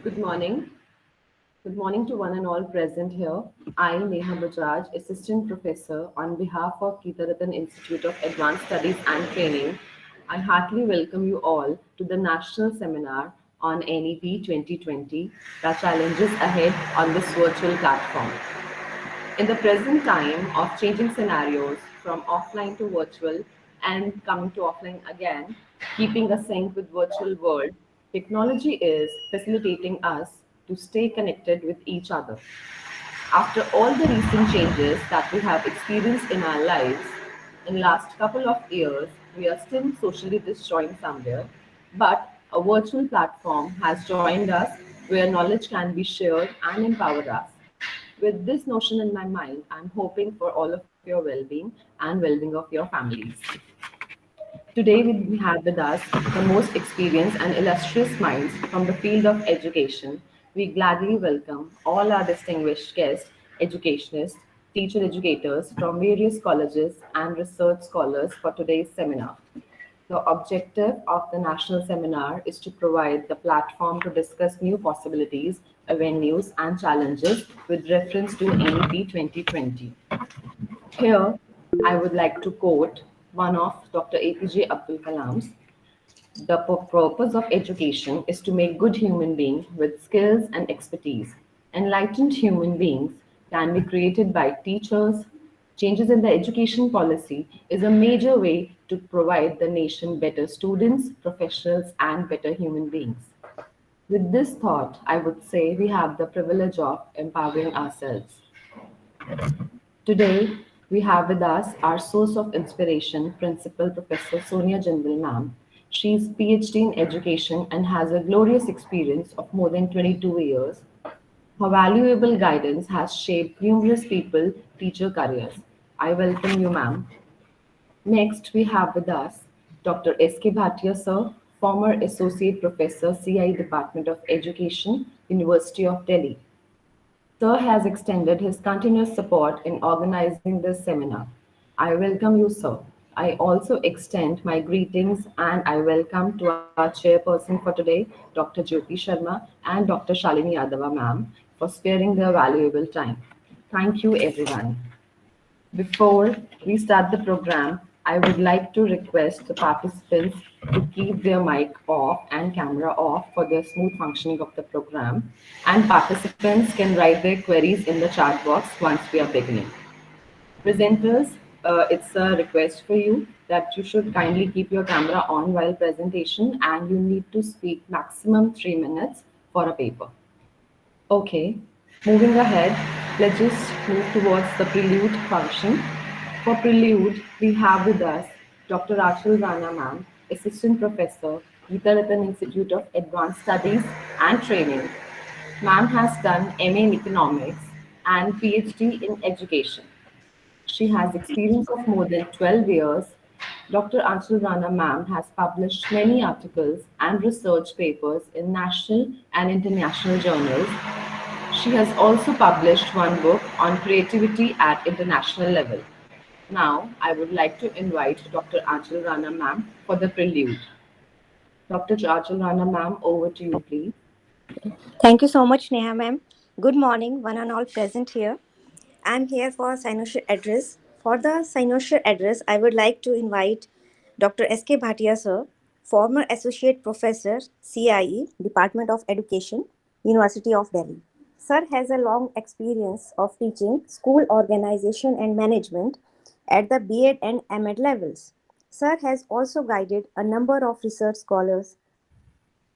Good morning. Good morning to one and all present here. I, Neha Bajaj, Assistant Professor on behalf of Geeta Institute of Advanced Studies and Training, I heartily welcome you all to the National Seminar on NEP 2020, the challenges ahead on this virtual platform. In the present time of changing scenarios from offline to virtual and coming to offline again, keeping a sync with virtual world, technology is facilitating us to stay connected with each other. After all the recent changes that we have experienced in our lives, in last couple of years, we are still socially disjoined somewhere, but a virtual platform has joined us where knowledge can be shared and empower us. With this notion in my mind, I'm hoping for all of your well-being and well-being of your families. Today, we have with us the most experienced and illustrious minds from the field of education. We gladly welcome all our distinguished guests, educationists, teacher educators from various colleges and research scholars for today's seminar. The objective of the national seminar is to provide the platform to discuss new possibilities, avenues, and challenges with reference to NEP 2020. Here, I would like to quote one of Dr. APJ Abdul Kalam's: the purpose of education is to make good human beings with skills and expertise. Enlightened human beings can be created by teachers. Changes in the education policy is a major way to provide the nation better students, professionals, and better human beings. With this thought, I would say we have the privilege of empowering ourselves. Today, we have with us our source of inspiration, Principal Professor Sonia Jindal Ma'am. She is PhD in education and has a glorious experience of more than 22 years. Her valuable guidance has shaped numerous people, teacher careers. I welcome you, ma'am. Next, we have with us Dr. S.K. Bhatia, sir, former Associate Professor, CI Department of Education, University of Delhi. Sir has extended his continuous support in organizing this seminar. I welcome you, sir. I also extend my greetings and I welcome to our chairperson for today, Dr. Jyoti Sharma and Dr. Shalini Yadava, ma'am, for sparing their valuable time. Thank you, everyone. Before we start the program, I would like to request the participants to keep their mic off and camera off for the smooth functioning of the program. And participants can write their queries in the chat box once we are beginning. Presenters, it's a request for you that you should kindly keep your camera on while presentation and you need to speak maximum 3 minutes for a paper. Okay, moving ahead, let's just move towards the prelude function. For prelude, we have with us Dr. Rachel Rana ma'am, Assistant Professor, Geeta Institute of Advanced Studies and Training. Ma'am has done MA in Economics and PhD in Education. She has experience of more than 12 years. Dr. Anshul Rana ma'am has published many articles and research papers in national and international journals. She has also published one book on creativity at international level. Now, I would like to invite Dr. Anshul Rana ma'am for the prelude. Dr. Anshul Rana ma'am, over to you, please. Thank you so much, Neha ma'am. Good morning, one and all present here. I'm here for Sinosure address. For the Sinosure address, I would like to invite Dr. S.K. Bhatia sir, former Associate Professor, CIE, Department of Education, University of Delhi. Sir has a long experience of teaching school organization and management at the B.ED and M.Ed levels. Sir has also guided a number of research scholars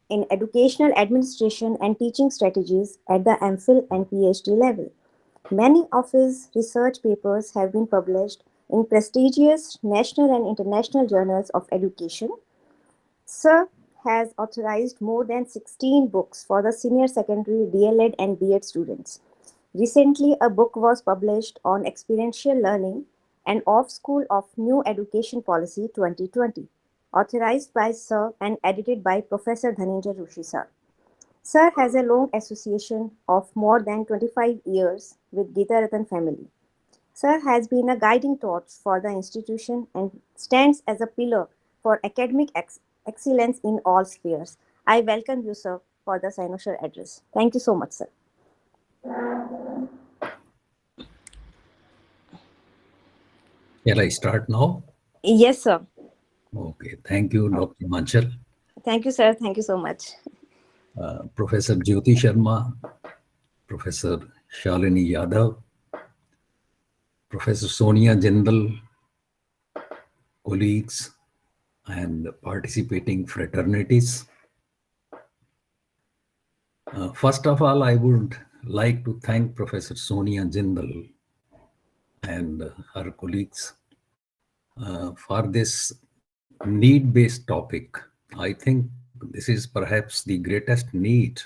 in educational administration and teaching strategies at the MPhil and PhD level. Many of his research papers have been published in prestigious national and international journals of education. Sir has authorized more than 16 books for the senior secondary DLED and B.Ed students. Recently, a book was published on experiential learning and off-school of New Education Policy 2020, authorized by Sir and edited by Professor Dhananjay Rushi Sir. Sir has a long association of more than 25 years with Geeta Ratan family. Sir has been a guiding torch for the institution and stands as a pillar for academic excellence in all spheres. I welcome you, sir. for the Sinusher address. Thank you so much, sir. Shall I start now? Yes, sir. Okay. Thank you, Dr. Manchal. Thank you, sir. Thank you so much. Professor Jyoti Sharma, Professor Shalini Yadav, Professor Sonia Jindal, colleagues, and participating fraternities. First of all, I would like to thank Professor Sonia Jindal and her colleagues for this need-based topic. I think this is perhaps the greatest need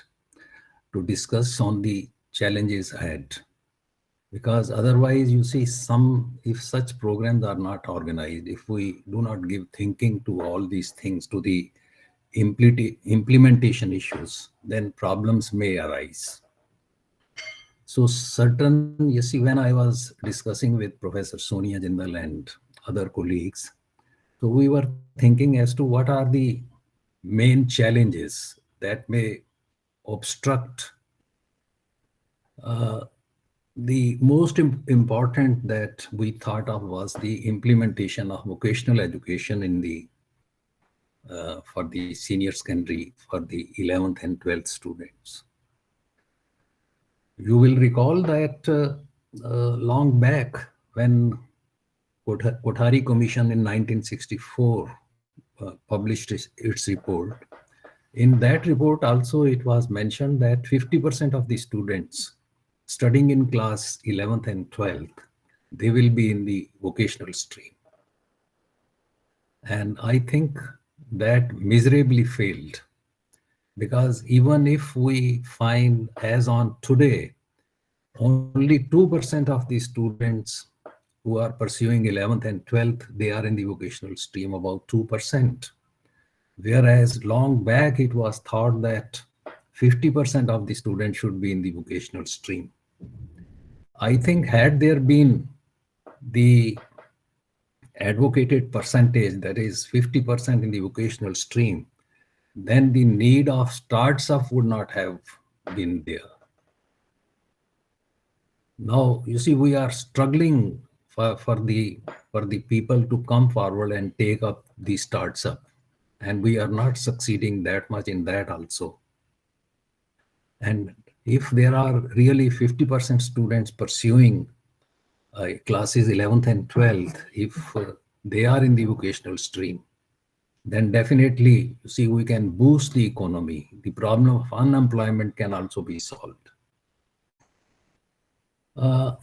to discuss on the challenges ahead. Because otherwise, you see, if such programs are not organized, if we do not give thinking to all these things, to the implementation issues, then problems may arise. So certain, you see, when I was discussing with Professor Sonia Jindal and other colleagues, so we were thinking as to what are the main challenges that may obstruct. The most important that we thought of was the implementation of vocational education in the for the senior secondary for the 11th and 12th students. You will recall that long back when Kothari Commission in 1964 published its report. In that report also it was mentioned that 50% of the students studying in class 11th and 12th, they will be in the vocational stream. And I think that miserably failed, because even if we find as on today, only 2% of the students who are pursuing 11th and 12th, they are in the vocational stream, about 2%. Whereas long back it was thought that 50% of the students should be in the vocational stream. I think had there been the advocated percentage, that is 50% in the vocational stream, then the need of starts up would not have been there. Now, you see, we are struggling for the people to come forward and take up the starts up. And we are not succeeding that much in that also. And if there are really 50% students pursuing classes 11th and 12th, if they are in the vocational stream, then definitely, you see, we can boost the economy. The problem of unemployment can also be solved.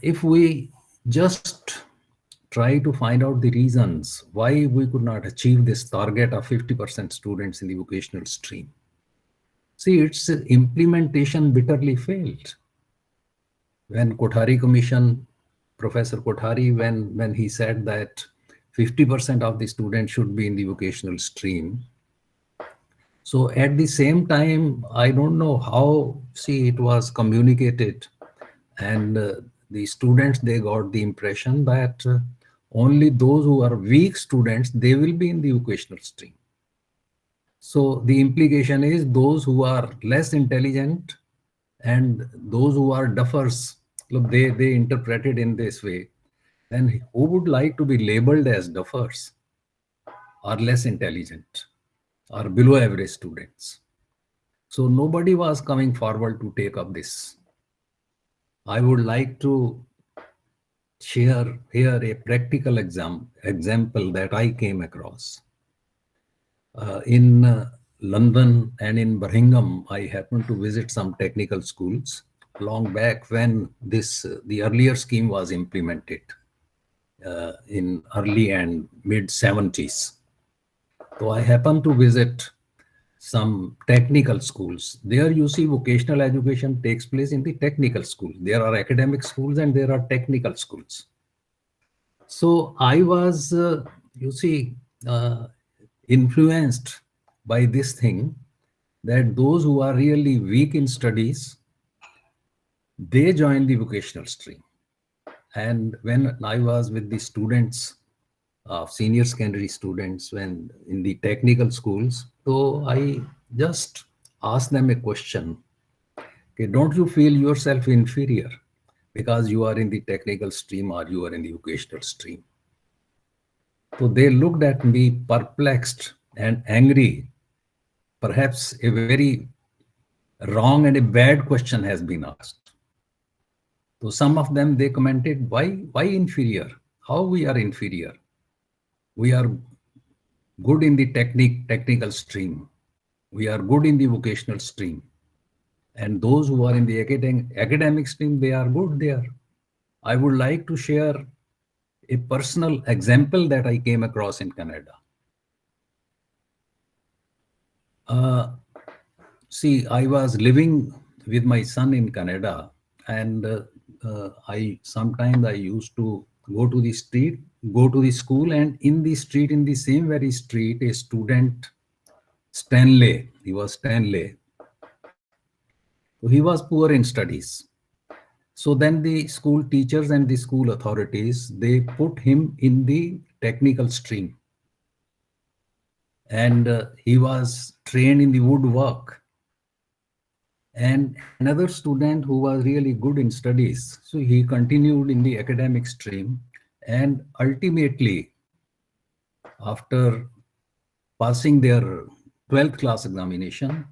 If we just try to find out the reasons why we could not achieve this target of 50% students in the vocational stream. See, its implementation bitterly failed. When Kothari Commission, Professor Kothari, when he said that 50% of the students should be in the vocational stream. So at the same time, I don't know how, see, it was communicated, and the students, they got the impression that only those who are weak students, they will be in the vocational stream. So the implication is those who are less intelligent and those who are duffers, look, they interpret it in this way. Then who would like to be labeled as duffers or less intelligent or below average students? So nobody was coming forward to take up this. I would like to share here a practical example that I came across. In London and in Birmingham, I happened to visit some technical schools long back when the earlier scheme was implemented in early and mid 70s. So I happened to visit some technical schools. There you see vocational education takes place in the technical school. There are academic schools and there are technical schools. So I was, you see, influenced by this thing, that those who are really weak in studies, they join the vocational stream. And when I was with the students, senior secondary students, when in the technical schools, so I just ask them a question, okay, don't you feel yourself inferior because you are in the technical stream or you are in the vocational stream? So they looked at me perplexed and angry. Perhaps a very wrong and a bad question has been asked. So some of them, they commented, why inferior? How we are inferior? We are good in the technical stream. We are good in the vocational stream. And those who are in the academic stream, they are good there. I would like to share a personal example that I came across in Canada. Uh, See, I was living with my son in Canada, and I sometimes I used to go to the street, go to the school, and in the street, in the same very street, a student, Stanley, he was Stanley. So he was poor in studies. So then the school teachers and the school authorities, they put him in the technical stream, and he was trained in the woodwork. And another student who was really good in studies, so he continued in the academic stream, and ultimately after passing their 12th class examination,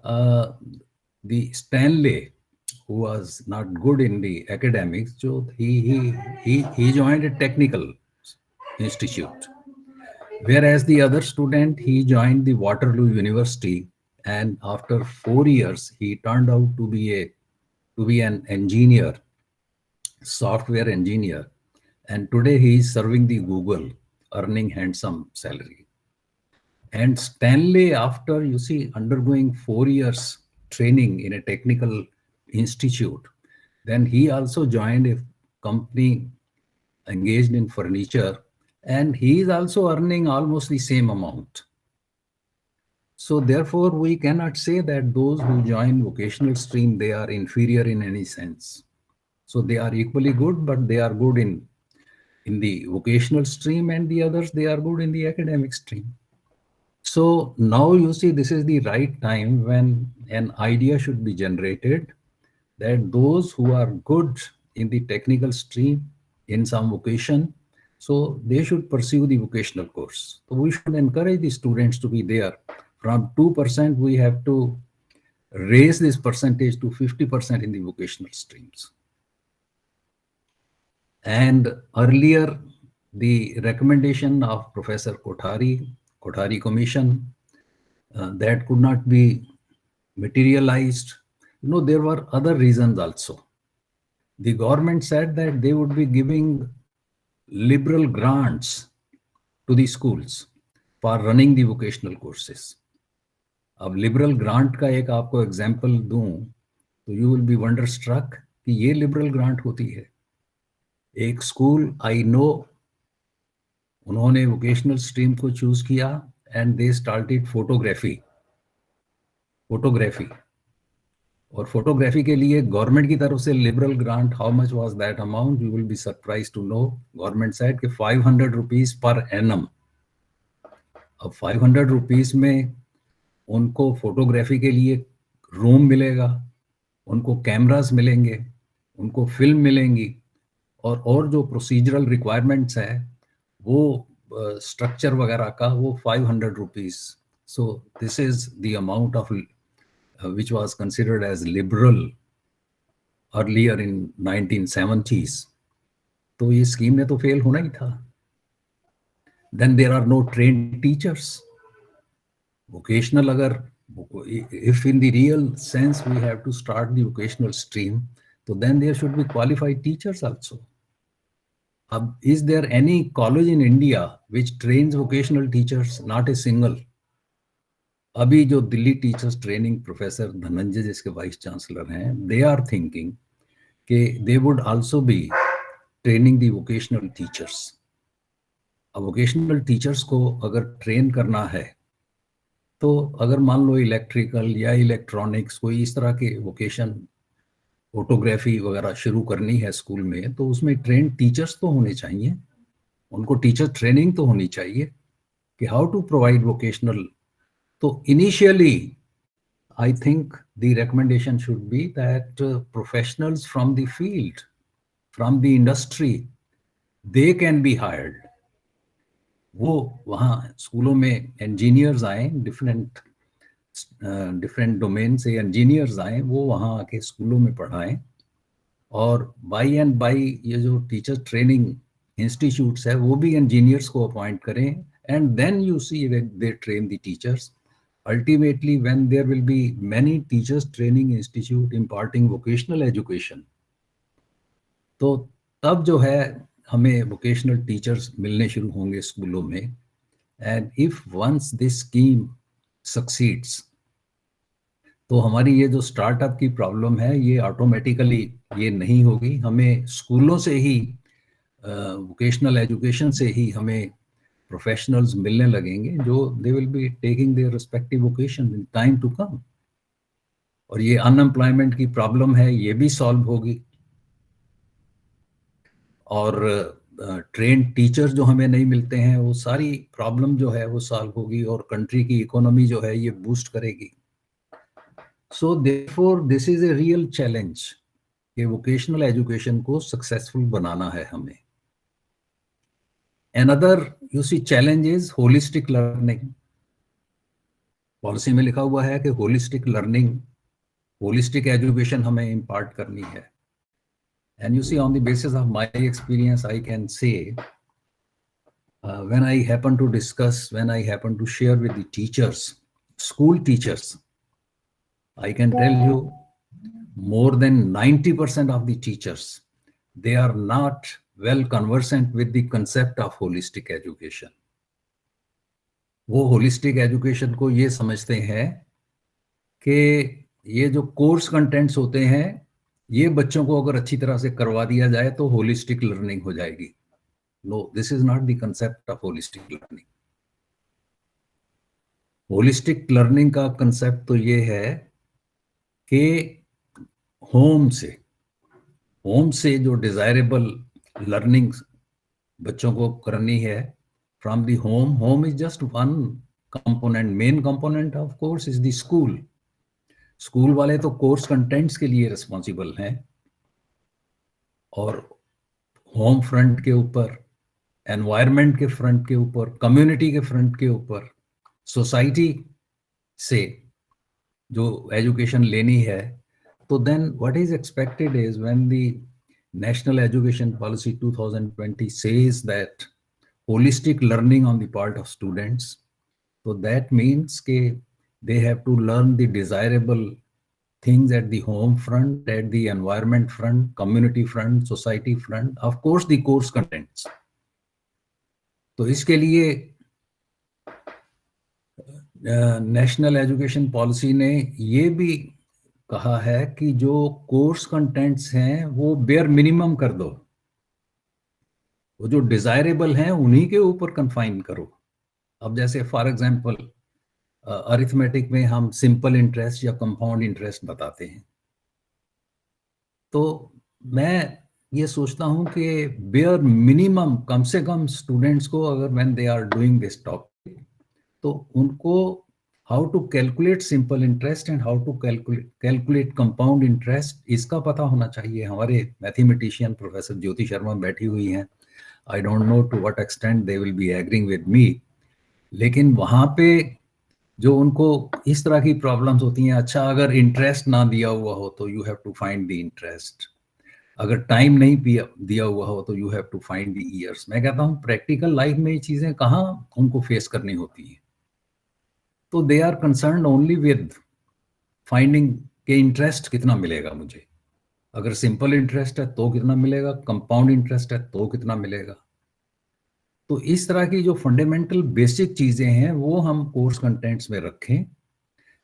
uh, the Stanley, who was not good in the academics, so he joined a technical institute, whereas the other student, he joined the Waterloo University, and after 4 years he turned out to be an engineer, software engineer, and today he is serving the Google, earning handsome salary. And Stanley, after you see undergoing 4 years training in a technical institute, then he also joined a company engaged in furniture, and he is also earning almost the same amount. So therefore, we cannot say that those who join vocational stream, they are inferior in any sense. So they are equally good, but they are good in the vocational stream, and the others, they are good in the academic stream. So now you see, this is the right time when an idea should be generated that those who are good in the technical stream in some vocation, so they should pursue the vocational course. So we should encourage the students to be there. From 2%, we have to raise this percentage to 50% in the vocational streams. And earlier, the recommendation of Professor Kothari Commission, that could not be materialized. There were other reasons also. The government said that they would be giving liberal grants to the schools for running the vocational courses. अब liberal grant का एक आपको example दूं तो you will be wonder struck कि ये liberal grant होती है. एक स्कूल आई नो, उन्होंने वोकेशनल स्ट्रीम को चूज किया एंड दे स्टार्टेड फोटोग्राफी. और फोटोग्राफी के लिए गवर्नमेंट की तरफ से liberal grant, how much was that amount, you will be surprise to know. Government said कि 500 रुपीज पर एनम. अब 500 रुपीज में उनको फोटोग्राफी के लिए रूम मिलेगा, उनको कैमरास मिलेंगे, उनको फिल्म मिलेंगी, और जो प्रोसीजरल रिक्वायरमेंट्स है वो स्ट्रक्चर वगैरह का, वो 500 rupees. So this is the amount of which was considered as liberal earlier in 1970s. तो ये स्कीम ने तो फेल होना ही था. Then there are no trained teachers. Vocational, अगर if in the real sense we have to start the vocational stream, so then there should be qualified teachers also. Is there any college in India which trains vocational teachers? Not a single. अभी जो Delhi teachers training professor Dhananjay जिसके vice chancellor हैं, they are thinking कि they would also be training the vocational teachers. अब vocational teachers को अगर train करना है, तो अगर मान लो इलेक्ट्रिकल या इलेक्ट्रॉनिक्स कोई इस तरह के वोकेशन, फोटोग्राफी वगैरह शुरू करनी है स्कूल में, तो उसमें ट्रेन टीचर्स तो होने चाहिए. उनको टीचर ट्रेनिंग तो होनी चाहिए कि हाउ टू प्रोवाइड वोकेशनल. तो initially I think the recommendation should be that professionals from the field, from the industry, they can be hired. वो वहाँ स्कूलों में इंजीनियर्स आए, डिफरेंट डिफरेंट डोमेन से इंजीनियर्स आए, वो वहाँ आके स्कूलों में पढ़ाएं, और बाई एंड बाई ये जो टीचर ट्रेनिंग इंस्टीट्यूट्स है वो भी इंजीनियर्स को अपॉइंट करें, and then you see they train the teachers. Ultimately, when there will be many teachers training institute imparting vocational education, तो तब जो है हमें वोकेशनल टीचर्स मिलने शुरू होंगे स्कूलों में. And if once this scheme succeeds, तो हमारी ये जो स्टार्टअप की प्रॉब्लम है ये ऑटोमेटिकली ये नहीं होगी. हमें स्कूलों से ही, वोकेशनल एजुकेशन से ही हमें प्रोफेशनल्स मिलने लगेंगे जो they will be taking their respective vocation in time to come. और ये अनएम्प्लॉयमेंट की प्रॉब्लम है ये भी सॉल्व होगी, और ट्रेन टीचर्स जो हमें नहीं मिलते हैं वो सारी प्रॉब्लम जो है वो सॉल्व होगी, और कंट्री की इकोनॉमी जो है ये बूस्ट करेगी. So therefore this is a real challenge कि वोकेशनल एजुकेशन को सक्सेसफुल बनाना है हमें. Another you see challenge is holistic learning. Policy में लिखा हुआ है कि होलिस्टिक लर्निंग, होलिस्टिक एजुकेशन हमें इम्पार्ट करनी है. And you see on the basis of my experience I can say, when I happen to discuss, when I happen to share with the teachers, school teachers, I can tell you more than 90% of the teachers, they are not well conversant with the concept of holistic education. वो holistic education को ये समझते हैं कि ये जो course contents होते हैं ये बच्चों को अगर अच्छी तरह से करवा दिया जाए तो होलिस्टिक लर्निंग हो जाएगी. No, this is not the concept of holistic learning. Holistic learning का कंसेप्ट तो ये है कि होम से जो डिजायरेबल लर्निंग बच्चों को करनी है from the home is just one component. Main component of course is the school. School वाले तो कोर्स कंटेंट्स के लिए रिस्पॉन्सिबल हैं, और होम फ्रंट के ऊपर, एनवायरनमेंट के फ्रंट के ऊपर, कम्युनिटी के फ्रंट के ऊपर, सोसाइटी से जो एजुकेशन लेनी है. तो then what is expected is when the national education policy 2020 says that holistic learning on the part of students, so that means ke they have to learn the desirable things at the home front, at the environment front, community front, society front, of course the course contents. तो इसके लिए national education policy ने ये भी कहा है कि जो कोर्स कंटेंट्स हैं वो बेयर मिनिमम कर दो, वो जो डिजायरेबल हैं उन्हीं के ऊपर कन्फाइन करो. अब जैसे फॉर एग्जांपल अरिथमेटिक में हम सिंपल इंटरेस्ट या कंपाउंड इंटरेस्ट बताते हैं, तो मैं ये सोचता हूं कि बेयर मिनिमम कम से कम स्टूडेंट्स को अगर when they are doing this topic, तो उनको how to calculate simple interest and how to calculate compound interest इसका पता होना चाहिए. हमारे मैथमेटिशियन प्रोफेसर ज्योति शर्मा बैठी हुई हैं. I don't know to what extent they will be agreeing with me, लेकिन वहाँ पे जो उनको इस तरह की प्रॉब्लम्स होती हैं, अच्छा अगर इंटरेस्ट ना दिया हुआ हो तो you have to find the interest, अगर टाइम नहीं दिया हुआ हो तो you have to find the years. मैं कहता हूँ प्रैक्टिकल लाइफ में ये चीज़ें कहाँ उनको फेस करनी होती हैं. तो they are concerned only with finding के इंटरेस्ट कितना मिलेगा मुझे, अगर सिंपल इंटरेस्ट है तो कितना मिलेगा, कंपाउंड इंटरेस्ट है तो कितना मिलेगा. तो इस तरह की जो फंडामेंटल बेसिक चीजें हैं वो हम कोर्स कंटेंट्स में रखें,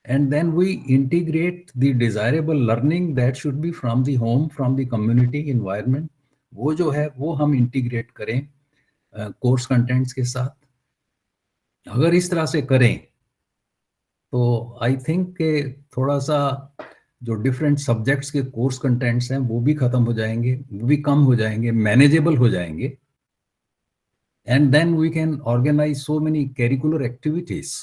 and then we integrate the desirable learning that should be from the home, from the community environment, वो जो है वो हम इंटीग्रेट करें कोर्स कंटेंट्स के साथ. अगर इस तरह से करें तो आई थिंक के थोड़ा सा जो डिफरेंट सब्जेक्ट्स के कोर्स कंटेंट्स हैं वो भी खत्म हो जाएंगे, वो भी कम हो जाएंगे, मैनेजेबल हो जाएंगे, and then we can organise so many curricular activities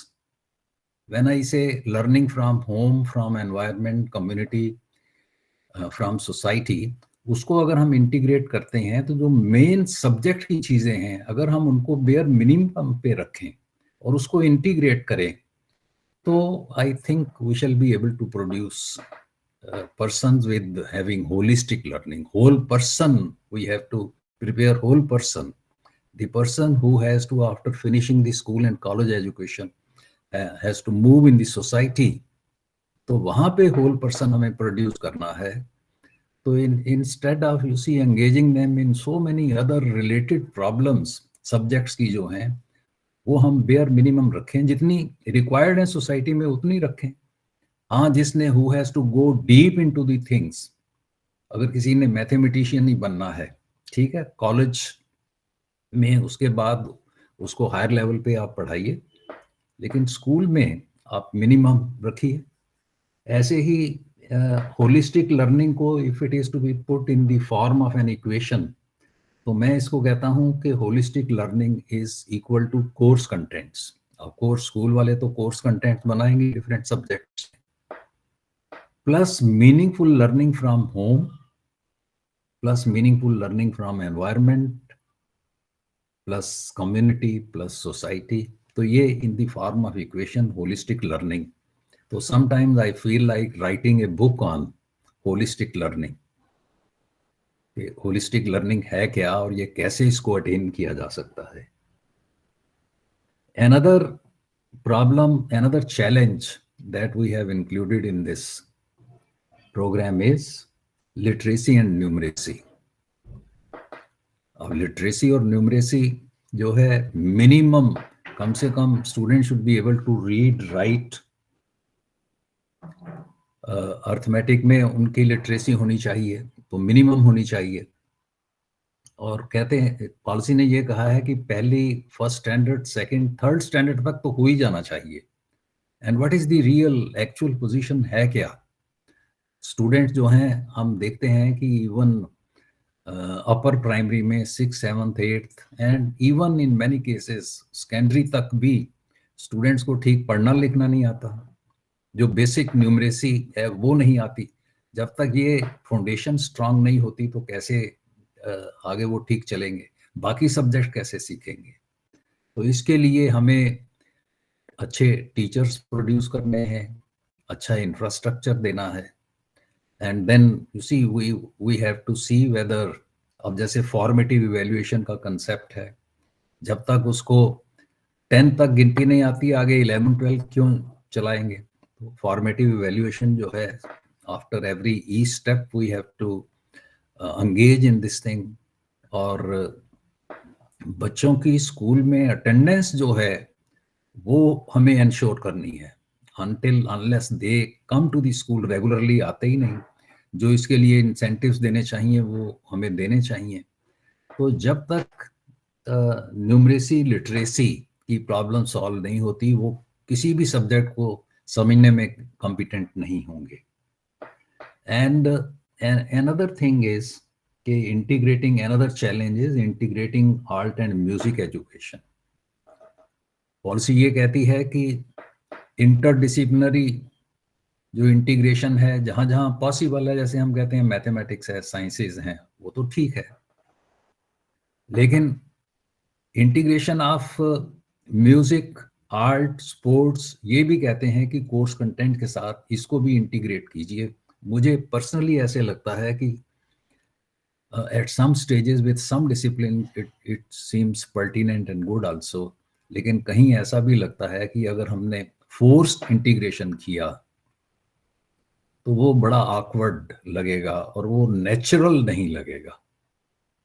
When I say learning from home, from environment, community, from society, उसको अगर हम इंटीग्रेट करते हैं तो जो मेन सब्जेक्ट की चीज़ें हैं अगर हम उनको बेयर मिनिमम पे रखें और उसको इंटीग्रेट करें, तो I think we shall be able to produce persons with having holistic learning. Whole person, we have to prepare whole person. The person who has to, after finishing the school and college education, has to move in the society. तो वहाँ पे whole person हमें produce करना है. So instead of, you see, engaging them in so many other related problems, subjects की जो हैं वो हम bare minimum रखें, जितनी required है society में उतनी रखें. हाँ, जिसने who has to go deep into the things, अगर किसी ने मैथमेटिशियन ही बनना है, ठीक है, कॉलेज में उसके बाद उसको हायर लेवल पे आप पढ़ाइए, लेकिन स्कूल में आप मिनिमम रखिए. ऐसे ही होलिस्टिक लर्निंग को if it is to be put in the form of an equation, तो मैं इसको कहता हूं कि holistic learning is equal to course contents. Of course school वाले तो कोर्स कंटेंट्स बनाएंगे different subjects, plus meaningful learning from home, plus meaningful learning from environment, plus community, plus society. तो ये in the form of equation holistic learning. So sometimes I feel like writing a book on holistic learning. Holistic learning है क्या और ये कैसे इसको attain किया जा सकता है. Another problem, another challenge that we have included in this program is literacy and numeracy. अब लिटरेसी और न्यूमरेसी जो है मिनिमम, कम से कम student should be able to read, write. Arithmetic में उनकी लिटरेसी होनी चाहिए, तो मिनिमम होनी चाहिए. और कहते हैं, पॉलिसी ने ये कहा है कि पहली, first standard, second, third standard तक तो हो ही जाना चाहिए. And what is the real actual position है क्या? स्टूडेंट जो हैं, हम देखते हैं कि इवन अपर प्राइमरी में 6th 7th 8th and even in many cases secondary तक भी स्टूडेंट्स को ठीक पढ़ना लिखना नहीं आता. जो बेसिक न्यूमरेसी है वो नहीं आती. जब तक ये फाउंडेशन स्ट्रांग नहीं होती तो कैसे आगे वो ठीक चलेंगे, बाकी सब्जेक्ट कैसे सीखेंगे. तो इसके लिए हमें अच्छे टीचर्स प्रोड्यूस करने हैं, अच्छा इंफ्रास्ट्रक्चर देना है. And then you see we have to see whether, अब जैसे फॉर्मेटिव इवेल्युएशन का कंसेप्ट है, जब तक उसको 10 तक गिनती नहीं आती, आगे 11 12 क्यों चलाएंगे. तो फॉर्मेटिव इवेल्युएशन जो है, after every uh step we have to engage in this thing. और बच्चों की स्कूल में अटेंडेंस जो है वो हमें इंश्योर करनी है. until unless they come to the school regularly, आते ही नहीं. जो इसके लिए इंसेंटिव्स देने चाहिए वो हमें देने चाहिए. तो जब तक न्यूमरेसी लिटरेसी की प्रॉब्लम सॉल्व नहीं होती, वो किसी भी सब्जेक्ट को समझने में कॉम्पिटेंट नहीं होंगे. एंड another thing is कि integrating, another challenge is integrating art and music education. Policy ये कहती है कि इंटरडिसिप्लिनरी जो इंटीग्रेशन है, जहां जहां पॉसिबल है, जैसे हम कहते हैं मैथमेटिक्स है, साइंसेज हैं, वो तो ठीक है, लेकिन integration of music, art, sports, ये भी कहते हैं कि कोर्स कंटेंट के साथ इसको भी इंटीग्रेट कीजिए. मुझे पर्सनली ऐसे लगता है कि at some stages with some discipline it seems pertinent and good also. लेकिन कहीं ऐसा भी लगता है कि अगर हमने फोर्स्ड इंटीग्रेशन किया तो वो बड़ा ऑकवर्ड लगेगा और वो नेचुरल नहीं लगेगा.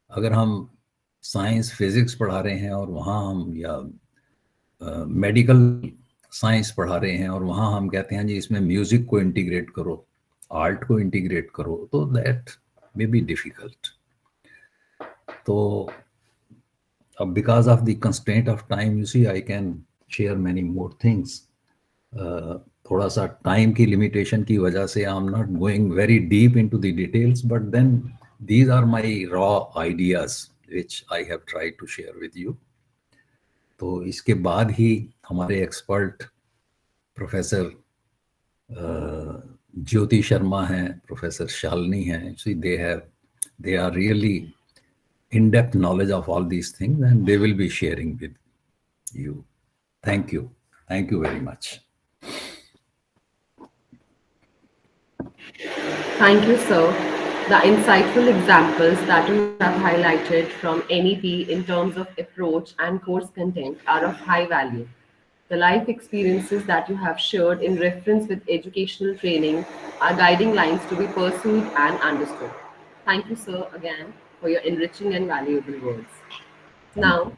अगर हम साइंस फिजिक्स पढ़ा रहे हैं और वहाँ हम, या मेडिकल साइंस पढ़ा रहे हैं और वहाँ हम कहते हैं जी इसमें म्यूजिक को इंटीग्रेट करो, आर्ट को इंटीग्रेट करो, तो दैट मे बी डिफिकल्ट. तो अब because of the constraint of time, you see, I can share many more things. थोड़ा सा टाइम की लिमिटेशन की वजह से I am not going very deep into the details, but then these are my raw ideas which I have tried to share with you. तो इसके बाद ही हमारे एक्सपर्ट प्रोफेसर ज्योति शर्मा हैं, प्रोफेसर शालिनी हैं. See, they are really in-depth knowledge of all these things, and they will be sharing with you. Thank you. Thank you very much. Thank you, sir. The insightful examples that you have highlighted from NEP in terms of approach and course content are of high value. The life experiences that you have shared in reference with educational training are guiding lines to be pursued and understood. Thank you, sir, again for your enriching and valuable words. Thank Now, you.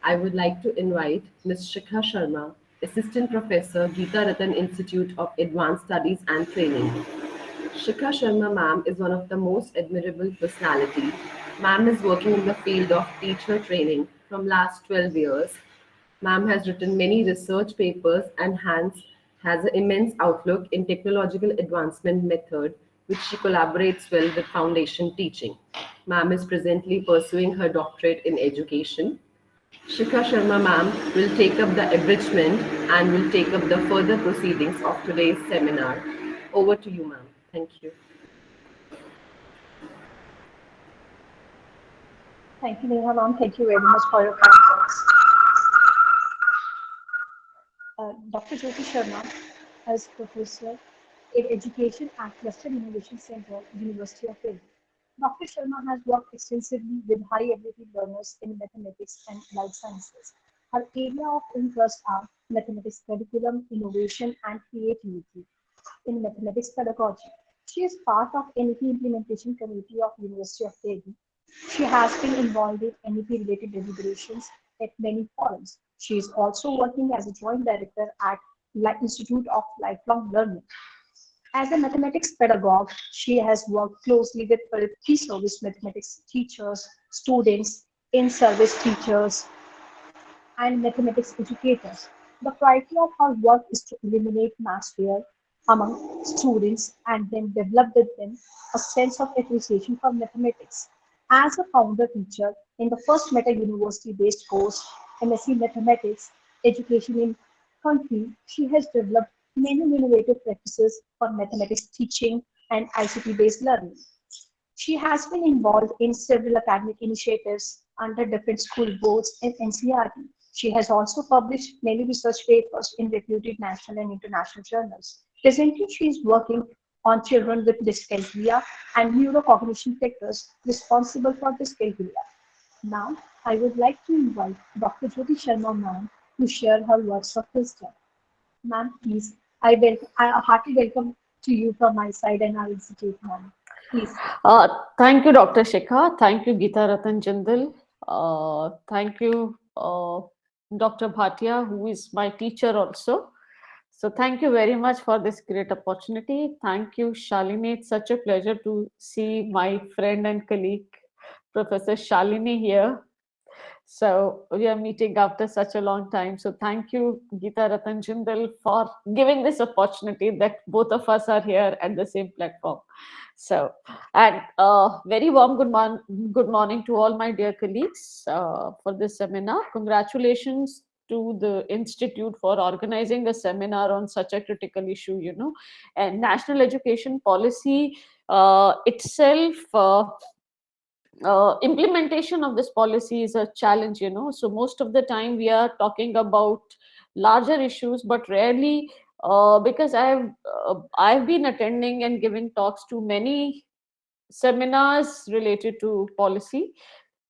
I would like to invite Ms. Shikha Sharma, Assistant Professor, Geeta Ratan Institute of Advanced Studies and Training. Shikha Sharma ma'am is one of the most admirable personality. Ma'am is working in the field of teacher training from last 12 years. Ma'am has written many research papers and hence has an immense outlook in technological advancement method which she collaborates well with foundation teaching. Ma'am is presently pursuing her doctorate in education. Shikha Sharma ma'am will take up the abridgment and will take up the further proceedings of today's seminar. Over to you, ma'am. Thank you. Thank you, Neha ma'am. Thank you very much for your kind words. Dr. Jyoti Sharma, as professor in education at Cluster Innovation Center, University of Delhi. Dr. Sharma has worked extensively with high ability learners in mathematics and life sciences. Her area of interest are mathematics curriculum, innovation, and creativity in mathematics pedagogy. She is part of NEP Implementation Committee of University of Delhi. She has been involved in NEP-related deliberations at many forums. She is also working as a joint director at Institute of Lifelong Learning. As a mathematics pedagogue, she has worked closely with pre-service mathematics teachers, students, in-service teachers, and mathematics educators. The priority of her work is to eliminate math fear among students and then develop with them a sense of appreciation for mathematics. As a founder teacher in the first Meta University based course, MSc Mathematics Education in country, she has developed many innovative practices for mathematics teaching and ICT based learning. She has been involved in several academic initiatives under different school boards in NCERT. She has also published many research papers in reputed national and international journals. Presently, she is working on children with dyscalculia and neurocognition factors responsible for dyscalculia. Now, I would like to invite Dr. Jyoti Sharma ma'am to share her words of wisdom. Ma'am, please, I a hearty welcome to you from my side and I will institute ma'am. Please. Thank you, Dr. Shikha. Thank you, Geeta Ratan Jindal. Thank you, Dr. Bhatia, who is my teacher also. So thank you very much for this great opportunity. Thank you, Shalini. It's such a pleasure to see my friend and colleague, Professor Shalini here. So we are meeting after such a long time. So thank you, Geeta Ratan Jindal, for giving this opportunity that both of us are here at the same platform. So, and very warm good morning to all my dear colleagues for this seminar. Congratulations to the institute for organizing a seminar on such a critical issue, and national education policy itself. Implementation of this policy is a challenge, so most of the time we are talking about larger issues, but rarely, because I've been attending and giving talks to many seminars related to policy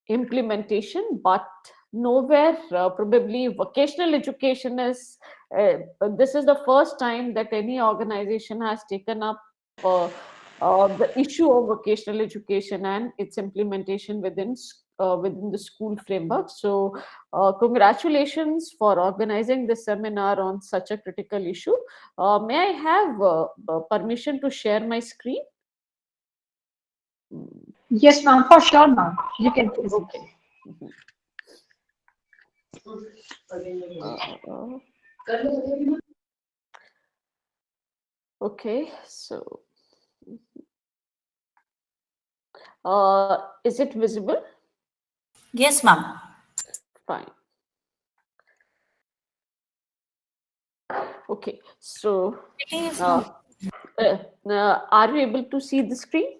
implementation, but nowhere, probably vocational education is, this is the first time that any organization has taken up the issue of vocational education and its implementation within the school framework. So congratulations for organizing this seminar on such a critical issue. May I have permission to share my screen? Yes, ma'am, for sure, ma'am. You can proceed. Okay. Okay, so is it visible? Yes, ma'am. Fine. Okay. So, uh, are you able to see the screen?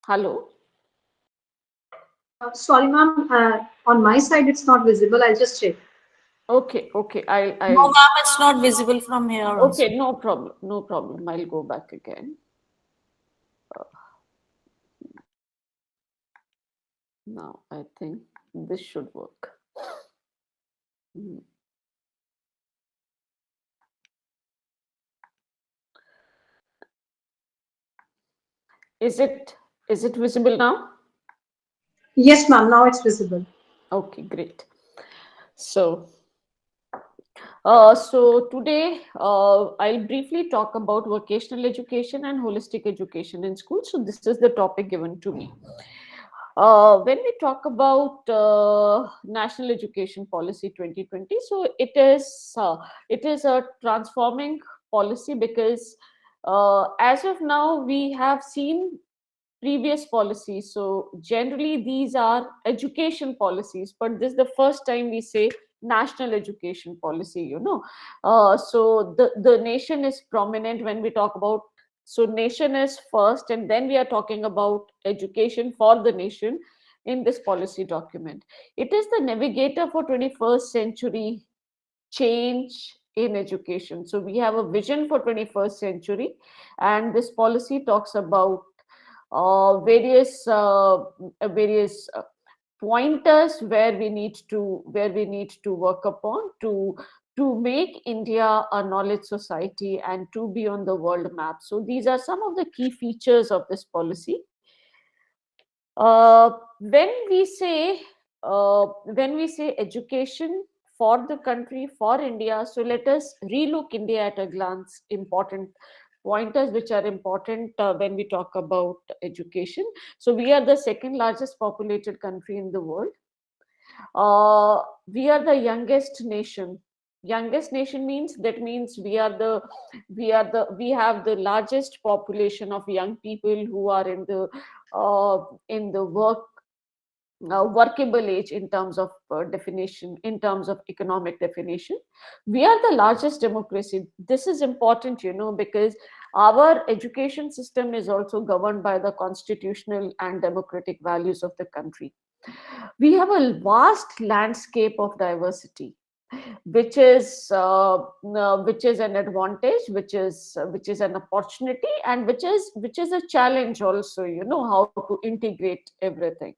Hello. Sorry, ma'am. On my side, it's not visible. I'll just check. Okay. Okay. No, I'll. ma'am, it's not visible from here also. Okay. No problem. No problem. I'll go back again. Now I think this should work. Hmm. Is it visible now? Yes, ma'am. Now it's visible. Okay, great. So, today I'll briefly talk about vocational education and holistic education in schools. So this is the topic given to me. When we talk about National Education Policy 2020, so it is a transforming policy because as of now we have seen previous policies. So generally these are education policies, but this is the first time we say national education policy, so the nation is prominent when we talk about, so nation is first and then we are talking about education for the nation in this policy document. It is the navigator for 21st century change in education. So we have a vision for 21st century, and this policy talks about various pointers where we need to work upon to make India a knowledge society and to be on the world map. So these are some of the key features of this policy. When we say education for the country, for India, so let us relook India at a glance. Important pointers which are important when we talk about education. So we are the second largest populated country in the world. We are the youngest nation. Youngest nation means, that means we have the largest population of young people who are in the workable age in terms of definition, in terms of economic definition. We are the largest democracy. This is important, because our education system is also governed by the constitutional and democratic values of the country. We have a vast landscape of diversity, which is an advantage, which is an opportunity, and which is a challenge also, how to integrate everything.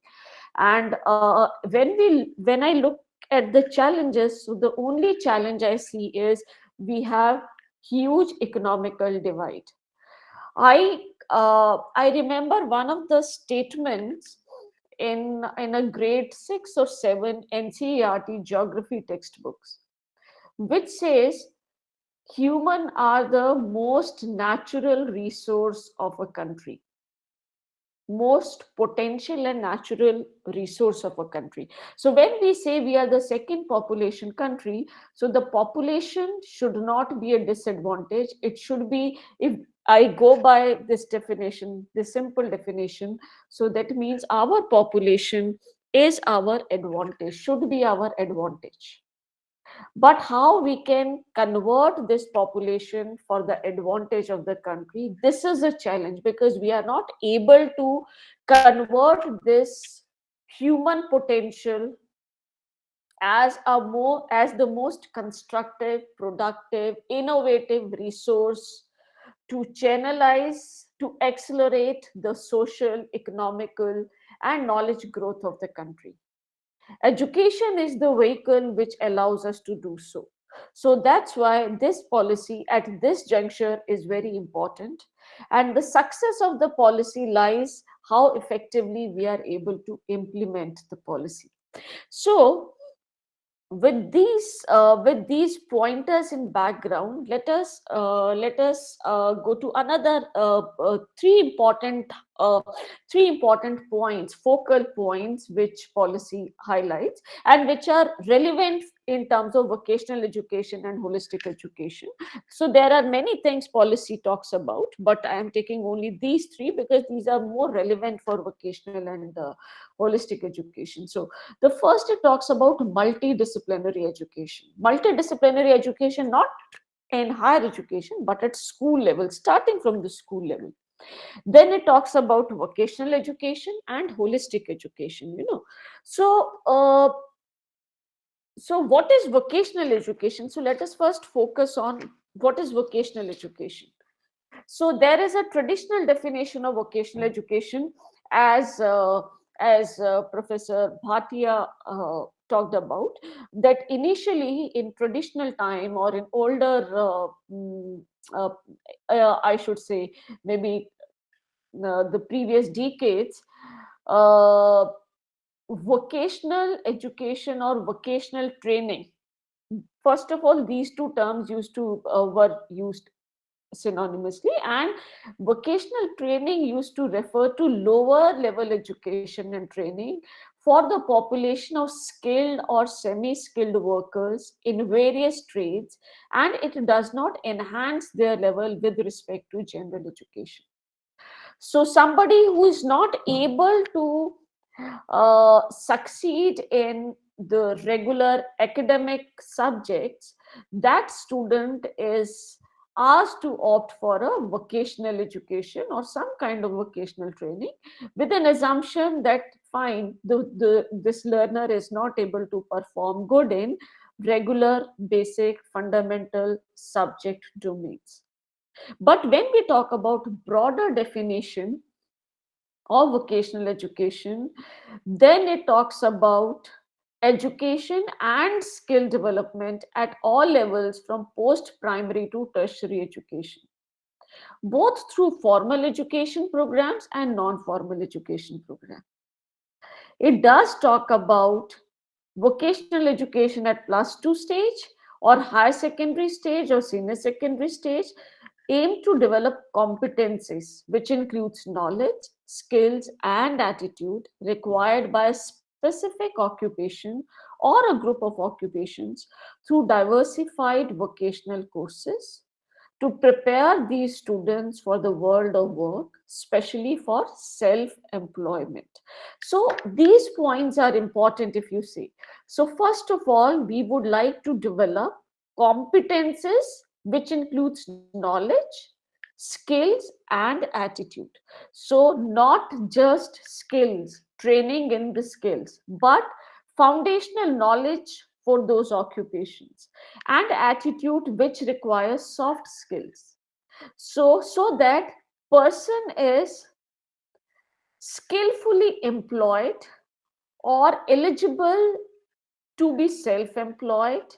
And when I look at the challenges, so the only challenge I see is we have huge economical divide. I remember one of the statements in a grade 6 or 7 NCERT geography textbooks, which says human are the most natural resource of a country, most potential and natural resource of a country. So when we say we are the second population country, so the population should not be a disadvantage. It should be, if I go by this definition, this simple definition, so that means our population is our advantage, should be our advantage. But how we can convert this population for the advantage of the country, this is a challenge, because we are not able to convert this human potential as the most constructive, productive, innovative resource to channelize, to accelerate the social, economical, and knowledge growth of the country. Education is the vehicle which allows us to do so. So that's why this policy at this juncture is very important. And the success of the policy lies how effectively we are able to implement the policy. So with these pointers in background, let us go to another three important three important points, focal points, which policy highlights and which are relevant in terms of vocational education and holistic education. So there are many things policy talks about, but I am taking only these three because these are more relevant for vocational and holistic education. So the first, it talks about multidisciplinary education. Multidisciplinary education, not in higher education, but at school level, starting from the school level. Then it talks about vocational education and holistic education, so what is vocational education? So let us first focus on what is vocational education. So there is a traditional definition of vocational education, as Professor Bhatia talked about, that initially in traditional time or in older, uh, I should say, maybe the previous decades, uh, vocational education or vocational training. First of all, these two terms were used synonymously, and vocational training used to refer to lower level education and training for the population of skilled or semi-skilled workers in various trades, and it does not enhance their level with respect to general education. So somebody who is not able to succeed in the regular academic subjects, that student is asked to opt for a vocational education or some kind of vocational training, with an assumption that fine, this learner is not able to perform good in regular basic fundamental subject domains. But when we talk about broader definition of vocational education, then it talks about education and skill development at all levels from post primary to tertiary education, both through formal education programs and non formal education programs. It does talk about vocational education at +2 stage or higher secondary stage or senior secondary stage, aim to develop competencies which includes knowledge, skills and attitude required by a specific occupation or a group of occupations through diversified vocational courses, to prepare these students for the world of work, especially for self-employment. So these points are important if you see. So first of all, we would like to develop competences which includes knowledge, skills and attitude. So not just skills, training in the skills, but foundational knowledge for those occupations, and attitude which requires soft skills, so that person is skillfully employed or eligible to be self-employed,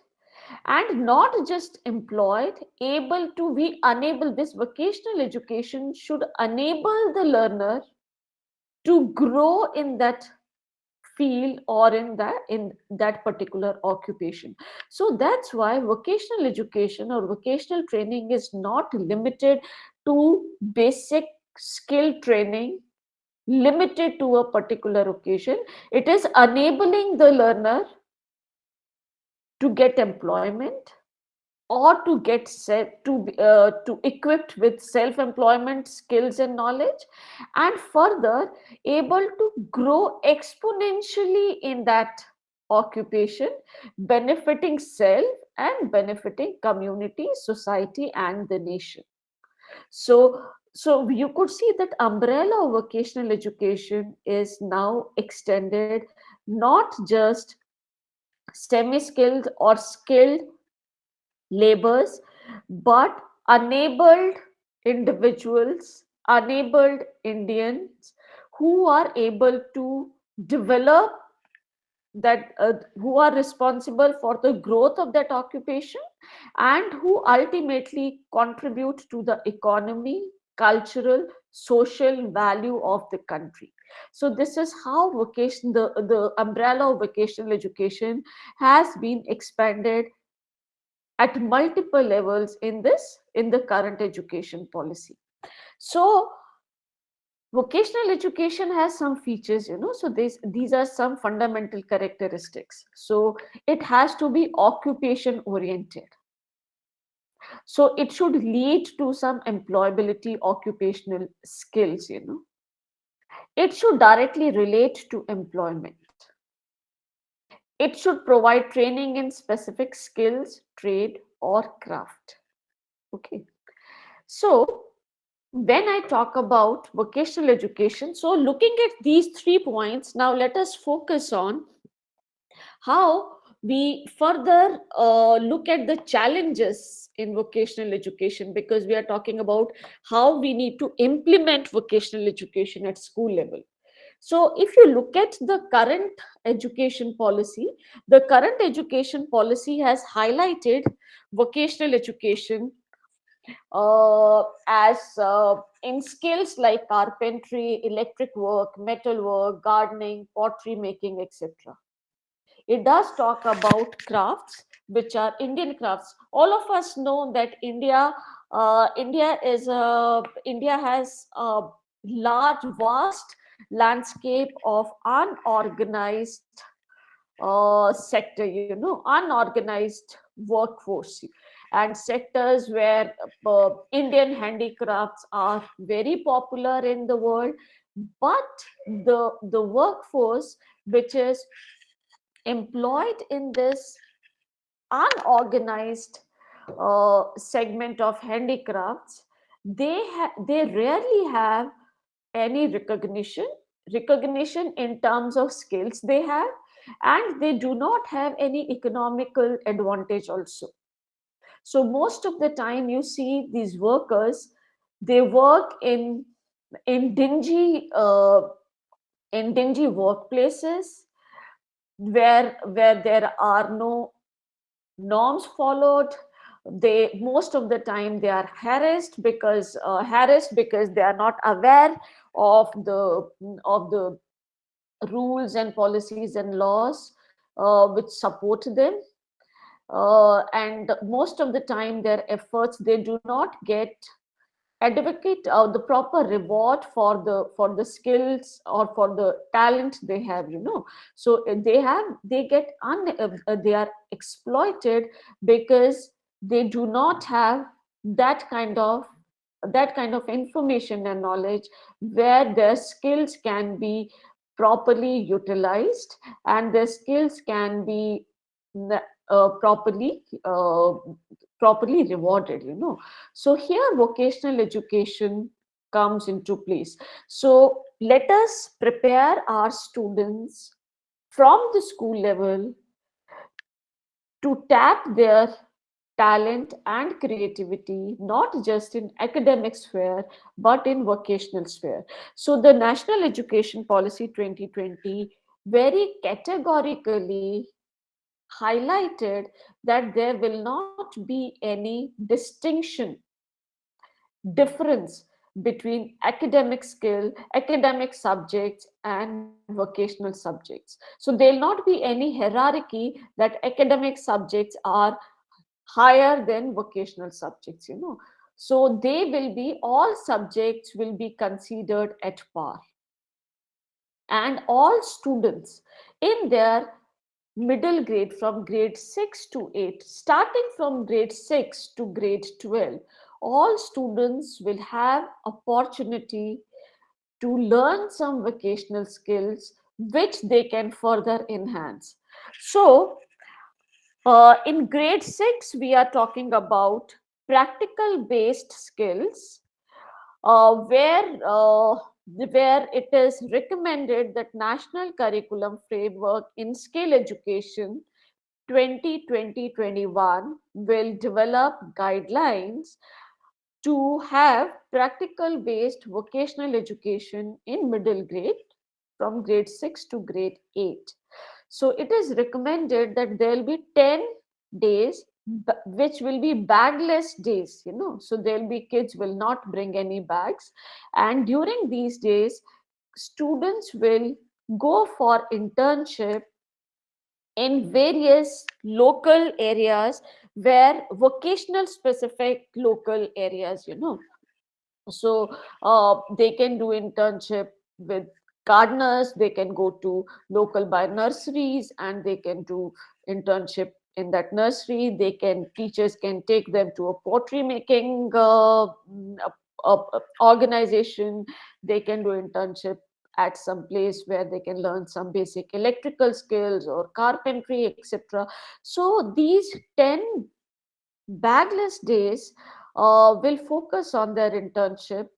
and not just employed, able to be unable. This vocational education should enable the learner to grow in that field or in that particular occupation. So that's why vocational education or vocational training is not limited to basic skill training limited to a particular occasion. It is enabling the learner to get employment or to get set to equipped with self-employment skills and knowledge, and further able to grow exponentially in that occupation, benefiting self and benefiting community, society and the nation. So you could see that umbrella of vocational education is now extended not just semi-skilled or skilled labors, but enabled individuals, enabled Indians who are able to develop that, who are responsible for the growth of that occupation and who ultimately contribute to the economy, cultural, social value of the country. So this is how the umbrella of vocational education has been expanded at multiple levels in the current education policy. So Vocational education has some features, so these are some fundamental characteristics. So it has to be occupation oriented. So it should lead to some employability, occupational skills. It should directly relate to employment. It should provide training in specific skills, trade, or craft. Okay. So when I talk about vocational education, so looking at these 3 points, now let us focus on how we further look at the challenges in vocational education, because we are talking about how we need to implement vocational education at school level. So if you look at the current education policy, the current education policy has highlighted vocational education as in skills like carpentry, electric work, metal work, gardening, pottery making, etc. It does talk about crafts, which are Indian crafts. All of us know that India has a large, vast landscape of unorganized sector, unorganized workforce, and sectors where Indian handicrafts are very popular in the world, but the workforce which is employed in this unorganized segment of handicrafts, they rarely have any recognition in terms of skills they have, and they do not have any economical advantage also. So most of the time you see these workers, they work in dingy workplaces where there are no norms followed. They most of the time they are harassed because they are not aware of the rules and policies and laws which support them, and most of the time their efforts, they do not get advocate the proper reward for the skills or for the talent they have. So they get they are exploited because they do not have that kind of information and knowledge where their skills can be properly utilized, and their skills can be properly rewarded. So here vocational education comes into place. So let us prepare our students from the school level to tap their talent and creativity, not just in academic sphere but in vocational sphere. So the National Education Policy 2020 very categorically highlighted that there will not be any distinction, difference between academic skill, academic subjects, and vocational subjects. So there'll not be any hierarchy that academic subjects are higher than vocational subjects. So they will be, all subjects will be considered at par, and all students in their middle grade, from grade 6 to 8, starting from grade 6 to grade 12, all students will have opportunity to learn some vocational skills which they can further enhance. So in grade 6 we are talking about practical based skills, where it is recommended that National Curriculum Framework in Skill Education 2020-21 will develop guidelines to have practical based vocational education in middle grade from grade 6 to grade 8. So it is recommended that there will be 10 days which will be bagless days. So there will be, kids will not bring any bags, and during these days students will go for internship in various local areas, where vocational specific local areas. So they can do internship with gardeners, they can go to local by nurseries and they can do internship in that nursery. They can, teachers can take them to a pottery making organization. They can do internship at some place where they can learn some basic electrical skills or carpentry, etc. So these 10 bagless days will focus on their internship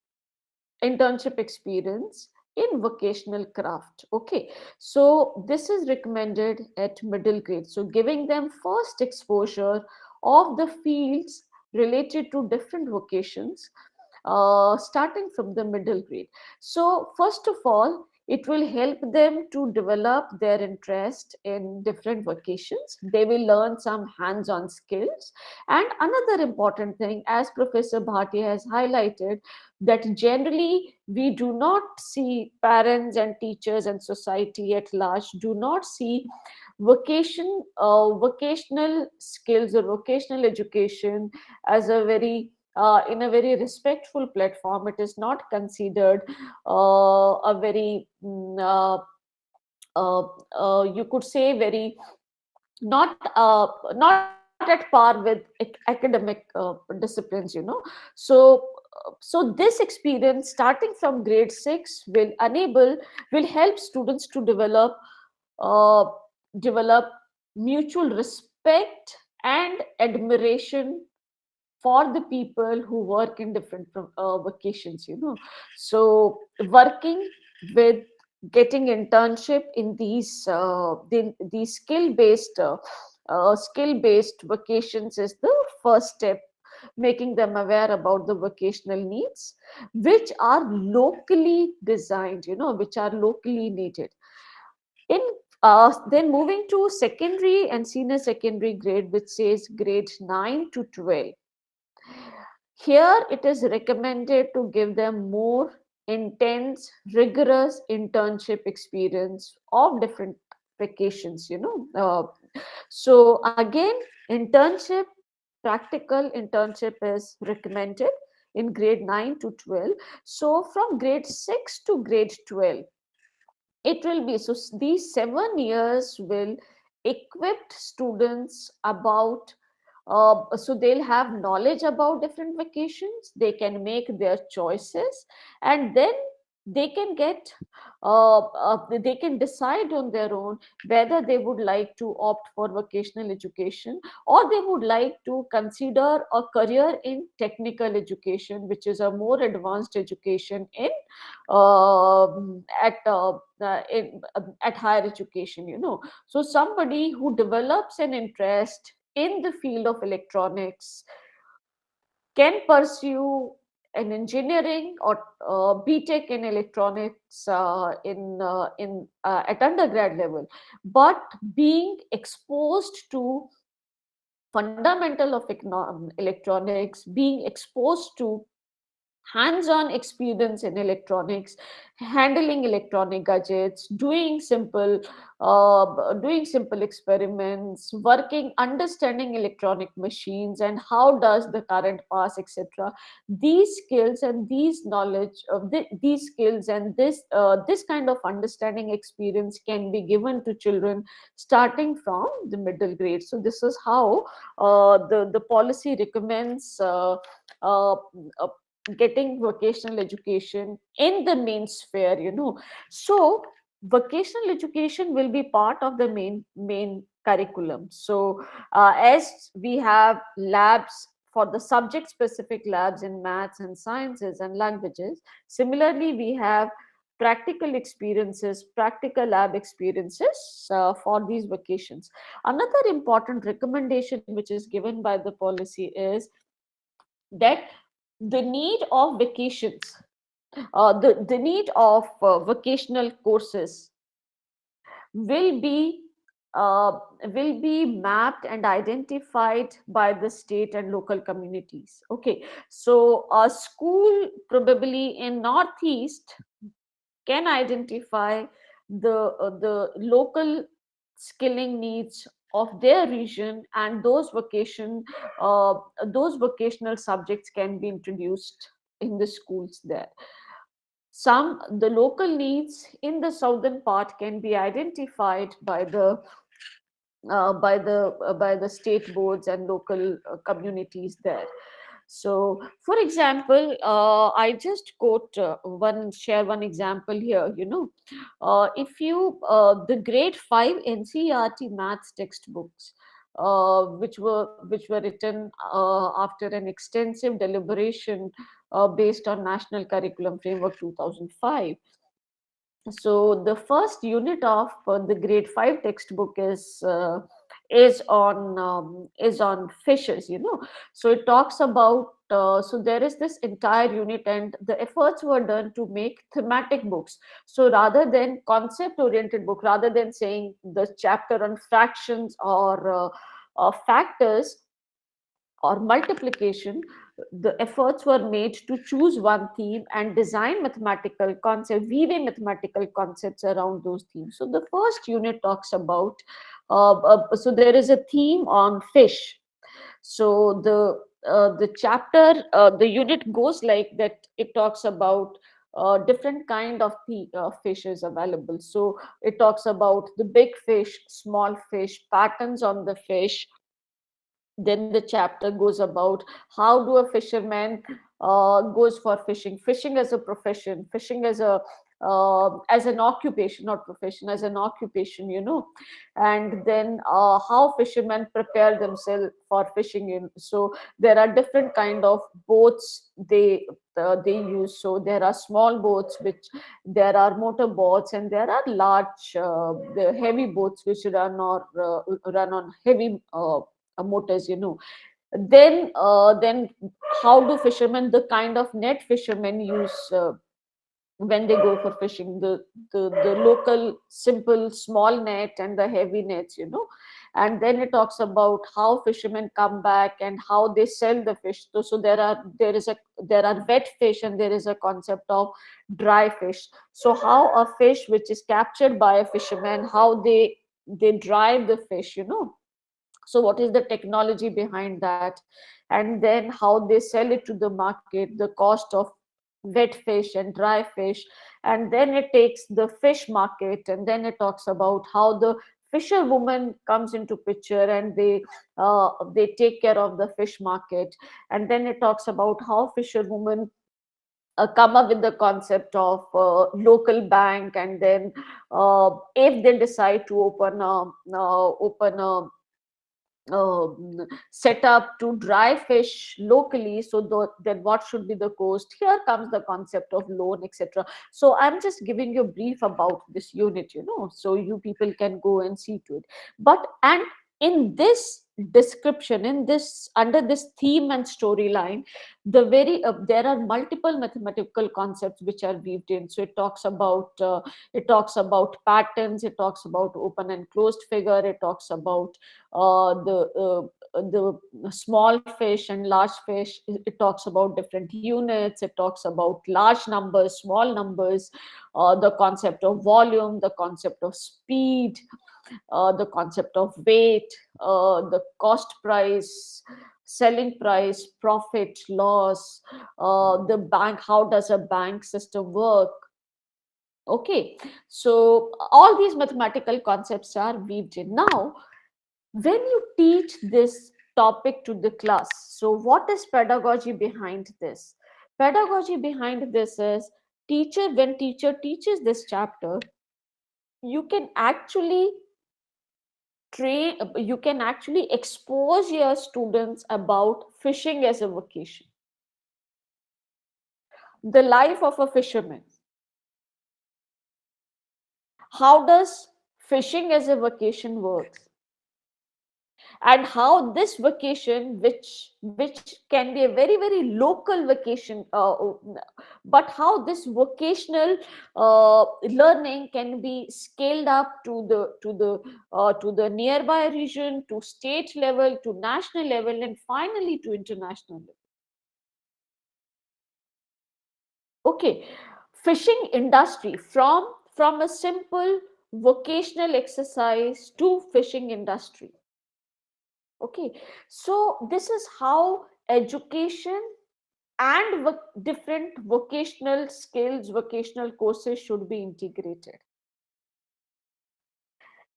experience in vocational craft. Okay, so this is recommended at middle grade, so giving them first exposure of the fields related to different vocations starting from the middle grade. So first of all, it will help them to develop their interest in different vocations. They will learn some hands-on skills. And another important thing, as Professor Bhatia has highlighted, that generally we do not see, parents and teachers and society at large do not see vocational skills or vocational education as a very in a very respectful platform. It is not considered a very you could say very not at par with academic disciplines, so this experience starting from grade 6 will help students to uh, develop mutual respect and admiration for the people who work in different vocations, so working with, getting internship in these skill based vocations is the first step, making them aware about the vocational needs which are locally designed, which are locally needed in then moving to secondary and senior secondary grade, which says grade 9 to 12. Here, it is recommended to give them more intense, rigorous internship experience of different vacations, so again, internship, practical internship is recommended in grade 9 to 12. So from grade 6 to grade 12, it will be, so these 7 years will equip students about so they'll have knowledge about different vacations, they can make their choices, and then they can get they can decide on their own whether they would like to opt for vocational education or they would like to consider a career in technical education, which is a more advanced education in at higher education, so somebody who develops an interest in the field of electronics can pursue an engineering or B.Tech in electronics at undergrad level, but being exposed to fundamental of electronics, being exposed to hands-on experience in electronics, handling electronic gadgets, doing simple experiments, working, understanding electronic machines and how does the current pass, etc. These skills and these knowledge of these skills and this kind of understanding experience can be given to children starting from the middle grade. So this is how the policy recommends uh, uh, getting vocational education in the main sphere, so vocational education will be part of the main curriculum. So as we have labs for the subject specific labs in maths and sciences and languages, similarly we have practical experiences, practical lab experiences for these vocations. Another important recommendation which is given by the policy is that the need of vacations, the need of vocational courses will be uh, will be mapped and identified by the state and local communities. Okay, so a school probably in Northeast can identify the local skilling needs of their region, and those vocational subjects can be introduced in the schools there. The local needs in the southern part can be identified by the state boards and local communities there. So, for example, I just share one example here. If you the grade 5 NCERT maths textbooks, which were written after an extensive deliberation based on National Curriculum Framework 2005. So the first unit of the grade 5 textbook is on fishes. So it talks about, so there is this entire unit, and the efforts were done to make thematic books. So rather than concept oriented book, rather than saying the chapter on fractions or factors or multiplication, the efforts were made to choose one theme and design mathematical concepts, weaving mathematical concepts around those themes. So the first unit talks about, so there is a theme on fish. So the chapter, the unit goes like that. It talks about different kind of fishes available. So it talks about the big fish, small fish, patterns on the fish. Then the chapter goes about how do a fisherman goes for fishing as a profession, fishing as an occupation, not profession, as an occupation. And then how fishermen prepare themselves for fishing so there are different kind of boats they use. So there are small boats, which there are motor boats, and there are large the heavy boats which run on heavy motors. Then how do fishermen, the kind of net fishermen use when they go for fishing, the local simple small net and the heavy nets. And then it talks about how fishermen come back and how they sell the fish. So there are wet fish, and there is a concept of dry fish. So how a fish which is captured by a fisherman, how they dry the fish. So what is the technology behind that, and then how they sell it to the market, the cost of wet fish and dry fish. And then it takes the fish market, and then it talks about how the fisherwoman comes into picture, and they take care of the fish market. And then it talks about how fisherwomen come up with the concept of local bank. And then if they decide to open a set up to dry fish locally, so then what should be the cost? Here comes the concept of loan, etc. So I'm just giving you a brief about this unit, so you people can go and see to it. And in this description, in this, under this theme and storyline, there are multiple mathematical concepts which are weaved in. So it talks about patterns, it talks about open and closed figure, it talks about the small fish and large fish. It talks about different units, it talks about large numbers, small numbers, the concept of volume, the concept of speed, the concept of weight, the cost price, selling price, profit, loss, the bank, how does a bank system work. Okay, so all these mathematical concepts are weaved in. Now, when you teach this topic to the class, so what is pedagogy behind this? Pedagogy behind this is, when teacher teaches this chapter, you can actually you can actually expose your students about fishing as a vocation, the life of a fisherman. How does fishing as a vocation works, and how this vocation, which can be a very very local vocation, but how this vocational learning can be scaled up to the nearby region, to state level, to national level, and finally to international level. Okay, fishing industry, from a simple vocational exercise to fishing industry. Okay, so this is how education and different vocational skills, vocational courses should be integrated.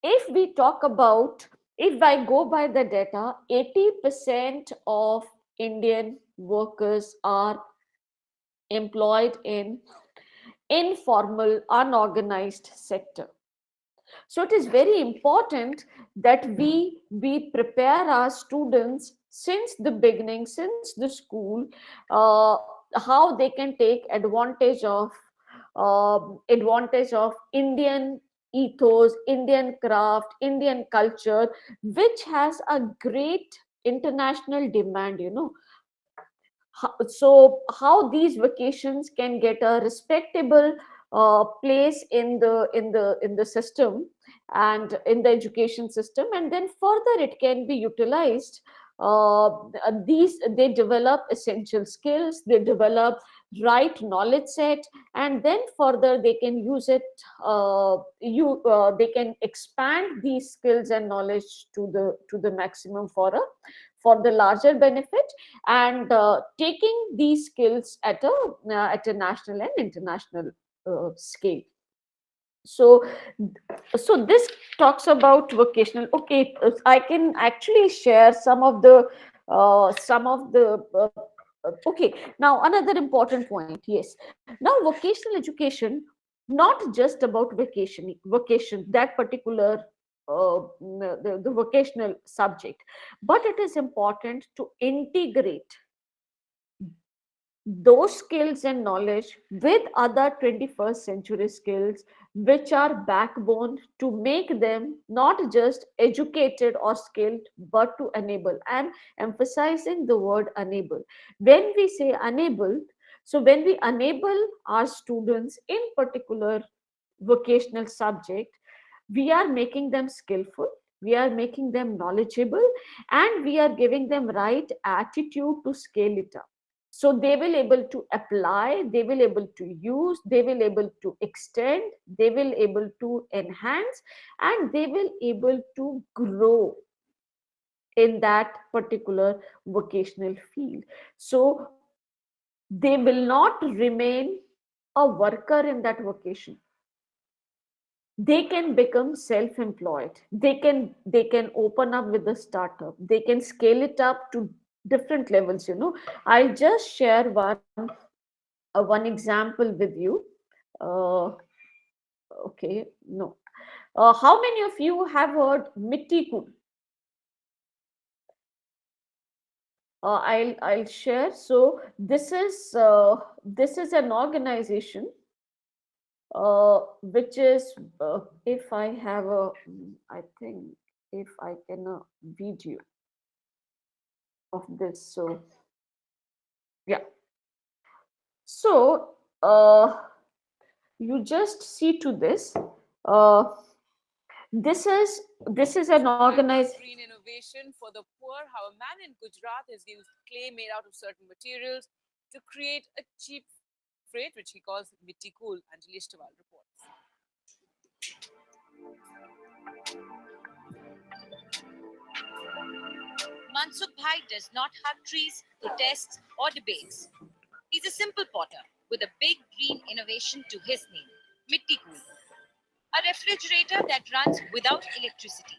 If we talk about, if I go by the data, 80% of Indian workers are employed in informal, unorganized sector. So it is very important that we prepare our students since the beginning, since the school, how they can take advantage of Indian ethos, Indian craft, Indian culture, which has a great international demand. So how these vocations can get a respectable place in the system and in the education system, and then further it can be utilized. These They develop essential skills, they develop right knowledge set, and then further they can use it. They can expand these skills and knowledge to the maximum for the larger benefit, and taking these skills at a national and international scale. So this talks about vocational. Okay, I can actually share okay, now another important point. Yes, now vocational education, not just about vocation, that particular the vocational subject, but it is important to integrate those skills and knowledge with other 21st century skills, which are backbone to make them not just educated or skilled, but to enable. I'm emphasizing the word enable. When we say enable, so when we enable our students in particular vocational subject, we are making them skillful, we are making them knowledgeable, and we are giving them right attitude to scale it up. So they will able to apply, they will able to use, they will able to extend, they will able to enhance, and they will able to grow in that particular vocational field. So they will not remain a worker in that vocation. They can become self-employed, they can open up with a startup, they can scale it up to different levels. I'll just share one example with you. uh, okay, no, how many of you have heard Mitti Cool? I'll share. So this is an organization which is, if I have I think if I can video of this. So yeah, so you just see to this. Uh, this is an organized green innovation for the poor. How a man in Gujarat has used clay made out of certain materials to create a cheap freight, which he calls Mitti Cool. Anjali Istawal reports. Mansukh Bhai does not have trees, protests, or debates. He's a simple potter with a big green innovation to his name, Mitti Cool, a refrigerator that runs without electricity.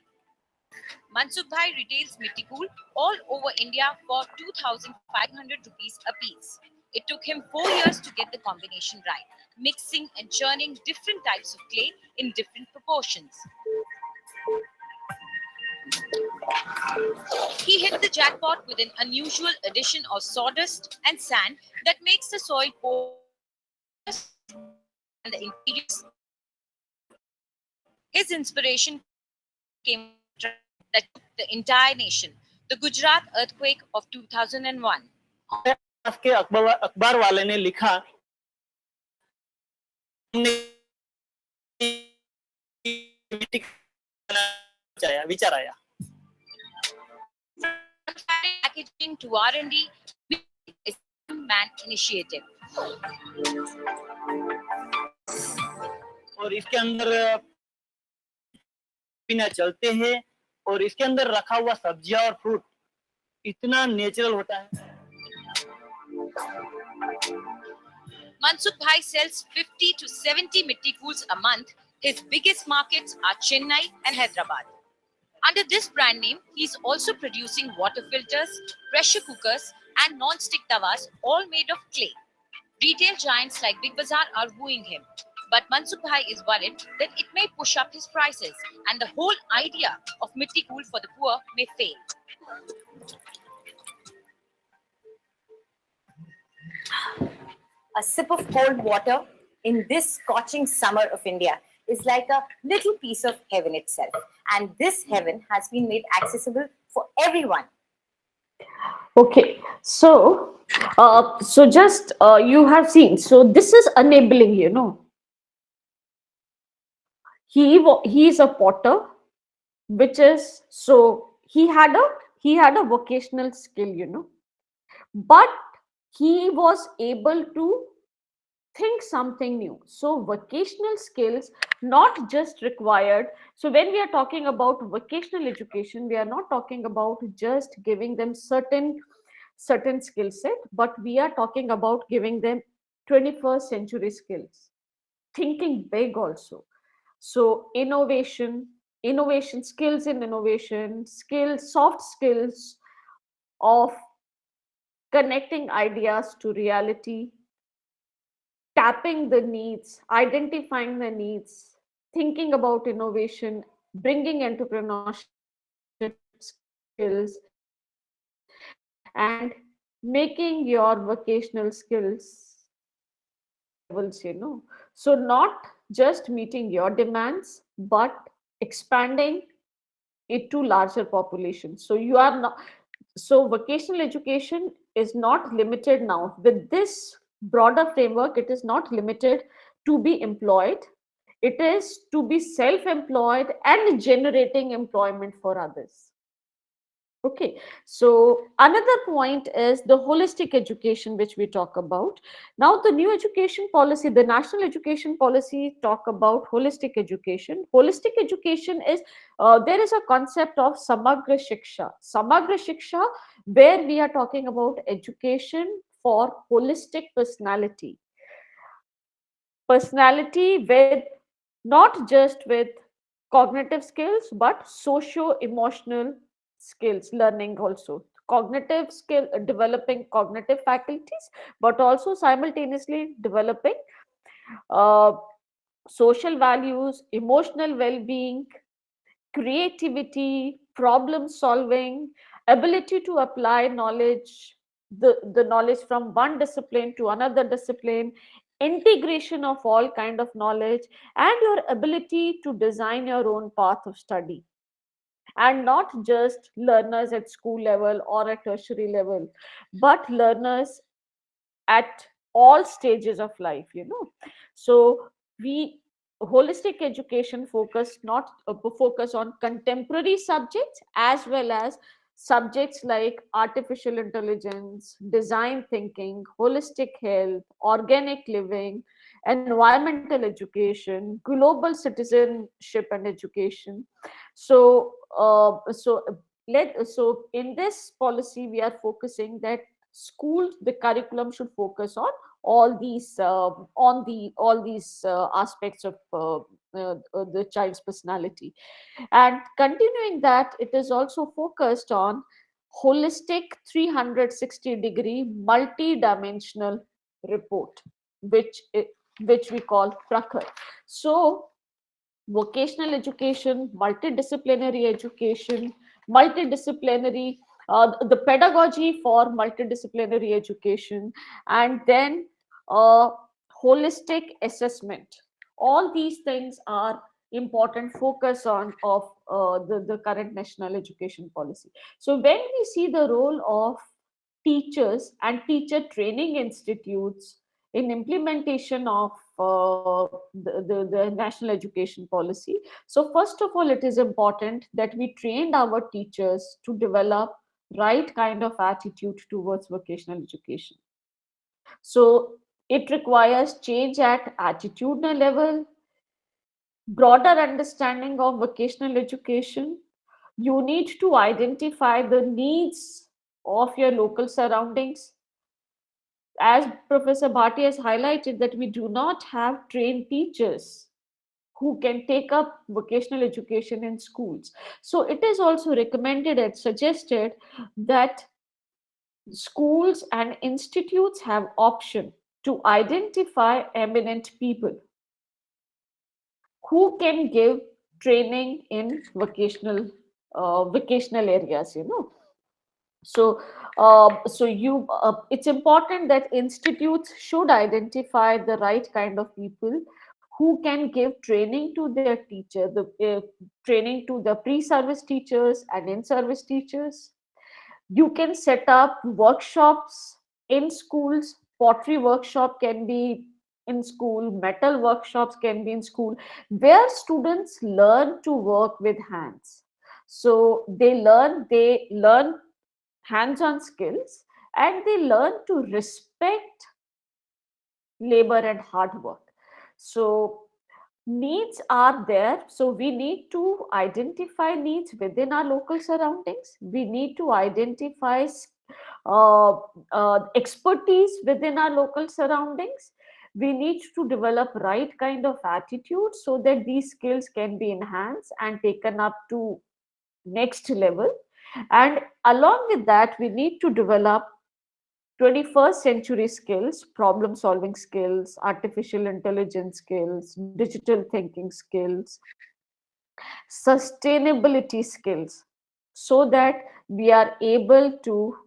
Mansukh Bhai retails Mitti Cool all over India for 2,500 rupees a piece. It took him 4 years to get the combination right, mixing and churning different types of clay in different proportions. He hit the jackpot with an unusual addition of sawdust and sand that makes the soil porous and the interiors. His inspiration came that the entire nation, the Gujarat earthquake of 2001. के अखबार वाले ने लिखा विचार आया Packaging to R&D is a man initiative. और इसके अंदर बिना चलते हैं और इसके अंदर रखा हुआ सब्जियां और फ्रूट इतना नेचुरल होता है Mansukh Bhai sells 50 to 70 mitti cools a month. His biggest markets are Chennai and Hyderabad. Under this brand name, he's also producing water filters, pressure cookers, and non-stick tawas, all made of clay. Retail giants like Big Bazaar are wooing him. But Mansukh Bhai is worried that it may push up his prices and the whole idea of mitti cool for the poor may fail. A sip of cold water in this scorching summer of India is like a little piece of heaven itself. And this heaven has been made accessible for everyone. Okay, so just you have seen. So this is enabling. He is a potter, which is, so he had a vocational skill, but he was able to think something new. So vocational skills not just required. So when we are talking about vocational education, we are not talking about just giving them certain skill set, but we are talking about giving them 21st century skills, thinking big also. So innovation skills in innovation skills, soft skills of connecting ideas to reality, tapping the needs, identifying the needs, thinking about innovation, bringing entrepreneurship skills, and making your vocational skills levels. So not just meeting your demands, but expanding it to larger population. So you are not, so vocational education is not limited now with this broader framework. It is not limited to be employed, it is to be self-employed and generating employment for others. Okay, so another point is the holistic education, which we talk about. Now, the new education policy, the national education policy, talk about holistic education. Holistic education is, there is a concept of samagra shiksha. Samagra shiksha, where we are talking about education for holistic personality with not just with cognitive skills but socio emotional skills learning also, cognitive skill, developing cognitive faculties, but also simultaneously developing uh, social values, emotional well-being, creativity, problem solving, ability to apply knowledge, the knowledge from one discipline to another discipline, integration of all kind of knowledge, and your ability to design your own path of study. And not just learners at school level or at tertiary level, but learners at all stages of life. So we, holistic education focus on contemporary subjects as well as subjects like artificial intelligence, design thinking, holistic health, organic living, environmental education, global citizenship and education. So uh, so let so in this policy we are focusing that school, the curriculum should focus on these aspects of the child's personality. And continuing that, it is also focused on holistic 360-degree multi-dimensional report, which which we call prakhar. So vocational education, multidisciplinary education, multidisciplinary, the pedagogy for multidisciplinary education, and then uh, holistic assessment. All these things are important focus on of the current national education policy. So when we see the role of teachers and teacher training institutes in implementation of the national education policy. So first of all, it is important that we trained our teachers to develop right kind of attitude towards vocational education. So it requires change at attitudinal level, broader understanding of vocational education. You need to identify the needs of your local surroundings as Professor Bhatia has highlighted, that we do not have trained teachers who can take up vocational education in schools. So it is also recommended and suggested that schools and institutes have option to identify eminent people who can give training in vocational areas, so it's important that institutes should identify the right kind of people who can give training to their teacher, the training to the pre-service teachers and in-service teachers. You can set up workshops in schools. Pottery workshop can be in school, metal workshops can be in school, where students learn to work with hands. So they learn hands-on skills, and they learn to respect labor and hard work. So needs are there, so we need to identify needs within our local surroundings. We need to identify expertise within our local surroundings. We need to develop right kind of attitude so that these skills can be enhanced and taken up to next level. And along with that, we need to develop 21st century skills, problem solving skills, artificial intelligence skills, digital thinking skills, sustainability skills, so that we are able to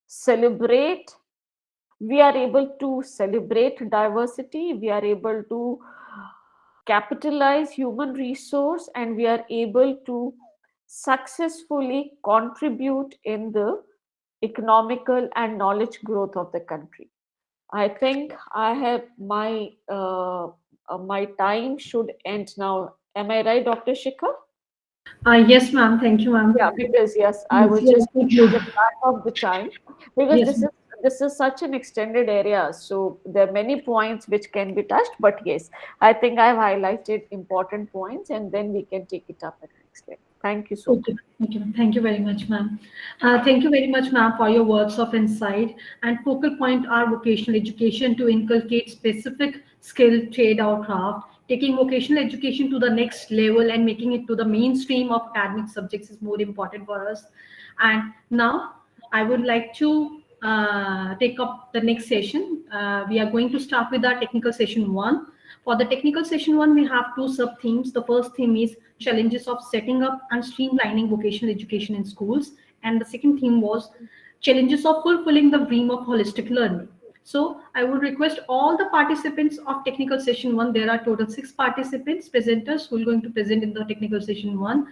celebrate diversity, we are able to capitalize human resource, and we are able to successfully contribute in the economical and knowledge growth of the country. I think I have my time should end now. Am I right, Dr. Shikhar? Yes, ma'am. Thank you, ma'am. Yeah, because yes, I Yes, was yes, just thank keeping you. track of the time, because Yes, ma'am. this is such an extended area. So there are many points which can be touched, but yes, I think I've highlighted important points, and then we can take it up at next level. Thank you so much. Okay, okay, ma'am. Thank you very much, ma'am. Thank you very much, ma'am, for your words of insight and focal point our vocational education to inculcate specific skill, trade, or craft. Taking vocational education to the next level and making it to the mainstream of academic subjects is more important for us. And now I would like to take up the next session. We are going to start with our technical session one. For the technical session one, we have two sub themes. The first theme is challenges of setting up and streamlining vocational education in schools. And the second theme was challenges of fulfilling the dream of holistic learning. So I would request all the participants of technical session one, there are total 6 participants, presenters who are going to present in the technical session one,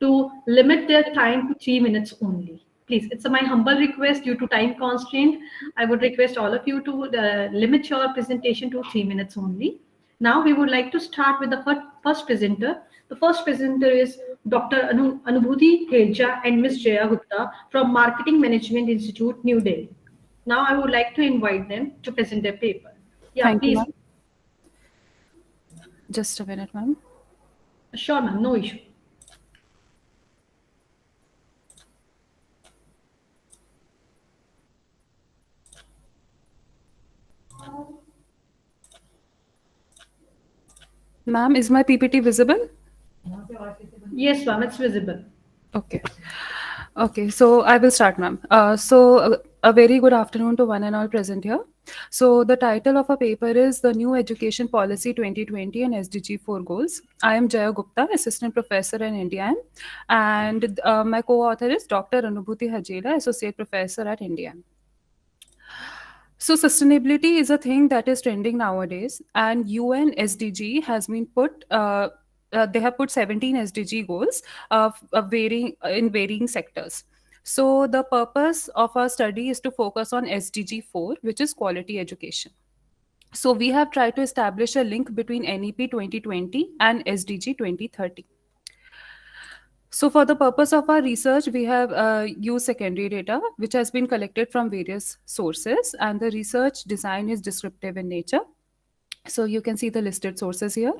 to limit their time to 3 minutes only. Please, it's my humble request due to time constraint. I would request all of you to limit your presentation to 3 minutes only. Now we would like to start with the first presenter. The first presenter is Dr. Anubhuti Helja and Ms. Jaya Gupta from Marketing Management Institute, New Delhi. Now I would like to invite them to present their paper. Yeah, Thank you, please. ma'am. Just a minute, ma'am. Sure, ma'am, no issue. Ma'am, is my PPT visible? Yes, ma'am, it's visible. Okay. Okay, so I will start, ma'am. A very good afternoon to one and all present here. So the title of our paper is The New Education Policy 2020 and SDG 4 Goals. I am Jaya Gupta, Assistant Professor in Indian, and my co-author is Dr. Anubhuti Hajela, Associate Professor at Indian. So sustainability is a thing that is trending nowadays, and UN SDG has been put. They have put 17 SDG goals of varying in varying sectors. So the purpose of our study is to focus on SDG 4, which is quality education. So we have tried to establish a link between NEP 2020 and SDG 2030. So for the purpose of our research, we have used secondary data, which has been collected from various sources, and the research design is descriptive in nature. So you can see the listed sources here.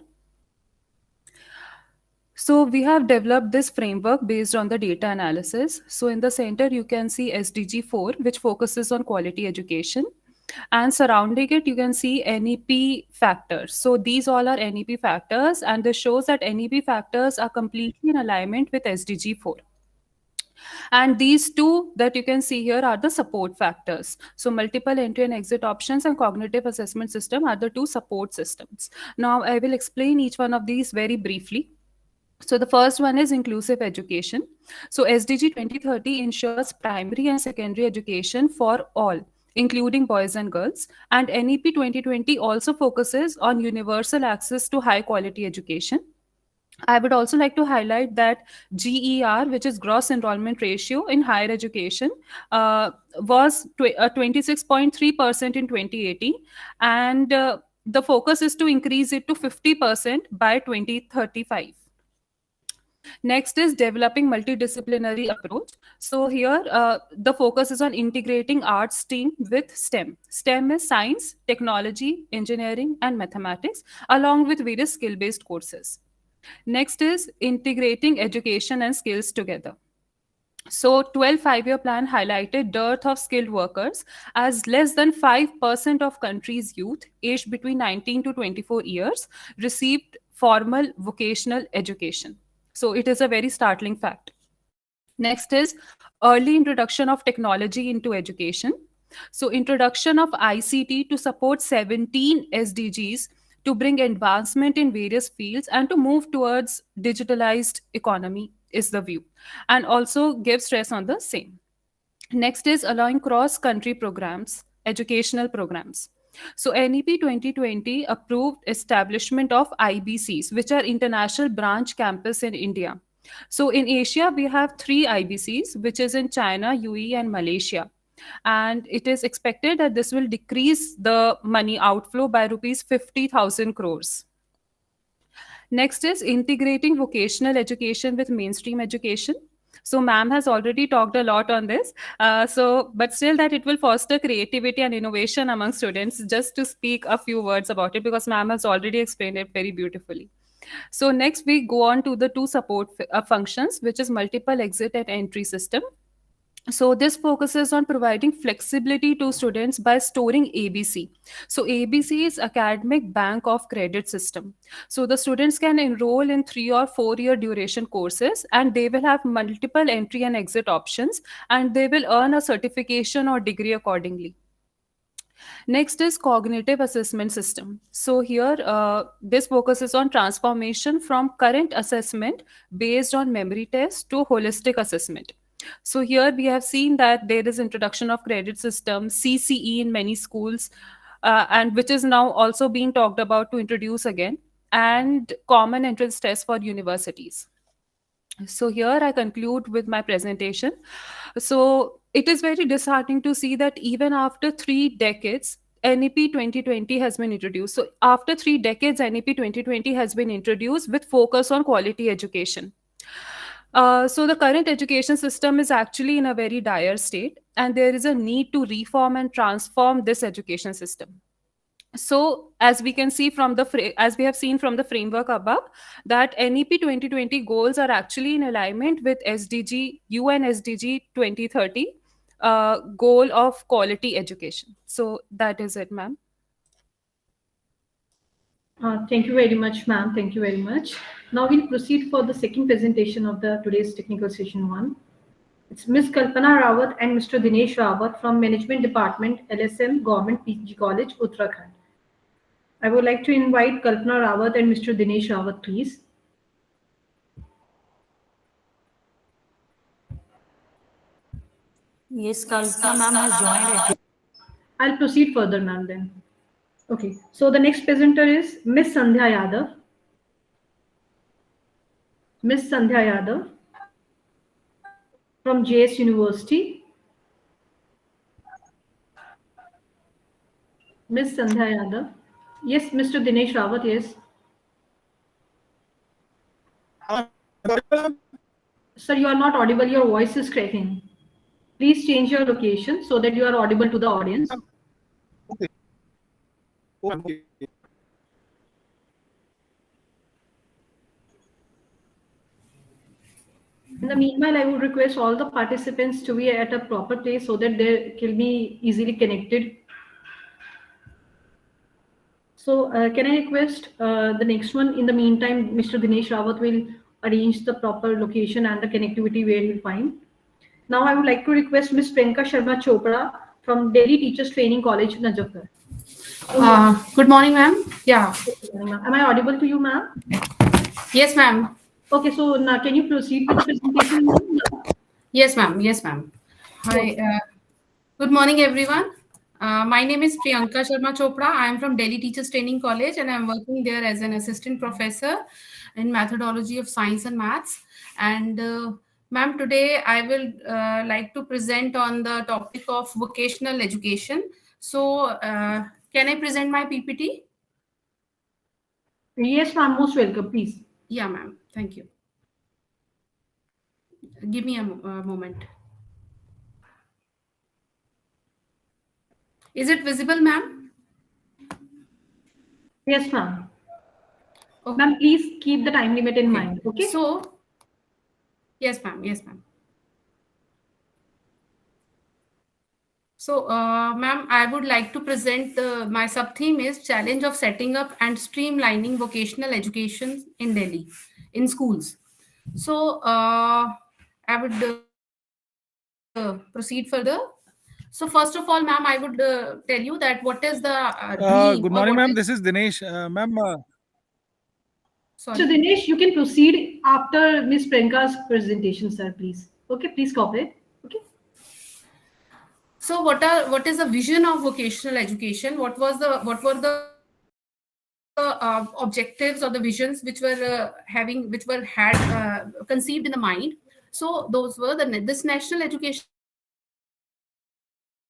So we have developed this framework based on the data analysis. So in the center, you can see SDG 4, which focuses on quality education. And surrounding it, you can see NEP factors. So these all are NEP factors, and this shows that NEP factors are completely in alignment with SDG 4. And these two that you can see here are the support factors. So multiple entry and exit options and cognitive assessment system are the two support systems. Now I will explain each one of these very briefly. So the first one is inclusive education. So SDG 2030 ensures primary and secondary education for all, including boys and girls. And NEP 2020 also focuses on universal access to high quality education. I would also like to highlight that GER, which is gross enrollment ratio in higher education, was 26.3% in 2018, and the focus is to increase it to 50% by 2035. Next is developing multidisciplinary approach. So here the focus is on integrating arts STEAM with STEM. STEM is science, technology, engineering, and mathematics, along with various skill-based courses. Next is integrating education and skills together. So 12 5-year plan highlighted dearth of skilled workers as less than 5% of country's youth aged between 19 to 24 years received formal vocational education. So it is a very startling fact. Next is early introduction of technology into education. So introduction of ICT to support 17 SDGs to bring advancement in various fields and to move towards digitalized economy is the view, and also give stress on the same. Next is allowing cross country programs, educational programs. So NEP 2020 approved establishment of IBCs, which are international branch campus in India. So in Asia, we have three IBCs, which is in China, UAE, and Malaysia. And it is expected that this will decrease the money outflow by rupees 50,000 crores. Next is integrating vocational education with mainstream education. So ma'am has already talked a lot on this. But still that it will foster creativity and innovation among students, just to speak a few words about it, because ma'am has already explained it very beautifully. So next we go on to the two support functions, which is multiple exit and entry system. So this focuses on providing flexibility to students by storing ABC. So ABC is academic bank of credit system. So the students can enroll in 3 or 4 year duration courses, and they will have multiple entry and exit options, and they will earn a certification or degree accordingly. Next is cognitive assessment system. So here, this focuses on transformation from current assessment based on memory test to holistic assessment. So here we have seen that there is introduction of credit system, CCE in many schools, and which is now also being talked about to introduce again, and common entrance test for universities. So here I conclude with my presentation. So it is very disheartening to see that even after 3 decades, NEP 2020 has been introduced. So after 3 decades, NEP 2020 has been introduced with focus on quality education. So the current education system is actually in a very dire state, and there is a need to reform and transform this education system. So as we can see from as we have seen from the framework above, that NEP 2020 goals are actually in alignment with SDG UN SDG 2030 goal of quality education. So that is it, ma'am. Thank you very much, ma'am. Thank you very much. Now we'll proceed for the second presentation of the today's technical session 1. It's Ms. Kalpana Rawat and Mr. Dinesh Rawat from Management Department, LSM, Government PG College, Uttarakhand. I would like to invite Kalpana Rawat and Mr. Dinesh Rawat, please. Yes, Kalpana ma'am has joined. I'll proceed further, ma'am, then. Okay, so the next presenter is Miss Sandhya Yadav. Miss Sandhya Yadav from JS University. Miss Sandhya Yadav. Yes, Mr. Dinesh Rawat, yes. Sir, you are not audible. Your voice is cracking. Please change your location so that you are audible to the audience. Okay. Okay. In the meanwhile, I would request all the participants to be at a proper place so that they can be easily connected. So can I request the next one? In the meantime, Mr. Dinesh Rawat will arrange the proper location and the connectivity where you'll find. Now I would like to request Ms. Priyanka Sharma Chopra from Delhi Teachers Training College, Najafgarh. Good morning, ma'am. Yeah. Am I audible to you, ma'am? Yes, ma'am. Okay, so now can you proceed with the presentation? Yes, ma'am. Yes, ma'am. Hi. Good morning, everyone. My name is Priyanka Sharma Chopra. I am from Delhi Teachers Training College, and I'm working there as an assistant professor in methodology of science and maths. And ma'am, today I will like to present on the topic of vocational education. So, can I present my PPT? Yes, ma'am. Most welcome, please. Yeah, ma'am. Thank you. Give me a moment. Is it visible, ma'am? Yes, ma'am. Ma'am, please keep the time limit in mind. Okay. So, yes, ma'am. Yes, ma'am. So, ma'am, I would like to present my sub theme is challenge of setting up and streamlining vocational education in Delhi in schools. So, I would proceed further. So, first of all, ma'am, I would tell you that what is the dream Good or morning, what ma'am. is. This is Dinesh. Ma'am, So Sorry. Dinesh, you can proceed after Ms. Priyanka's presentation, sir, please. Okay, please cooperate. Okay. So what is the vision of vocational education? What were the objectives or the visions which were had conceived in the mind? So those were this national education policy was adopted in 2020, and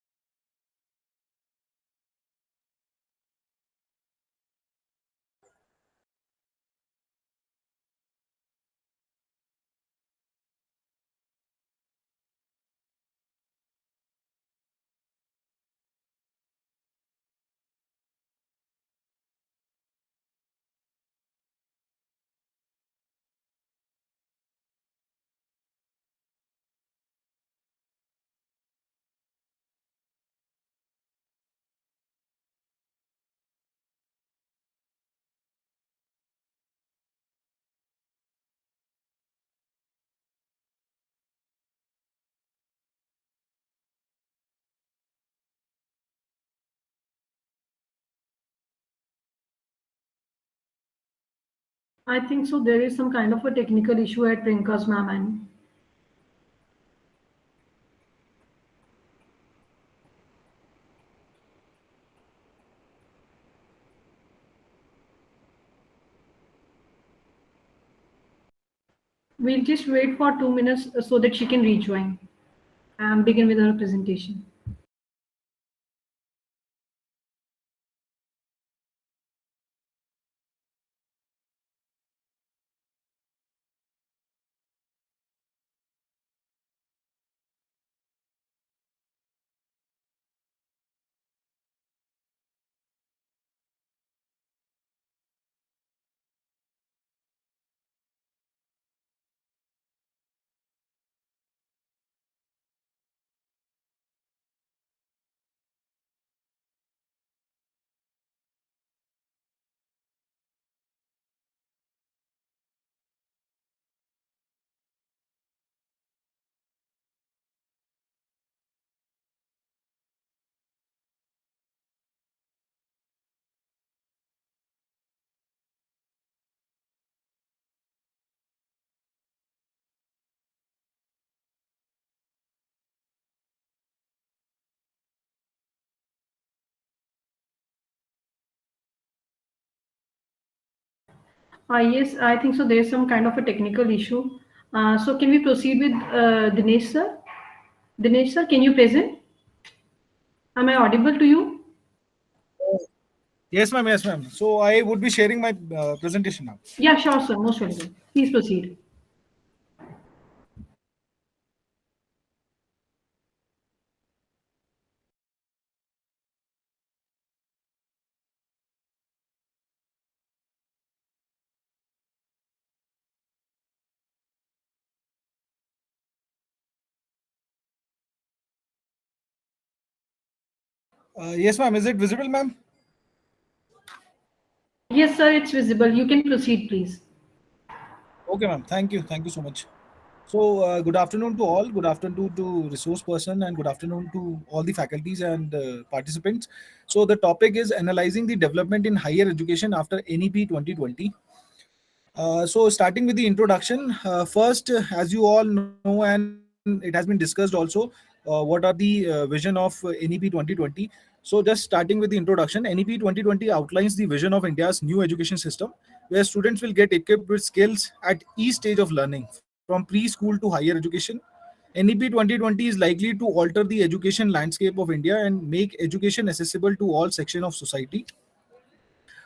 I think so. There is some kind of a technical issue at Priyanka's ma'am, and we'll just wait for 2 minutes so that she can rejoin and begin with her presentation. Yes, I think so. There's some kind of a technical issue. So can we proceed with Dinesh sir? Dinesh sir, can you present? Am I audible to you? yes, ma'am. Yes, ma'am. So I would be sharing my presentation now. Yeah, sure, sir. Most welcome. Please proceed. Yes, ma'am. Is it visible, ma'am? Yes, sir, it's visible. You can proceed, please. Okay, ma'am. Thank you. Thank you so much. So, good afternoon to all. Good afternoon to resource person, and good afternoon to all the faculties and participants. So, the topic is analyzing the development in higher education after NEP 2020. So, starting with the introduction, first, as you all know, and it has been discussed also, what are the vision of NEP 2020. So, just starting with the introduction, NEP 2020 outlines the vision of India's new education system, where students will get equipped with skills at each stage of learning, from preschool to higher education. NEP 2020 is likely to alter the education landscape of India and make education accessible to all sections of society.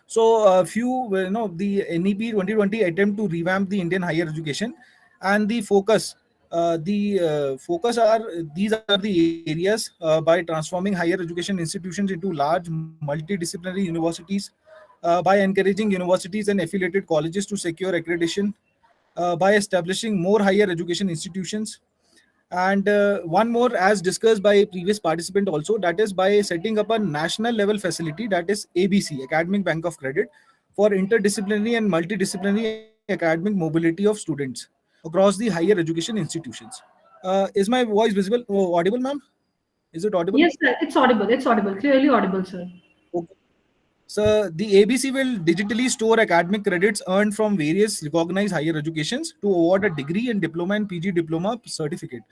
So a few, the NEP 2020 attempt to revamp the Indian higher education, and the focus are these are the areas by transforming higher education institutions into large multidisciplinary universities, by encouraging universities and affiliated colleges to secure accreditation, by establishing more higher education institutions, and one more, as discussed by previous participant also, that is by setting up a national level facility, that is ABC, Academic Bank of Credit, for interdisciplinary and multidisciplinary academic mobility of students across the higher education institutions. Is my voice visible, audible, ma'am? Is it audible? Yes, sir, it's audible. It's audible. Clearly audible, sir. Okay. So the ABC will digitally store academic credits earned from various recognized higher educations to award a degree and diploma and PG diploma certificate.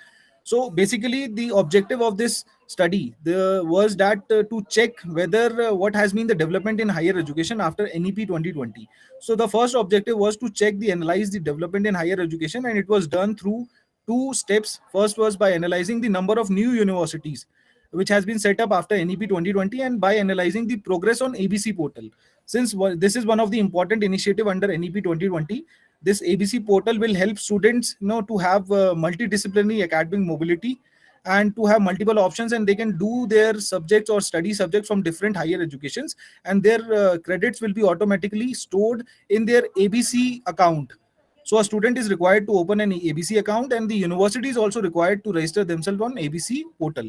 So basically, the objective of this study was that to check whether what has been the development in higher education after NEP 2020. So the first objective was to check the analyze the development in higher education, and it was done through two steps. First was by analyzing the number of new universities which has been set up after NEP 2020, and by analyzing the progress on ABC portal. Since this is one of the important initiative under NEP 2020, this ABC portal will help students to have multidisciplinary academic mobility and to have multiple options, and they can do their subjects or study subjects from different higher educations, and their credits will be automatically stored in their ABC account. So a student is required to open an ABC account, and the university is also required to register themselves on ABC portal.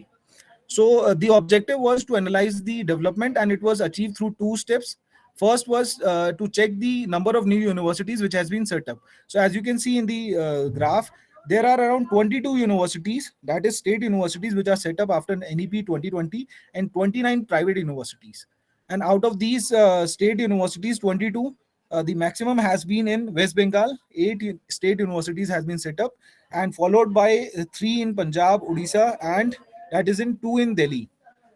So the objective was to analyze the development, and it was achieved through two steps. First was to check the number of new universities which has been set up. So as you can see in the graph, there are around 22 universities, that is state universities, which are set up after NEP 2020, and 29 private universities. And out of these state universities, 22, the maximum has been in West Bengal. 8 state universities has been set up, and followed by 3 in Punjab, Odisha, and that is in 2 in Delhi.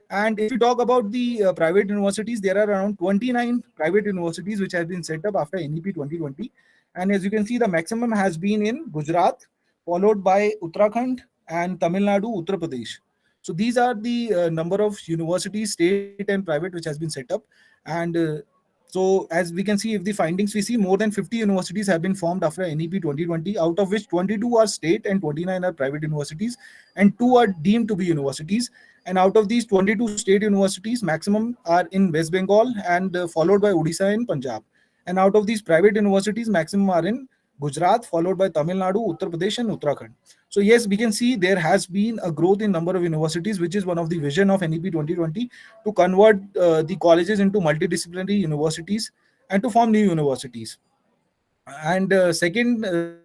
And if you talk about the private universities, there are around 29 private universities which have been set up after NEP 2020. And as you can see, the maximum has been in Gujarat, followed by Uttarakhand and Tamil Nadu, Uttar Pradesh. So these are the number of universities, state and private, which has been set up. And so as we can see, if the findings we see, more than 50 universities have been formed after NEP 2020, out of which 22 are state and 29 are private universities, and 2 are deemed to be universities. And out of these 22 state universities, maximum are in West Bengal, and followed by Odisha and Punjab. And out of these private universities, maximum are in Gujarat, followed by Tamil Nadu, Uttar Pradesh, and Uttarakhand. So yes, we can see there has been a growth in number of universities, which is one of the vision of NEP 2020, to convert the colleges into multidisciplinary universities and to form new universities. And second,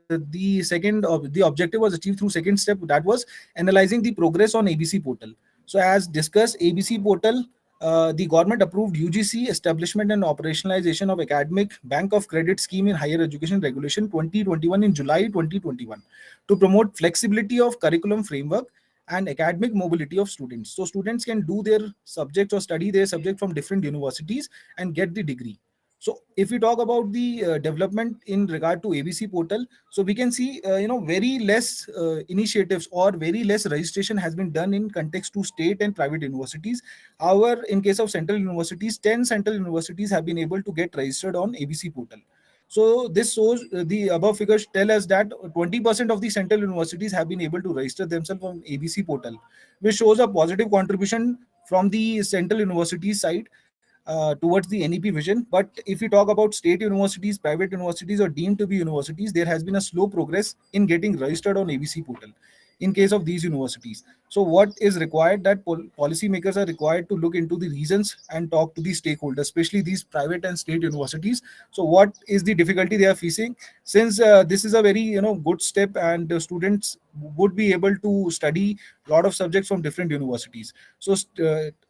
the objective was achieved through second step, that was analyzing the progress on ABC portal. So as discussed, ABC portal, the government approved UGC establishment and operationalization of academic bank of credit scheme in higher education regulation 2021 in July 2021 to promote flexibility of curriculum framework and academic mobility of students. So students can do their subject or study their subject from different universities and get the degree. So if we talk about the development in regard to ABC portal, so we can see very less initiatives or very less registration has been done in context to state and private universities. However, in case of central universities, 10 central universities have been able to get registered on ABC portal. So this shows the above figures tell us that 20% of the central universities have been able to register themselves on ABC portal, which shows a positive contribution from the central universities side towards the NEP vision. But if you talk about state universities, private universities, or deemed to be universities, there has been a slow progress in getting registered on ABC portal. in case of these universities. So what is required, that policymakers are required to look into the reasons and talk to the stakeholders, especially these private and state universities. So what is the difficulty they are facing? Since this is a very good step, and the students would be able to study a lot of subjects from different universities. So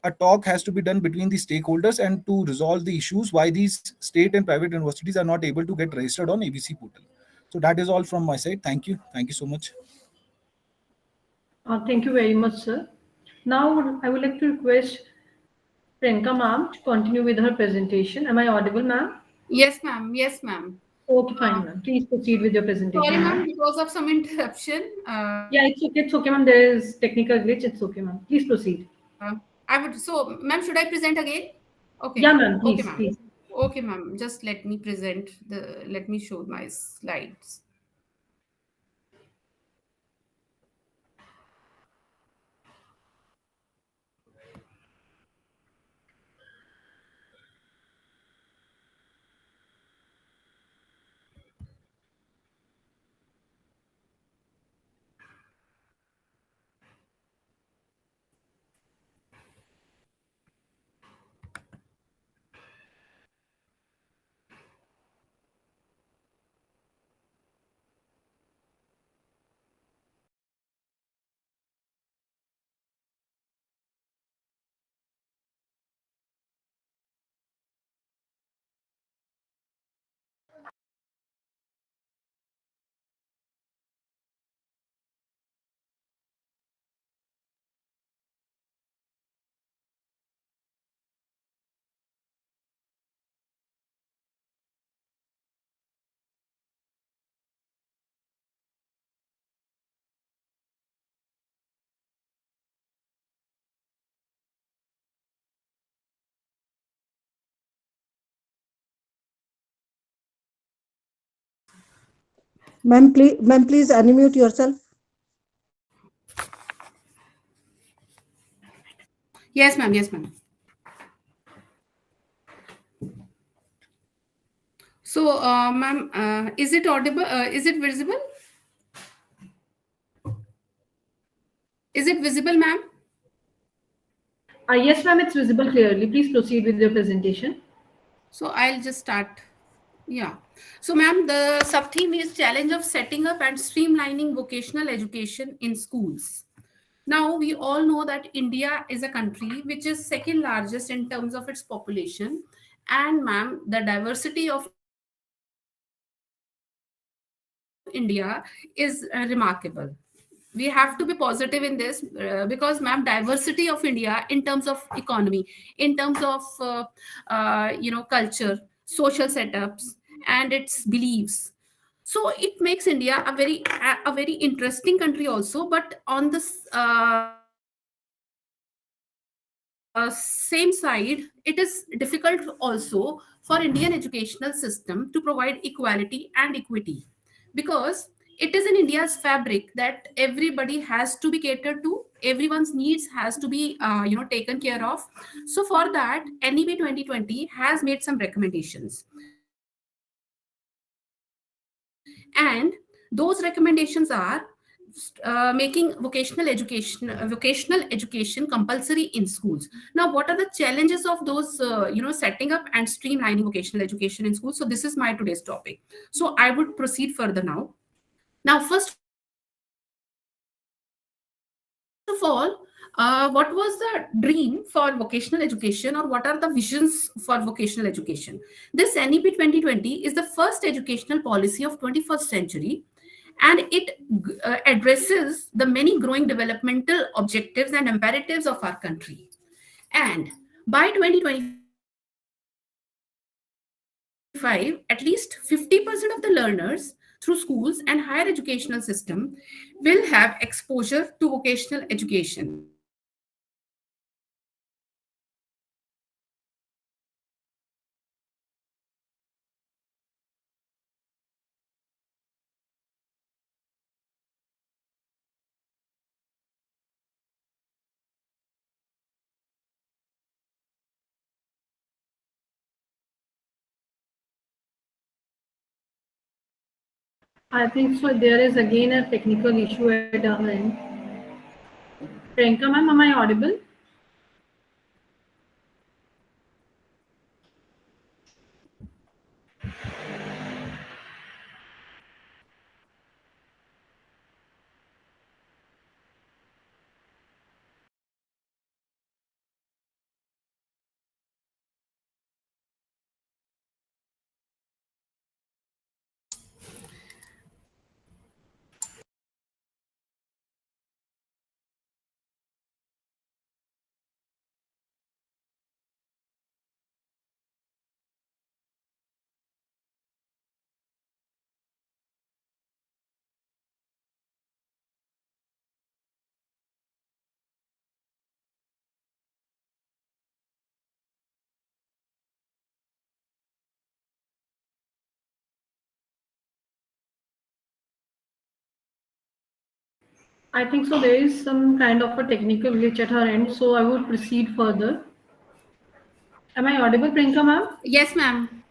a talk has to be done between the stakeholders and to resolve the issues why these state and private universities are not able to get registered on ABC portal. So that is all from my side. Thank you so much. Thank you very much, sir. Now, I would like to request Priyanka ma'am to continue with her presentation. Am I audible, ma'am? Yes, ma'am. Yes, ma'am. Okay, fine, ma'am. Please proceed with your Sorry, presentation, ma'am, ma'am. because of some interruption. Yeah, it's okay, ma'am. There is technical glitch. It's okay, ma'am. Please proceed. I would. So, ma'am, should I present again? Yeah, Okay. ma'am. Okay, Please, ma'am. please. Okay, ma'am. Just let me present the. Let me show my slides. Ma'am, please unmute yourself. Yes, ma'am. Yes, ma'am. So, ma'am, is it audible? Is it visible? Is it visible, ma'am? Yes, ma'am. It's visible clearly. Please proceed with your presentation. So I'll just start. Yeah. So, ma'am, the sub theme is challenge of setting up and streamlining vocational education in schools. Now, we all know that India is a country which is second largest in terms of its population. And, ma'am, the diversity of India is remarkable. We have to be positive in this because, ma'am, diversity of India in terms of economy, in terms of culture, social setups, and its beliefs. So it makes India a very interesting country also. But on the same side, it is difficult also for Indian educational system to provide equality and equity, because it is in India's fabric that everybody has to be catered to, everyone's needs has to be taken care of. So for that, NEP 2020 has made some recommendations, and those recommendations are making vocational education compulsory in schools. Now, what are the challenges of those setting up and streamlining vocational education in schools? So this is my today's topic. So I would proceed further now. Now, first of all, what was the dream for vocational education, or what are the visions for vocational education? This NEP 2020 is the first educational policy of 21st century, and it addresses the many growing developmental objectives and imperatives of our country. And by 2025, at least 50% of the learners through schools and higher educational system will have exposure to vocational education. And those recommendations are I think so. There is again a technical issue at our end. Priyanka ma'am, am I audible? I think so. There is some kind of a technical glitch at her end, so I would proceed further. Am I audible, Priyanka ma'am? Yes, ma'am.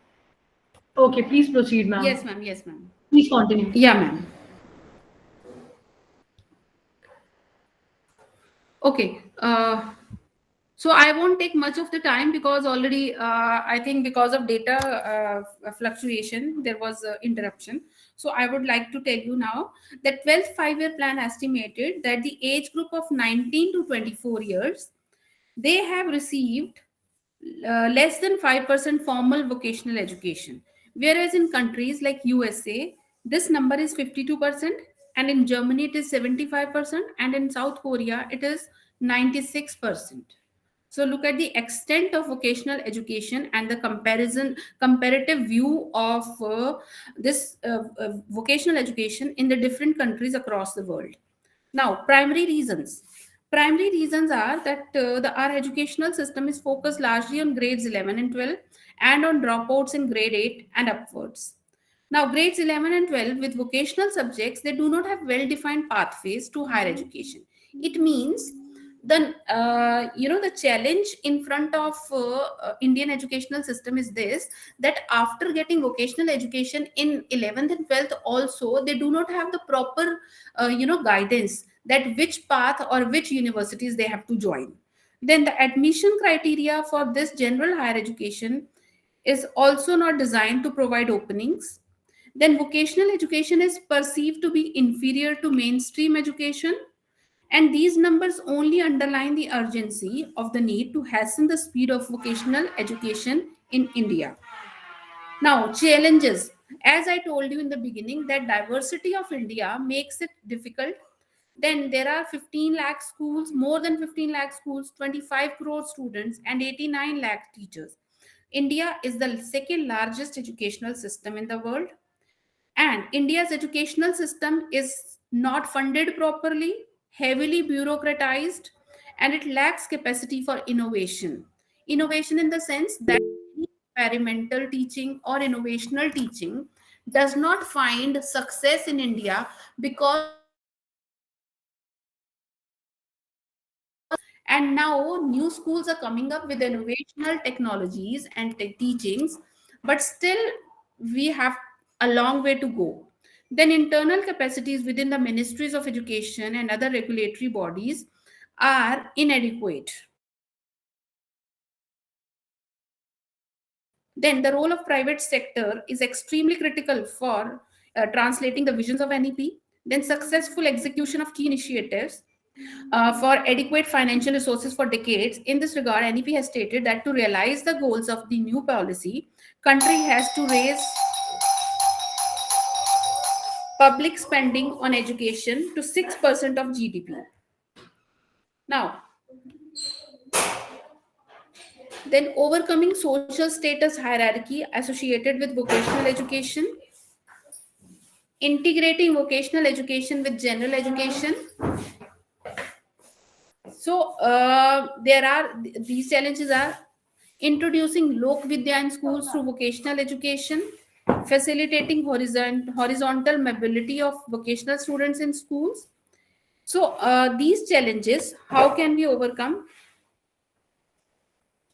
Okay, please proceed, ma'am. Yes, ma'am. Yes, ma'am. Please continue. Yeah, ma'am. Okay. So I won't take much of the time because already I think because of data fluctuation there was interruption. So I would like to tell you now that 12th five-year plan estimated that the age group of 19 to 24 years they have received less than 5% formal vocational education, whereas in countries like USA this number is 52%, and in Germany it is 75%, and in South Korea it is 96%. So look at the extent of vocational education and the comparative view of this vocational education in the different countries across the world. Now, primary reasons. Primary reasons are that our educational system is focused largely on grades 11 and 12 and on dropouts in grade 8 and upwards. Now, grades 11 and 12 with vocational subjects, they do not have well-defined pathways to higher education. It means the challenge in front of Indian educational system is this, that after getting vocational education in 11th and 12th also, they do not have the proper guidance that which path or which universities they have to join. Then the admission criteria for this general higher education is also not designed to provide openings. Then vocational education is perceived to be inferior to mainstream education, and these numbers only underline the urgency of the need to hasten the speed of vocational education in India. Now, challenges. As I told you in the beginning, that diversity of India makes it difficult. Then there are 15 lakh schools, more than 15 lakh schools, 25 crore students, and 89 lakh teachers. India is the second largest educational system in the world, and India's educational system is not funded properly, heavily bureaucratized, and it lacks capacity for innovation. Innovation in the sense that experimental teaching or innovational teaching does not find success in India because and now new schools are coming up with innovational technologies and teachings, but still we have a long way to go. Then internal capacities within the ministries of education and other regulatory bodies are inadequate. Then the role of private sector is extremely critical for translating the visions of NEP. Then successful execution of key initiatives for adequate financial resources for decades. In this regard, NEP has stated that to realize the goals of the new policy, country has to raise public spending on education to 6% of GDP. Now, then overcoming social status hierarchy associated with vocational education, integrating vocational education with general education. So there are these challenges are introducing Lok Vidya in schools through vocational education, facilitating horizontal mobility of vocational students in schools. So these challenges, how can we overcome?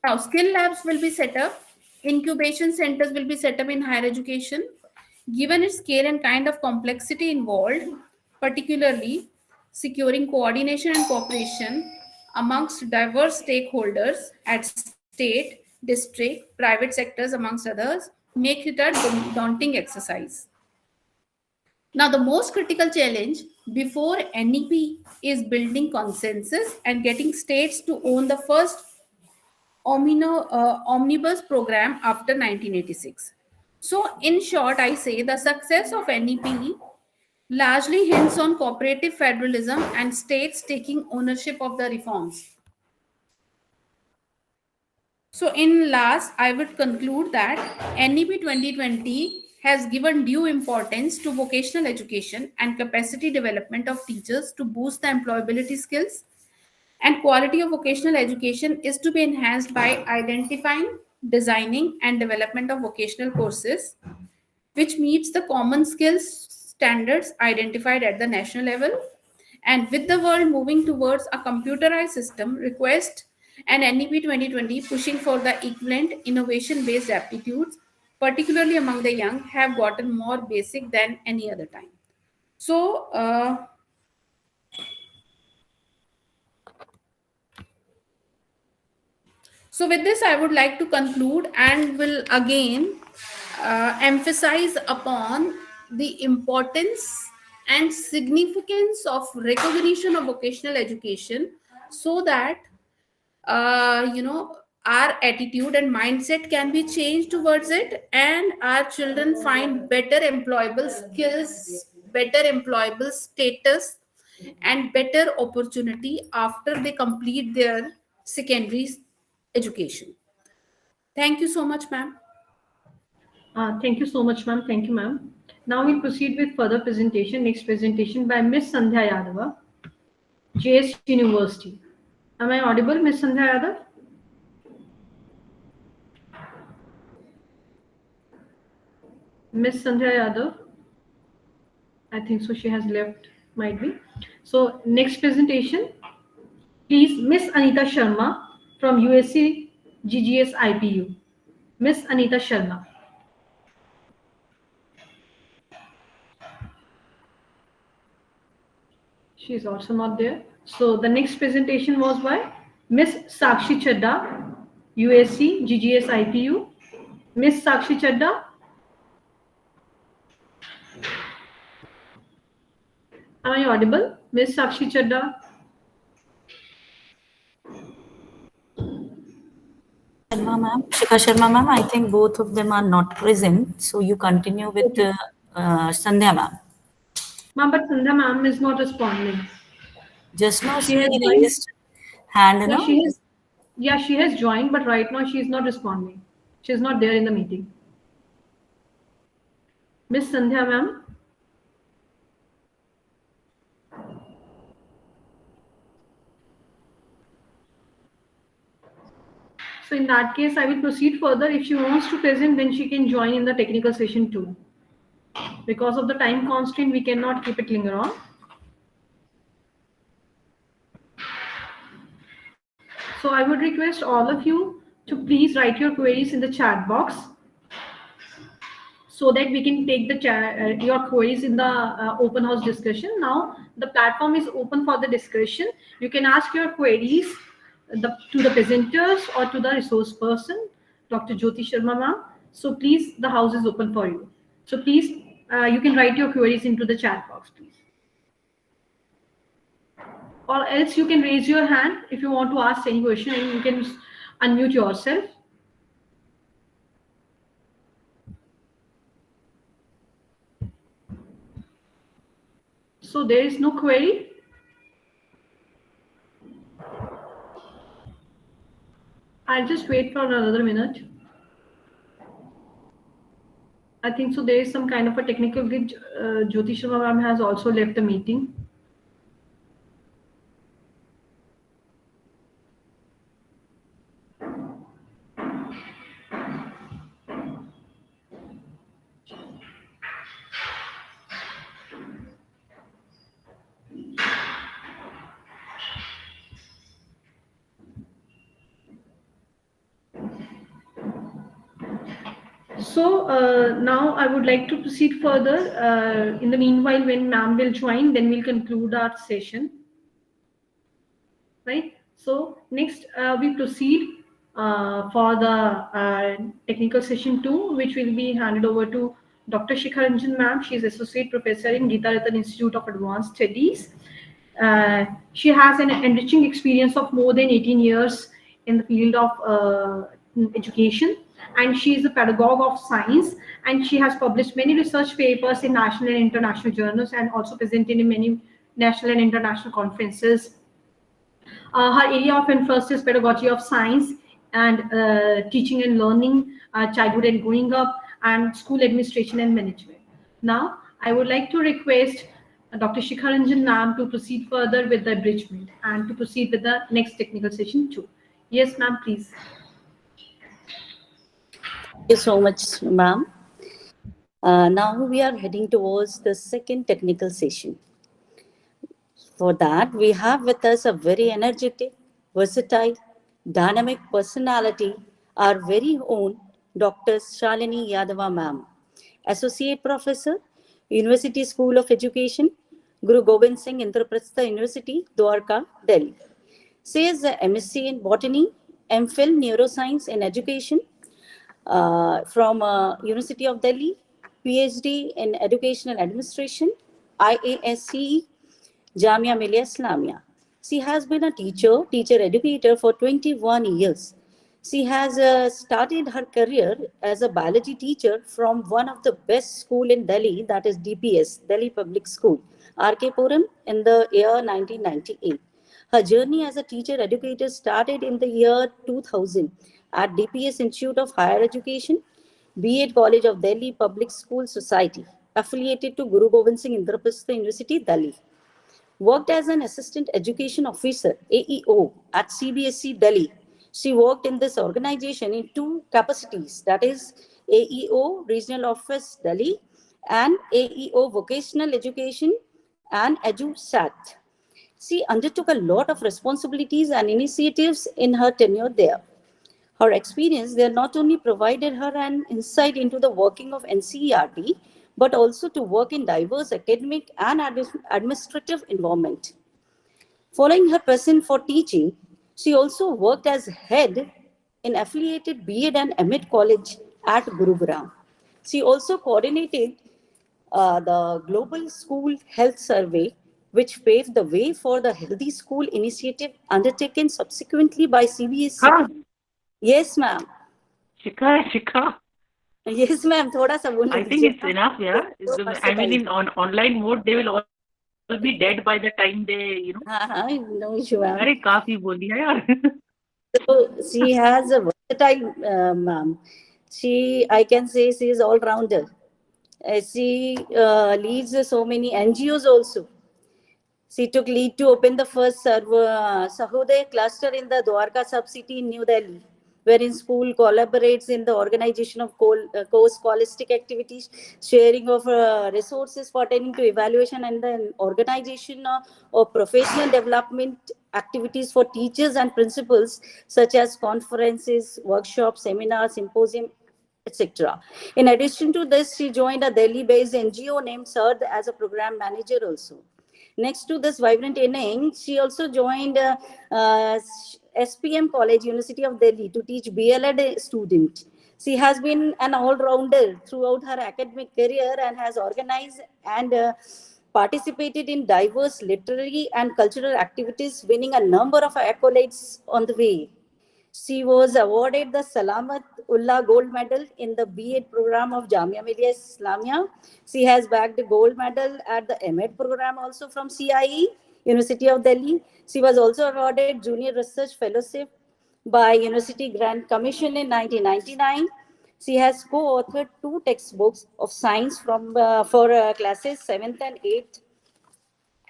Now, skill labs will be set up, incubation centers will be set up in higher education, Given its scale and kind of complexity involved, particularly securing coordination and cooperation amongst diverse stakeholders at state, district, private sectors, amongst others, make it a daunting exercise. Now, the most critical challenge before NEP is building consensus and getting states to own the first omnibus program after 1986. So, in short, I say the success of NEP largely hints on cooperative federalism and states taking ownership of the reforms. So, in last, I would conclude that NEP 2020 has given due importance to vocational education and capacity development of teachers to boost the employability skills, and quality of vocational education is to be enhanced by identifying, designing, and development of vocational courses which meets the common skills standards identified at the national level. And with the world moving towards a computerized system, request an NEP 2020 pushing for the equivalent innovation based aptitudes, particularly among the young, have gotten more basic than any other time. So, So, with this, I would like to conclude and will again emphasize upon the importance and significance of recognition of vocational education so that our attitude and mindset can be changed towards it, and our children find better employable skills, better employable status, and better opportunity after they complete their secondary education. Thank you so much, ma'am. Thank you so much, ma'am. Thank you, ma'am. Now we'll proceed with further presentation. Next presentation by Miss Sandhya Yadava, Giast University. Am I audible, Miss Sandhya Yadav? Miss Sandhya Yadav? I think so. She has left, might be. So next presentation, please, Miss Anita Sharma from USC GGS IPU. Miss Anita Sharma. She is also not there. So the next presentation was by Miss Sakshi Chadda, USC GGS IPU. Miss Sakshi Chadda. Am I audible? Miss Sakshi Chadda. Sharma ma'am, Shikha Sharma ma'am, I think both of them are not present. So you continue with Sandhya ma'am. Ma'am, but Sandhya ma'am is not responding. Just now She she has joined. raised hand, Yeah, no? she has joined, but right now she is not responding. She is not there in the meeting. Miss Sandhya ma'am. So in that case, I will proceed further. If she wants to present, then she can join in the technical session too. Because of the time constraint, we cannot keep it linger on. So I would request all of you to please write your queries in the chat box so that we can take the your queries in the open house discussion. Now the platform is open for the discussion. You can ask your queries to the presenters or to the resource person, Dr. Jyoti Sharma ma'am. So please, the house is open for you. So please, you can write your queries into the chat box, please. Or else you can raise your hand if you want to ask any question, and you can unmute yourself. So there is no query. I'll just wait for another minute. I think so. There is some kind of a technical glitch. Jyoti Sharma ma'am has also left the meeting. So now I would like to proceed further. In the meanwhile, when ma'am will join, then we'll conclude our session. Right. So next we proceed for the technical session 2, which will be handed over to Dr. Shikha Ranjan ma'am. She is Associate Professor in Geeta Ratan Institute of Advanced Studies. She has an enriching experience of more than 18 years in the field of education, and she is a pedagogue of science, and she has published many research papers in national and international journals, and also presented in many national and international conferences. Her area of interest is pedagogy of science and teaching and learning, childhood and growing up, and school administration and management. Now, I would like to request Dr. Shikharanjan ma'am to proceed further with the abridgment and to proceed with the next technical session too. Yes, ma'am, please. Thank you so much, ma'am. Now we are heading towards the second technical session. For that, we have with us a very energetic, versatile, dynamic personality, our very own Dr. Shalini Yadava ma'am, Associate Professor, University School of Education, Guru Gobind Singh Indraprastha University, Dwarka, Delhi. She is a MSc in Botany, MPhil Neuroscience in Education from University of Delhi, PhD in Educational Administration, IASCE, Jamia Millia Islamia. She has been a teacher educator for 21 years. She has started her career as a biology teacher from one of the best school in Delhi, that is DPS, Delhi Public School, RK Puram, in the year 1998. Her journey as a teacher educator started in the year 2000 at DPS Institute of Higher Education, B.ED College of Delhi Public School Society, affiliated to Guru Gobind Singh Indraprastha University, Delhi. Worked as an assistant education officer, AEO, at CBSE Delhi. She worked in this organization in two capacities, that is AEO Regional Office Delhi and AEO Vocational Education and EduSat. She undertook a lot of responsibilities and initiatives in her tenure there. Her experience there not only provided her an insight into the working of NCERT, but also to work in diverse academic and administrative environment. Following her passion for teaching, she also worked as head in affiliated B.ED and M.ED college at Gurugram. She also coordinated the Global School Health Survey, which paved the way for the Healthy School initiative undertaken subsequently by CBSE. हाँ Yes, ma'am. शिखा Yes, ma'am. थोड़ा सा बोलने I think दीजिए it's enough, yeah. तो I mean, versatile. in online mode, they will all be dead by the time they, हाँ, no issue, ma'am. अरे काफी बोल दिया यार. So she has a versatile, ma'am. I can say she is all rounder. She leads so many NGOs also. She took lead to open the first Sahoday cluster in the Dwarka sub-city in New Delhi, wherein school collaborates in the organization of co-scholastic activities, sharing of resources pertaining to evaluation, and the organization of professional development activities for teachers and principals, such as conferences, workshops, seminars, symposium, etc. In addition to this, she joined a Delhi-based NGO named SARD as a program manager also. Next to this vibrant inning, she also joined SPM College, University of Delhi, to teach B.ED student. She has been an all-rounder throughout her academic career and has organized and participated in diverse literary and cultural activities, winning a number of accolades on the way. She was awarded the Salamat Ullah Gold Medal in the B.ED program of Jamia Millia Islamia. She has bagged the gold medal at the M.ED program also from CIE, University of Delhi. She was also awarded Junior Research Fellowship by University Grand Commission in 1999. She has co-authored 2 textbooks of science for classes 7th and 8th,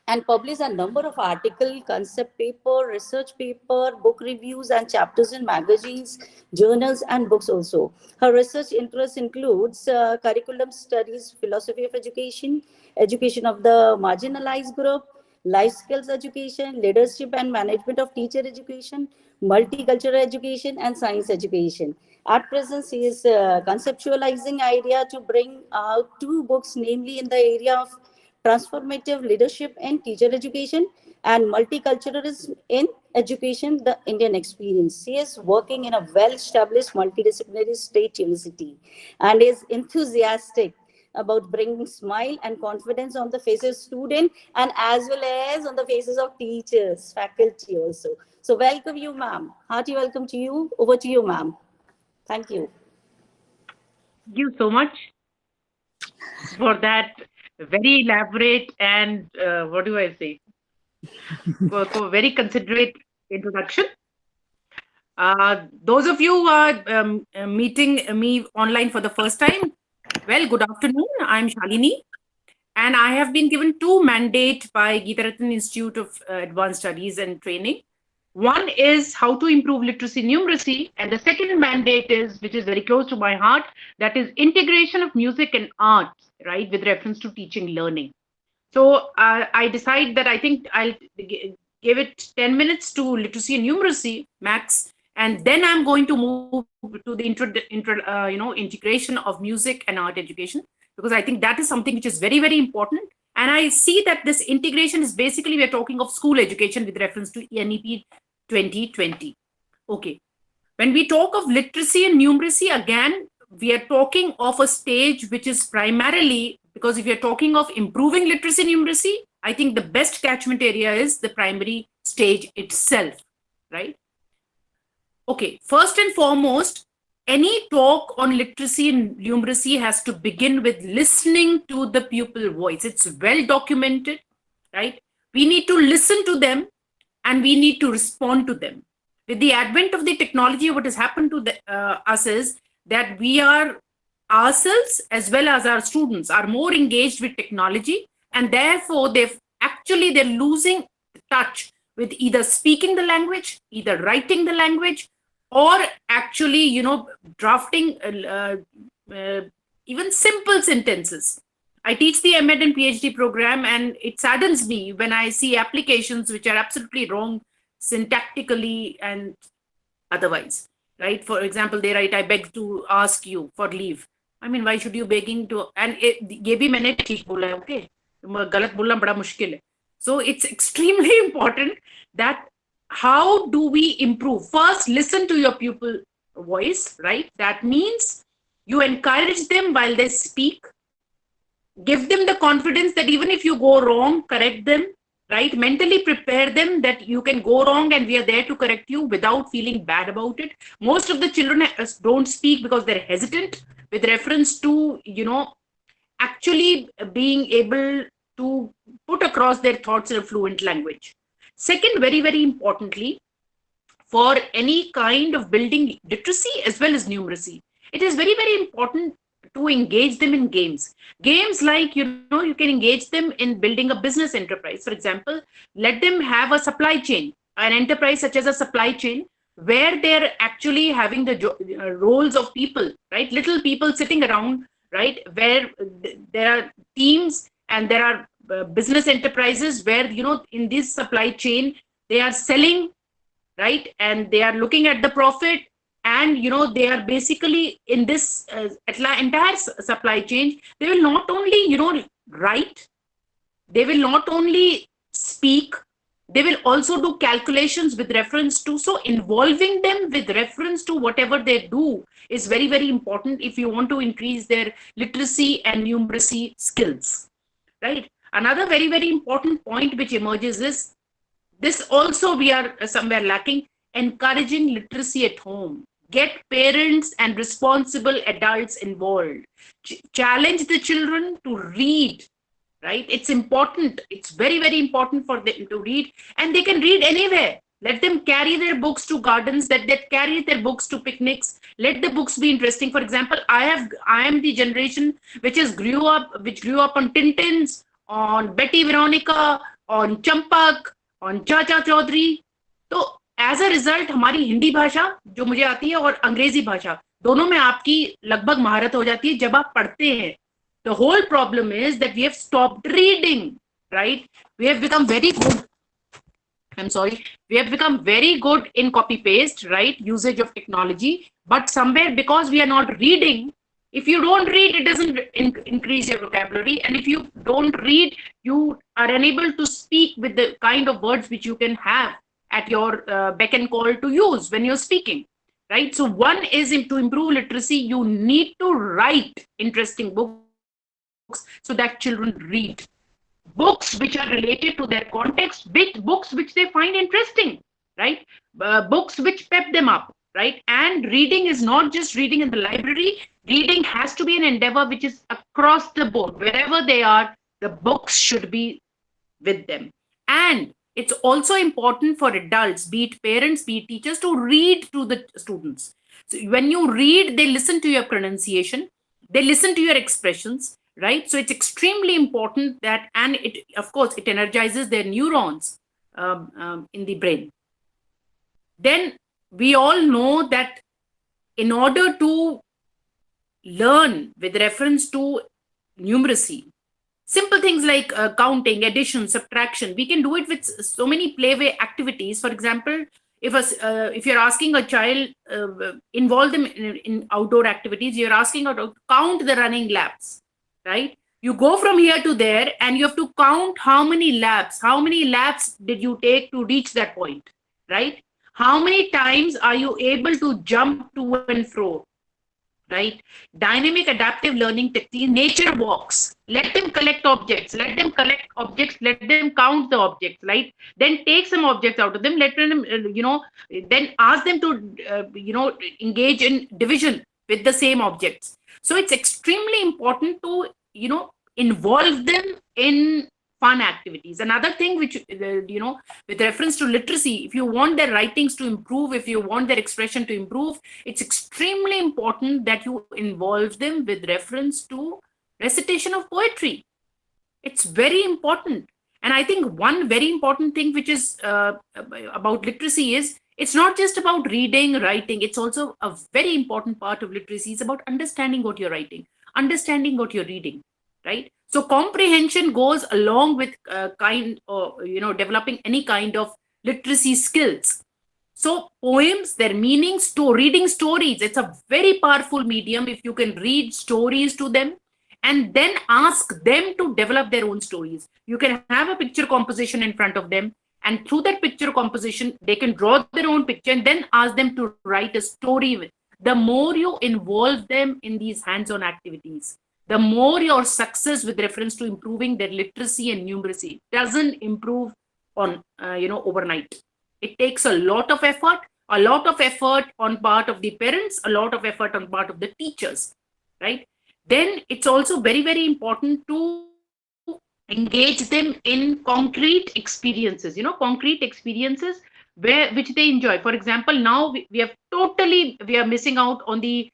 and published a number of articles, concept paper, research paper, book reviews, and chapters in magazines, journals, and books also. Her research interests includes curriculum studies, philosophy of education, education of the marginalized group, life skills education, leadership and management of teacher education, multicultural education, and science education. At present, she is conceptualizing idea to bring out 2 books, namely in the area of transformative leadership and teacher education and multiculturalism in education, the Indian experience. She is working in a well-established multidisciplinary state university and is enthusiastic about bringing smile and confidence on the faces of students and as well as on the faces of teachers, faculty also. So welcome you, ma'am. Hearty welcome to you. Over to you, ma'am. Thank you. Thank you so much for that very elaborate and what do I say? For very considerate introduction. Those of you who are meeting me online for the first time, well, good afternoon. I'm Shalini, and I have been given 2 mandates by Geetarathan Institute of Advanced Studies and Training. One is how to improve literacy numeracy, and the second mandate is, which is very close to my heart, that is integration of music and arts, right, with reference to teaching learning. So I decide that I think I'll give it 10 minutes to literacy and numeracy, max, and then I'm going to move to the integration of music and art education, because I think that is something which is very, very important. And I see that this integration is basically, we're talking of school education with reference to NEP 2020. Okay. When we talk of literacy and numeracy, again, we are talking of a stage which is primarily, because if you're talking of improving literacy and numeracy, I think the best catchment area is the primary stage itself, right? Okay, first and foremost, any talk on literacy and numeracy has to begin with listening to the pupil voice. It's well documented, right? We need to listen to them and we need to respond to them. With the advent of the technology, what has happened to us is that we are ourselves as well as our students are more engaged with technology, and therefore they're losing touch with either speaking the language, either writing the language, or actually drafting even simple sentences. I teach the MEd and PhD program, and it saddens me when I see applications which are absolutely wrong syntactically and otherwise, right? For example, they write, I beg to ask you for leave. I mean, why should you begging to, and ये भी मैंने ठीक बोला है, okay? गलत बोलना बड़ा मुश्किल है. So it's extremely important that how do we improve? First, listen to your pupil voice, right? That means you encourage them while they speak. Give them the confidence that even if you go wrong, correct them, right? Mentally prepare them that you can go wrong and we are there to correct you without feeling bad about it. Most of the children don't speak because they're hesitant with reference to, actually being able to put across their thoughts in a fluent language. Second, very, very importantly, for any kind of building literacy as well as numeracy, it is very, very important to engage them in games. Games like, you can engage them in building a business enterprise. For example, let them have a supply chain, an enterprise such as a supply chain, where they're actually having the roles of people, right? Little people sitting around, right? Where there are teams and there are business enterprises where, in this supply chain, they are selling, right? And they are looking at the profit. And they are basically in this entire supply chain. They will not only write, they will not only speak, they will also do calculations with reference to. So involving them with reference to whatever they do is very, very important if you want to increase their literacy and numeracy skills, right? Another very, very important point which emerges is this also we are somewhere lacking: encouraging literacy at home. Get parents and responsible adults involved. Challenge the children to read, right? It's important. It's very, very important for them to read, and they can read anywhere. Let them carry their books to gardens, that they carry their books to picnics. Let the books be interesting. For example, I am the generation which grew up on Tintins, on Betty Veronica, on Champak, on Chacha Chaudhary. So as a result हमारी हिंदी भाषा जो मुझे आती है और अंग्रेजी भाषा दोनों में आपकी लगभग महारत हो जाती है जब आप पढ़ते हैं. The whole problem is that we have stopped reading, right? We have become very good I'm sorry, we have become very good in copy paste, right? Usage of technology, but somewhere because we are not reading, if you don't read, it doesn't increase your vocabulary. And if you don't read, you are unable to speak with the kind of words which you can have at your beck and call to use when you're speaking, right? So one is to improve literacy, you need to write interesting books so that children read books which are related to their context, books which they find interesting, right? Books which pep them up, right? And reading is not just reading in the library. Reading has to be an endeavor which is across the board. Wherever they are, the books should be with them. And it's also important for adults, be it parents, be it teachers, to read to the students. So when you read, they listen to your pronunciation, they listen to your expressions, right? So it's extremely important that, and it, of course, it energizes their neurons in the brain. Then we all know that in order to learn with reference to numeracy, simple things like counting, addition, subtraction, we can do it with so many playway activities. For example, if you're asking a child, involve them in outdoor activities, you're asking her to count the running laps, right? You go from here to there and you have to count how many laps did you take to reach that point, right? How many times are you able to jump to and fro, right? Dynamic adaptive learning technique, nature walks. Let them collect objects. Let them count the objects, right? Then take some objects out of them. Let them, then ask them to, engage in division with the same objects. So it's extremely important to, involve them in fun activities. Another thing which, with reference to literacy, if you want their writings to improve, if you want their expression to improve, it's extremely important that you involve them with reference to recitation of poetry. It's very important. And I think one very important thing which is about literacy is it's not just about reading, writing. It's also a very important part of literacy. It's about understanding what you're writing, understanding what you're reading, right? So comprehension goes along with developing any kind of literacy skills. So poems, their meanings, to reading stories, it's a very powerful medium if you can read stories to them and then ask them to develop their own stories. You can have a picture composition in front of them, and through that picture composition, they can draw their own picture and then ask them to write a story with. The more you involve them in these hands-on activities, the more your success with reference to improving their literacy and numeracy. It doesn't improve on overnight. It takes a lot of effort on part of the parents, a lot of effort on part of the teachers, right? Then it's also very, very important to engage them in concrete experiences, concrete experiences which they enjoy. For example, now we are missing out on the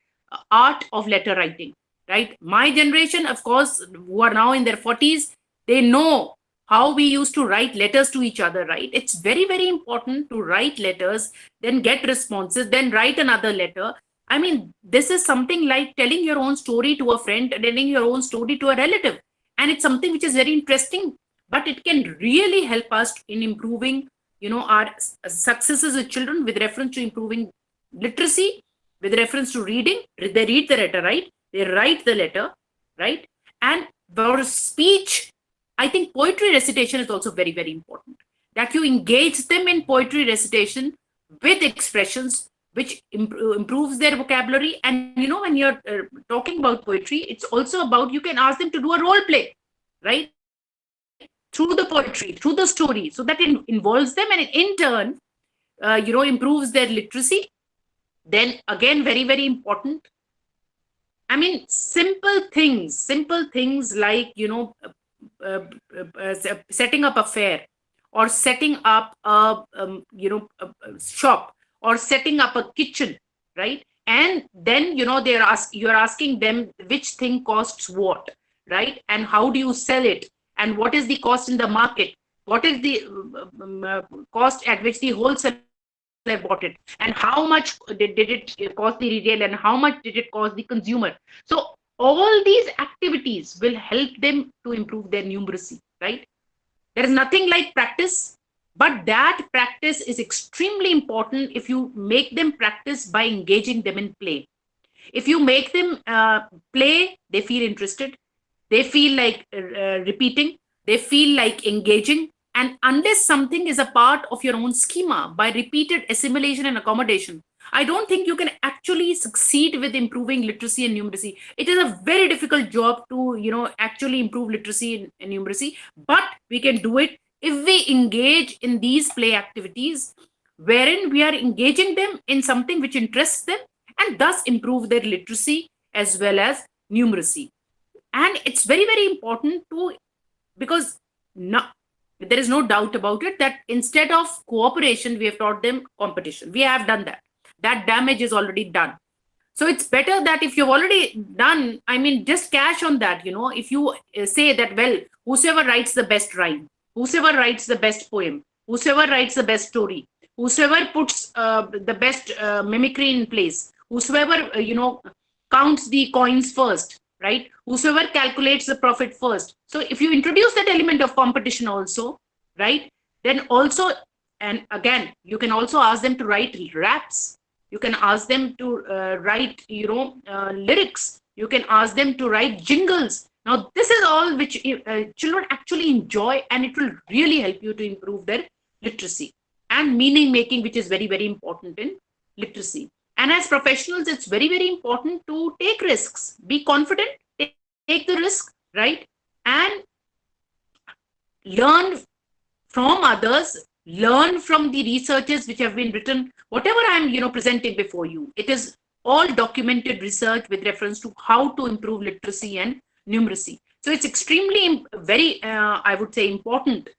art of letter writing, right? My generation, of course, who are now in their 40s, they know how we used to write letters to each other, right? It's very, very important to write letters, then get responses, then write another letter. I mean, this is something like telling your own story to a friend, telling your own story to a relative. And it's something which is very interesting, but it can really help us in improving, our successes with children with reference to improving literacy, with reference to reading. They read the letter, right? They write the letter, right? And for speech, I think poetry recitation is also very, very important. That you engage them in poetry recitation with expressions which improves their vocabulary. And when you're talking about poetry, it's also about, you can ask them to do a role play, right? Through the poetry, through the story, so that it involves them and in turn, improves their literacy. Then again, very, very important. I mean, simple things like, setting up a fair, or setting up a shop, or setting up a kitchen, right? And then you're asking them which thing costs what, right? And how do you sell it, and what is the cost in the market, what is the cost at which the wholesaler bought it, and how much did it cost the retail, and how much did it cost the consumer. So all these activities will help them to improve their numeracy, right? There is nothing like practice. But that practice is extremely important if you make them practice by engaging them in play. If you make them play, they feel interested, they feel like repeating, they feel like engaging. And unless something is a part of your own schema by repeated assimilation and accommodation, I don't think you can actually succeed with improving literacy and numeracy. It is a very difficult job to, actually improve literacy and numeracy, but we can do it if we engage in these play activities, wherein we are engaging them in something which interests them and thus improve their literacy as well as numeracy. And it's very, very important to, because no, there is no doubt about it that instead of cooperation, we have taught them competition. We have done that. That damage is already done. So it's better that if you've already done, I mean, just cash on that. If you say that, well, whosoever writes the best rhyme, whosoever writes the best poem, whosoever writes the best story, whosoever puts the best mimicry in place, whosoever, counts the coins first, right? Whosoever calculates the profit first. So if you introduce that element of competition also, right, then also, and again, you can also ask them to write raps. You can ask them to write, lyrics. You can ask them to write jingles. Now, this is all which children actually enjoy, and it will really help you to improve their literacy and meaning making, which is very, very important in literacy. And as professionals, it's very, very important to take risks, be confident, take the risk, right? And learn from others, learn from the researches which have been written. Whatever I'm, presenting before you, it is all documented research with reference to how to improve literacy and numeracy. So it's extremely, very, I would say, important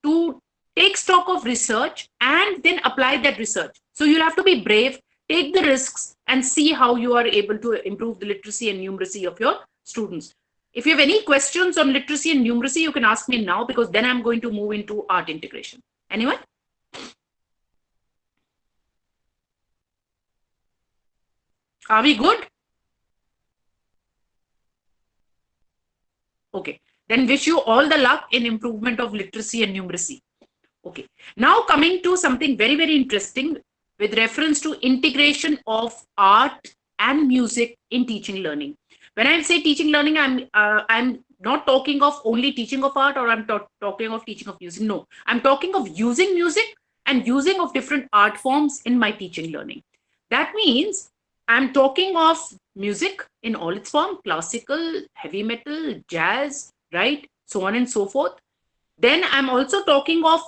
to take stock of research and then apply that research. So you'll have to be brave, take the risks, and see how you are able to improve the literacy and numeracy of your students. If you have any questions on literacy and numeracy, you can ask me now, because then I'm going to move into art integration. Anyone? Are we good? Okay. Then wish you all the luck in improvement of literacy and numeracy. Okay. Now I'm to something very, very interesting with reference to integration of art and music in teaching learning. When I say teaching learning, I'm not talking of only teaching of art, or I'm talking of teaching of music. No, I'm talking of using music and using of different art forms in my teaching learning. That means I'm talking of music in all its form: classical, heavy metal, jazz, right? So on and so forth. Then I'm also talking of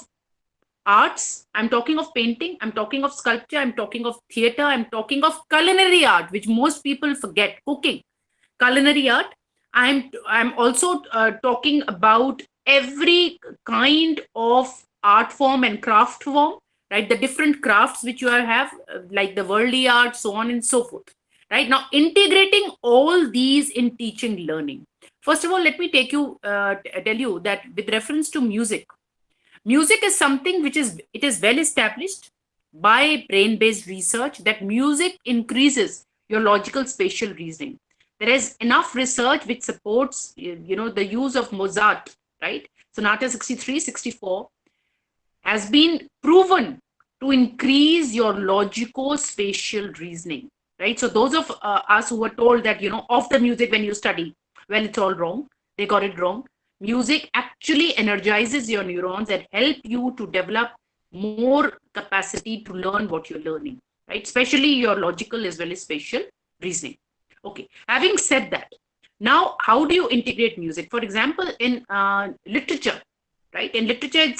arts. I'm talking of painting, I'm talking of sculpture, I'm talking of theater, I'm talking of culinary art, which most people forget: cooking, culinary art. I'm also talking about every kind of art form and craft form, right? The different crafts which you have, like the worldly art, so on and so forth, right? Now, integrating all these in teaching learning. First of all, let me tell you that with reference to music, music is something which is well established by brain-based research that music increases your logical spatial reasoning. There is enough research which supports the use of Mozart, right? Sonata 63, 64 has been proven to increase your logico-spatial reasoning, right? So those of us who were told that, off the music when you study, well, it's all wrong. They got it wrong. Music actually energizes your neurons and help you to develop more capacity to learn what you're learning, right? Especially your logical as well as spatial reasoning. Okay, having said that, now how do you integrate music? For example, in literature, right? In literature,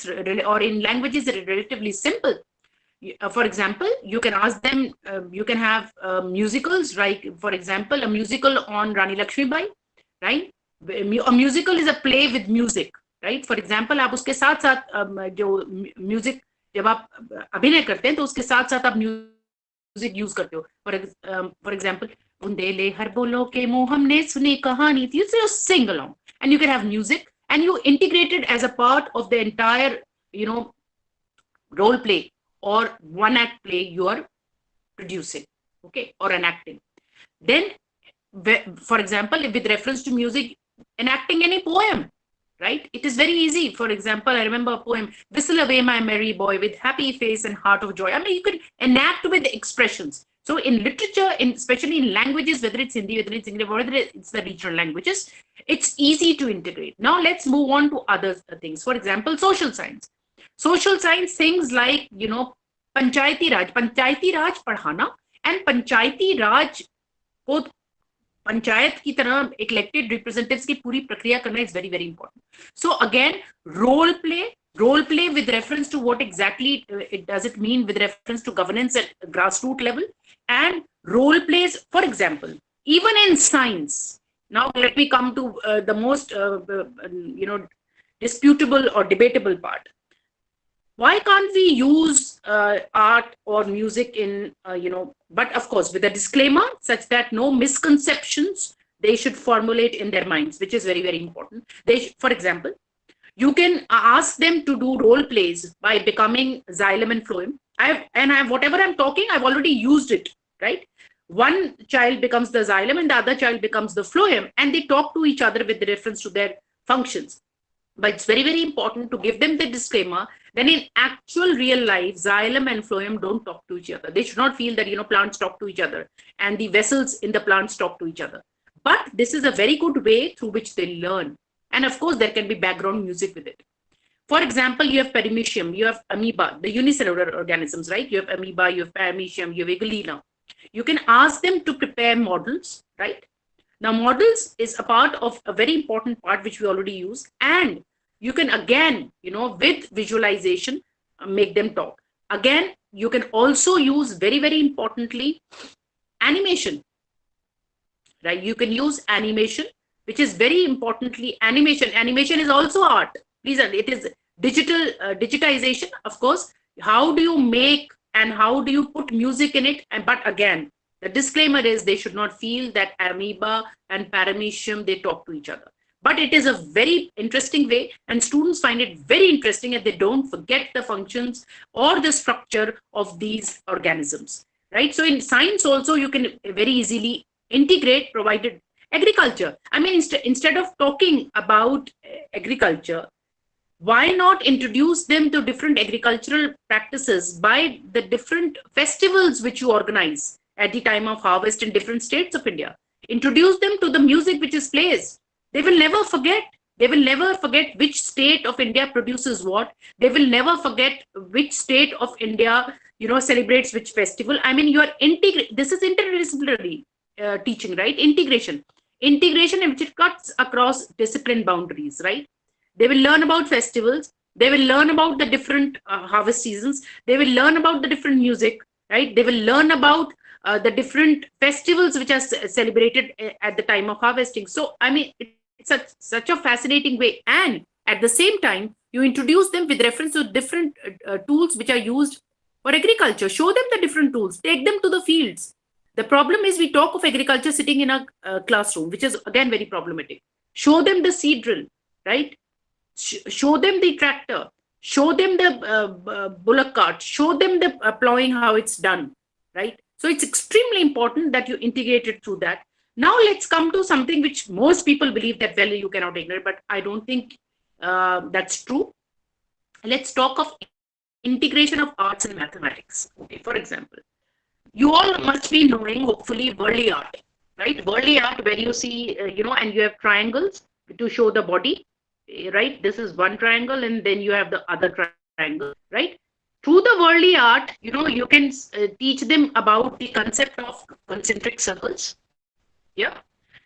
or in languages, it's relatively simple. For example, you can ask them, you can have musicals, right? For example, a musical on Rani Lakshmibai, right? A musical is a play with music, right? For example, आप उसके साथ साथ जो music जब आप अभिनय करते हैं तो उसके साथ साथ आप music use करते हो. For example, बुंदेले हर बोलो के मुंह हमने सुनी कहानी. You just sing along, and you can have music, and you integrate it as a part of the entire, role play or one act play you are producing, okay, or enacting. Then, for example, with reference to music, enacting any poem, right? It is very easy. For example, I remember a poem, Whistle Away My Merry Boy with Happy Face and Heart of Joy. I mean, you could enact with expressions. So in literature, especially in languages, whether it's Hindi, whether it's English, whether it's the regional languages, it's easy to integrate. Now let's move on to other things. For example, social science. Social science, things like, Panchayati Raj padhana and Panchayati Raj को पंचायत की तरह elected representatives की पूरी प्रक्रिया करना is very very important. So again role play with reference to what exactly it does it mean with reference to governance at grassroots level, and role plays, for example, even in science. Now let me come to the most disputable or debatable part. Why can't we use art or music in but of course with a disclaimer such that no misconceptions they should formulate in their minds, which is very very important. For example, you can ask them to do role plays by becoming xylem and phloem. Whatever I'm talking, I've already used it, right? One child becomes the xylem and the other child becomes the phloem, and they talk to each other with reference to their functions. But it's very very important to give them the disclaimer. Then in actual real life, xylem and phloem don't talk to each other. They should not feel that plants talk to each other and the vessels in the plants talk to each other. But this is a very good way through which they learn. And of course, there can be background music with it. For example, you have paramecium, you have amoeba, the unicellular organisms, right? You have amoeba, you have paramecium, you have Egelina. You can ask them to prepare models, right? Now, models is a part of a very important part which we already use, and you can again, with visualization, make them talk. Again, you can also use very, very importantly, animation, right? You can use animation, which is very importantly animation. Animation is also art. Please, it is digitization, of course. How do you make and how do you put music in it? But again, the disclaimer is they should not feel that amoeba and paramecium, they talk to each other. But it is a very interesting way, and students find it very interesting, and they don't forget the functions or the structure of these organisms, right? So in science also, you can very easily integrate, provided agriculture. I mean, instead of talking about agriculture, why not introduce them to different agricultural practices by the different festivals which you organize at the time of harvest in different states of India? Introduce them to the music which is plays. They will never forget. They will never forget which state of India produces what. They will never forget which state of India, celebrates which festival. I mean, this is interdisciplinary teaching, right? Integration in which it cuts across discipline boundaries, right? They will learn about festivals. They will learn about the different harvest seasons. They will learn about the different music, right? They will learn about the different festivals which are celebrated at the time of harvesting. So, I mean, it's such a fascinating way. And at the same time, you introduce them with reference to different tools which are used for agriculture. Show them the different tools. Take them to the fields. The problem is we talk of agriculture sitting in a classroom, which is again very problematic. Show them the seed drill, right? Show them the tractor. Show them the bullock cart. Show them the plowing, how it's done, right? So it's extremely important that you integrate it through that. Now let's come to something which most people believe that, well, you cannot ignore, but I don't think that's true. Let's talk of integration of arts and mathematics. Okay, for example, you all must be knowing, hopefully, worldly art, right? Worldly art, where you see, and you have triangles to show the body, right? This is one triangle, and then you have the other triangle, right? Through the worldly art, you can teach them about the concept of concentric circles. Yeah.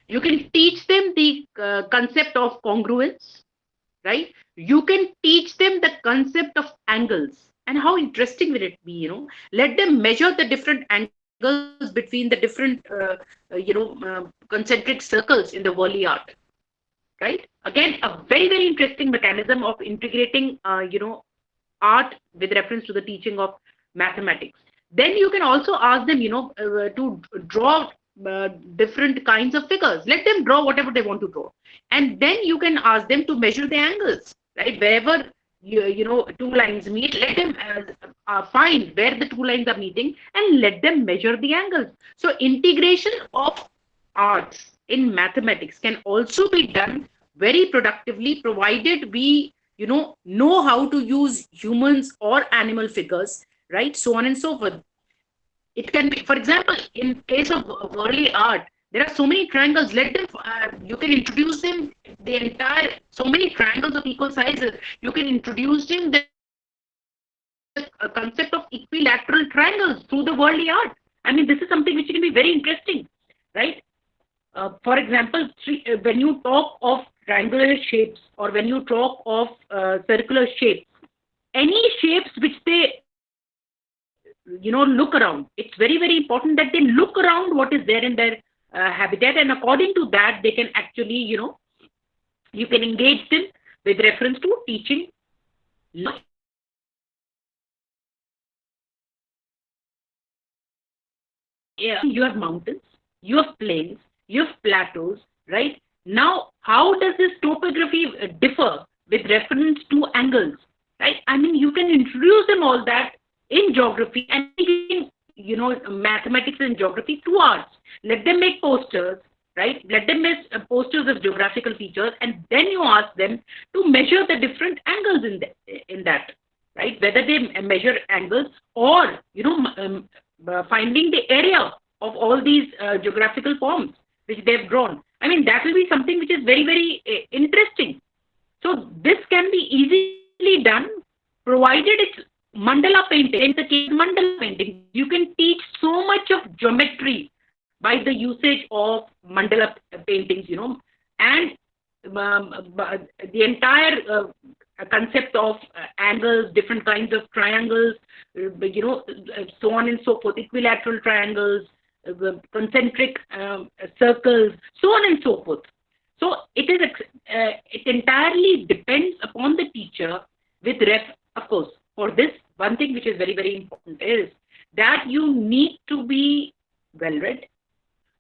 You can teach them the concept of congruence, right? You can teach them the concept of angles. And how interesting will it be, Let them measure the different angles between the different, concentric circles in the worldly art, right? Again, a very, very interesting mechanism of integrating, art with reference to the teaching of mathematics. Then you can also ask them, to draw different kinds of figures. Let them draw whatever they want to draw. And then you can ask them to measure the angles, right? Wherever, two lines meet, let them find where the two lines are meeting and let them measure the angles. So integration of arts in mathematics can also be done very productively, provided we know how to use humans or animal figures, right? So on and so forth. It can be, for example, in case of worldly art, there are so many triangles. Let them, you can introduce them the entire, so many triangles of equal sizes. You can introduce them the concept of equilateral triangles through the worldly art. I mean, this is something which can be very interesting, right? For example, when you talk of triangular shapes or when you talk of circular shapes, any shapes which they look around, it's very, very important that they look around what is there in their habitat, and according to that they can actually you can engage them with reference to teaching. Yeah, you have mountains, you have plains, you have plateaus, right? Now, how does this topography differ with reference to angles, right? I mean, you can introduce them all that in geography and in, mathematics and geography through arts. Let them make posters, right? Let them make posters of geographical features, and then you ask them to measure the different angles in that, right? Whether they measure angles or, finding the area of all these geographical forms which they've drawn. I mean, that will be something which is very, very interesting. So this can be easily done, provided it's mandala painting. In the case of mandala painting, you can teach so much of geometry by the usage of mandala paintings, and the entire concept of angles, different kinds of triangles, so on and so forth, equilateral triangles, concentric circles, so on and so forth. So it entirely depends upon the teacher with of course, for this, one thing which is very, very important is that you need to be well read,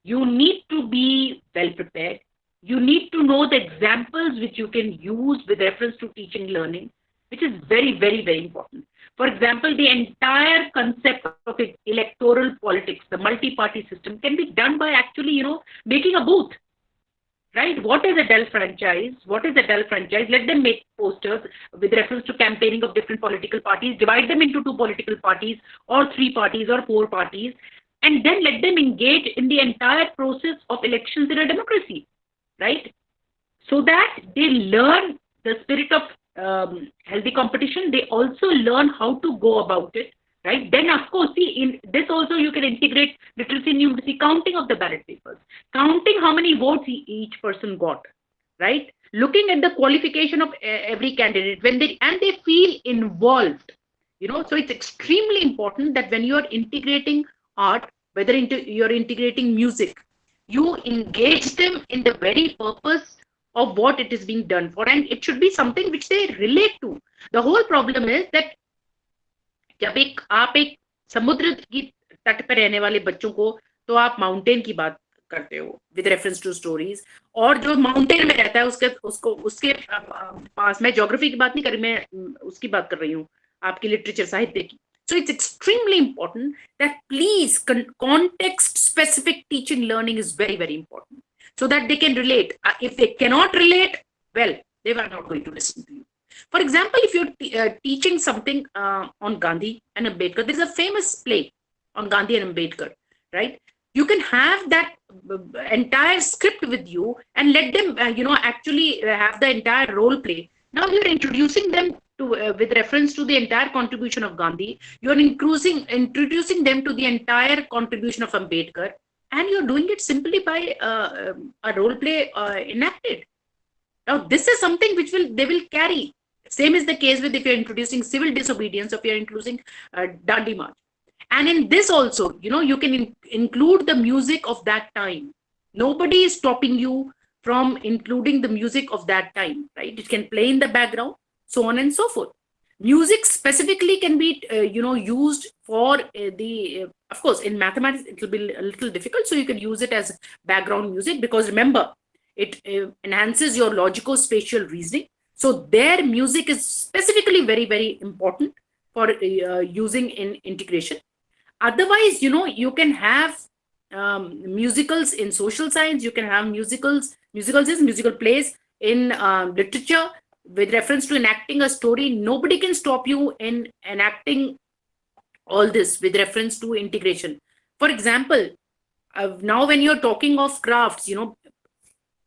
you need to be well prepared, you need to know the examples which you can use with reference to teaching learning, which is very, very, very important. For example, the entire concept of electoral politics, the multi-party system, can be done by actually, making a booth, right? What is a Dell franchise? What is a Dell franchise? Let them make posters with reference to campaigning of different political parties, divide them into 2 political parties or 3 parties or 4 parties, and then let them engage in the entire process of elections in a democracy, right? So that they learn the spirit of healthy competition. They also learn how to go about it, right? Then, of course, see, in this also you can integrate literacy and numeracy, counting of the ballot papers, counting how many votes each person got, right? Looking at the qualification of every candidate when they feel involved, so it's extremely important that when you are integrating art, whether you're integrating music, you engage them in the very purpose of what it is being done for, and it should be something which they relate to. The whole problem is that जब आप एक समुद्र की तट पर रहने वाले बच्चों को तो आप माउंटेन की बात करते हो विद रेफरेंस टू स्टोरीज, और जो माउंटेन में रहता है उसके पास, मैं ज्योग्राफी की बात नहीं कर रही, मैं उसकी बात कर रही हूँ आपकी लिटरेचर साहित्य की. So it's extremely important that please context specific teaching learning is very, very important so that they can relate. If they cannot relate, well, they are not going to listen to you. For example, if you're teaching something on Gandhi and Ambedkar, there's a famous play on Gandhi and Ambedkar, right? You can have that entire script with you and let them, actually have the entire role play. Now you're introducing them to, with reference to the entire contribution of Gandhi, you're introducing them to the entire contribution of Ambedkar, and you're doing it simply by a role play enacted. Now, this is something which they will carry. Same is the case with if you're introducing civil disobedience, or if you're introducing Dandi March. And in this also, you can include the music of that time. Nobody is stopping you from including the music of that time, right? It can play in the background, so on and so forth. Music specifically can be, used for of course, in mathematics, it will be a little difficult. So you can use it as background music, because remember, it enhances your logico-spatial reasoning. So their music is specifically very, very important for using in integration. Otherwise, you can have musicals in social science, you can have musical plays in literature with reference to enacting a story. Nobody can stop you in enacting all this with reference to integration. For example, now when you're talking of crafts,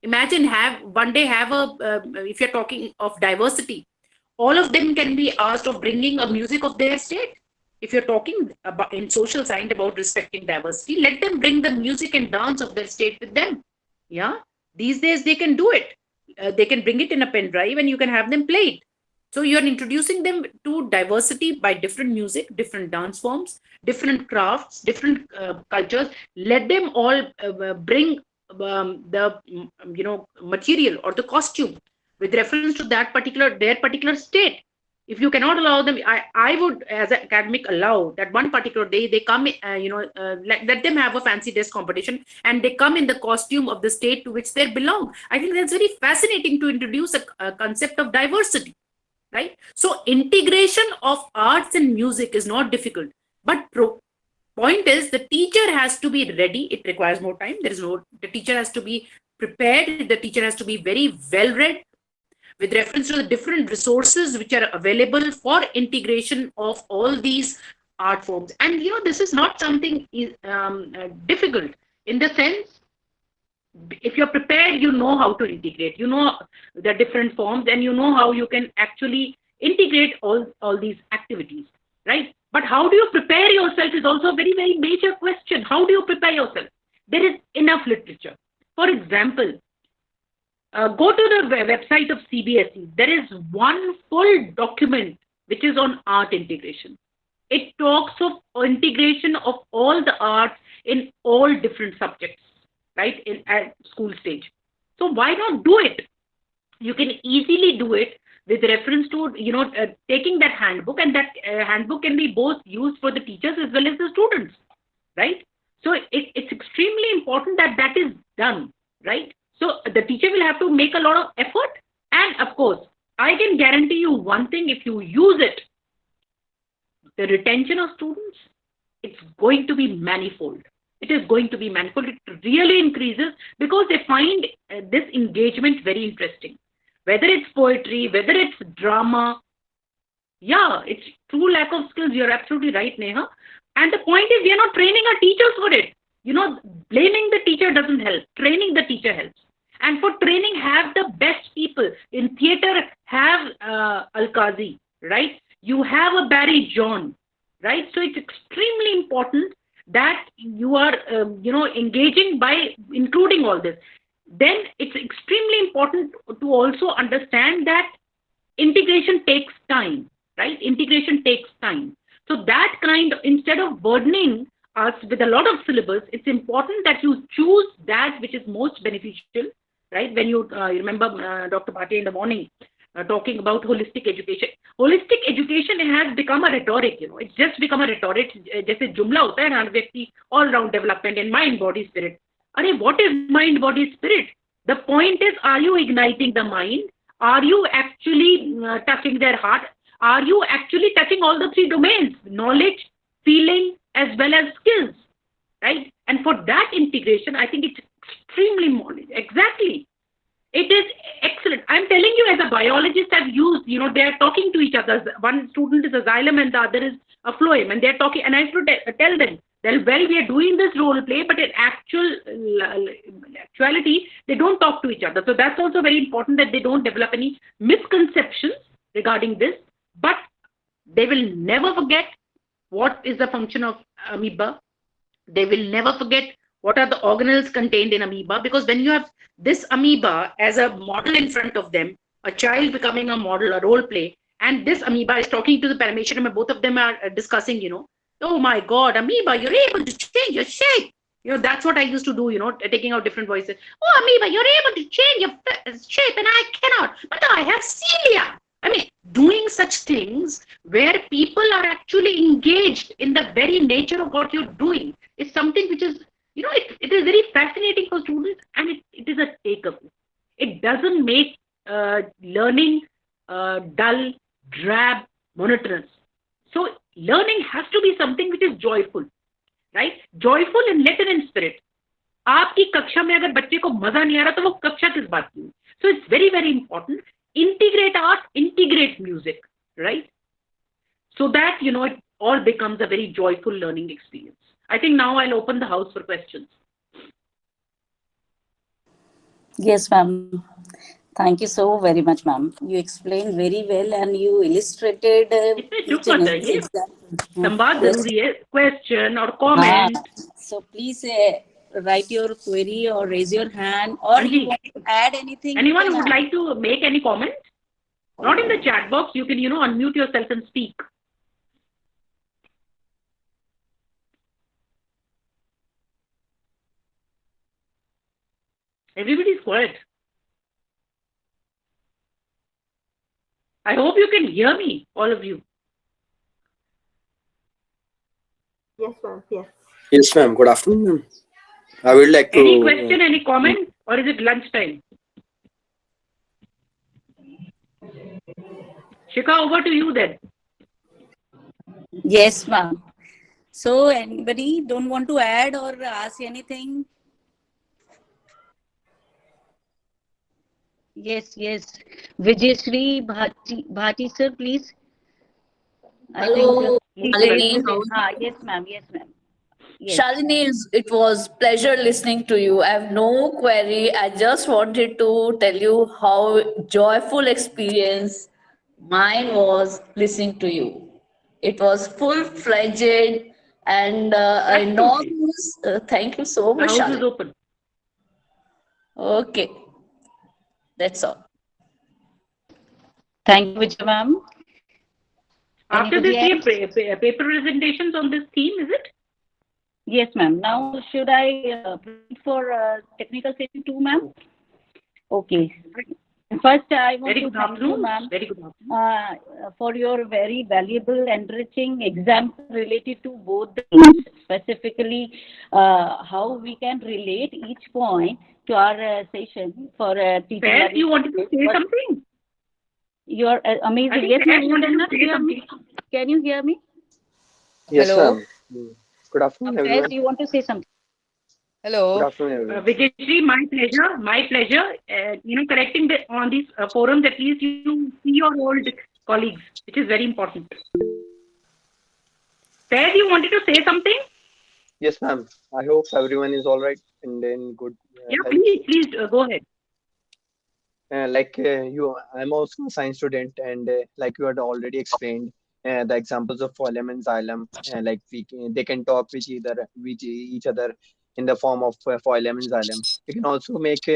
imagine have one day have a if you're talking of diversity, all of them can be asked of bringing a music of their state. If you're talking about in social science about respecting diversity, let them bring the music and dance of their state with them. Yeah, these days they can do it. They can bring it in a pen drive and you can have them play it. So you're introducing them to diversity by different music, different dance forms, different crafts, different cultures. Let them all bring the material or the costume with reference to that particular their particular state. If you cannot allow them, I would as an academic allow that one particular day they come, let them have a fancy dress competition and they come in the costume of the state to which they belong. I think that's very fascinating to introduce a concept of diversity, right? So integration of arts and music is not difficult, but point is the teacher has to be ready. It requires more time. The teacher has to be prepared. The teacher has to be very well read with reference to the different resources which are available for integration of all these art forms. And this is not something difficult in the sense, if you're prepared, you know how to integrate, the different forms, and you know how you can actually integrate all these activities, right? But how do you prepare yourself is also a very, very major question. How do you prepare yourself? There is enough literature. For example, go to the website of CBSE. There is one full document which is on art integration. It talks of integration of all the arts in all different subjects, right, at school stage. So why not do it? You can easily do it with reference to taking that handbook, and that handbook can be both used for the teachers as well as the students, right? So it's extremely important that that is done, right? So the teacher will have to make a lot of effort, and of course I can guarantee you one thing: if you use it, the retention of students, it's going to be manifold. It is going to be manifold. It really increases because they find this engagement very interesting. Whether it's poetry, whether it's drama, yeah, it's true lack of skills. You're absolutely right, Neha. And the point is, we are not training our teachers for it. Blaming the teacher doesn't help. Training the teacher helps. And for training, have the best people. In theater, have Al-Qazi, right? You have a Barry John, right? So it's extremely important that you are, engaging by including all this. Then it's extremely important to also understand that integration takes time, right? Integration takes time. So that instead of burdening us with a lot of syllabus, it's important that you choose that which is most beneficial, right? When you remember Dr. Bhatia in the morning talking about holistic education. Holistic education has become a rhetoric, it's just become a rhetoric. जैसे जुमला होता है हर व्यक्ति all round development in mind, body, spirit. What is mind, body, spirit? The point is, are you igniting the mind? Are you actually touching their heart? Are you actually touching all the three domains: knowledge, feeling, as well as skills, right? And for that integration, I think it's extremely important. Exactly. It is excellent. I'm telling you, as a biologist, I've used, they're talking to each other. One student is a xylem and the other is a phloem, and they're talking, and I have to tell them, well, we are doing this role play, but in actuality, they don't talk to each other. So that's also very important that they don't develop any misconceptions regarding this, but they will never forget what is the function of amoeba. They will never forget what are the organelles contained in amoeba, because when you have this amoeba as a model in front of them, a child becoming a model, a role play, and this amoeba is talking to the paramecium, and both of them are discussing, oh my God, amoeba, you're able to change your shape. That's what I used to do, taking out different voices. Oh, amoeba, you're able to change your shape, and I cannot, but I have cilia. Doing such things where people are actually engaged in the very nature of what you're doing is something which is, it is very fascinating for students, and it is a takeaway. It doesn't make learning dull, drab, monotonous. So learning has to be something which is joyful, right? Joyful and latent in spirit. आपकी कक्षा में अगर बच्चे को मजा नहीं आ रहा तो वो कक्षा किस बात की? So it's very, very important. Integrate art, integrate music, right? So that, it all becomes a very joyful learning experience. I think now I'll open the house for questions. Yes, ma'am. Thank you so very much, ma'am. You explained very well and you illustrated each and every example. संवाद Yes. जरूरी है, question or comment. So please write your query or raise your hand, or you want to add anything. Anyone who would like to make any comment? Not in the chat box. You can, unmute yourself and speak. Everybody's quiet. I hope you can hear me, all of you. Yes, ma'am. Yes. Yes, ma'am. Good afternoon, ma'am. I would like to. Any question, any comment, or is it lunchtime? Shikha, over to you then. Yes, ma'am. So anybody don't want to add or ask anything? Yes. Vijayashree Bhati sir, please. Hello, Shalini. Yes, ma'am. Yes. Shalini, it was pleasure listening to you. I have no query. I just wanted to tell you how joyful experience mine was listening to you. It was full-fledged and enormous. Thank you so much, The house is Shalini. open. Okay, that's all. Thank you, Vijay ma'am. After this, Anybody paper presentations on this theme, is it? Yes, ma'am. Now, should I proceed for technical session 2, ma'am? Okay. First, I want to thank you, ma'am, for your very valuable, enriching example related to both the themes, specifically how we can relate each point to our session for teaching. Faiz, you wanted to say something? You're amazing. Yes, ma'am. Can you hear me? Yes, Hello? ma'am. Good afternoon, everyone. Faiz, you want to say something? Good afternoon, everyone. Vijayashree, my pleasure. Correcting on these forums, at least you see your old colleagues, which is very important. Faiz, you wanted to say something? Yes, ma'am. I hope everyone is all right and in good health. Please go ahead. I'm also a science student, and like you had already explained, the examples of phloem and xylem, they can talk with each other in the form of phloem and xylem. We can also make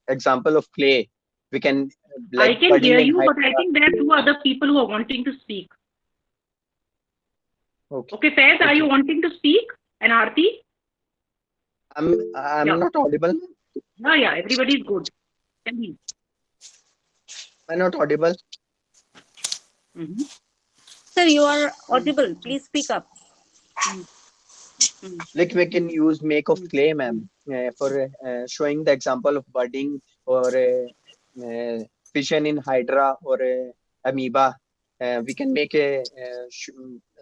example of clay. We can I can hear you, but I think there are two other people who are wanting to speak. Okay, Faiz, are you wanting to speak? And Aarti? I'm not audible. Yeah, everybody's good. Tell me. I'm not audible. Sir, you are audible. Please speak up. Like we can use make of clay, ma'am, for showing the example of budding or fission in hydra or amoeba. We can make a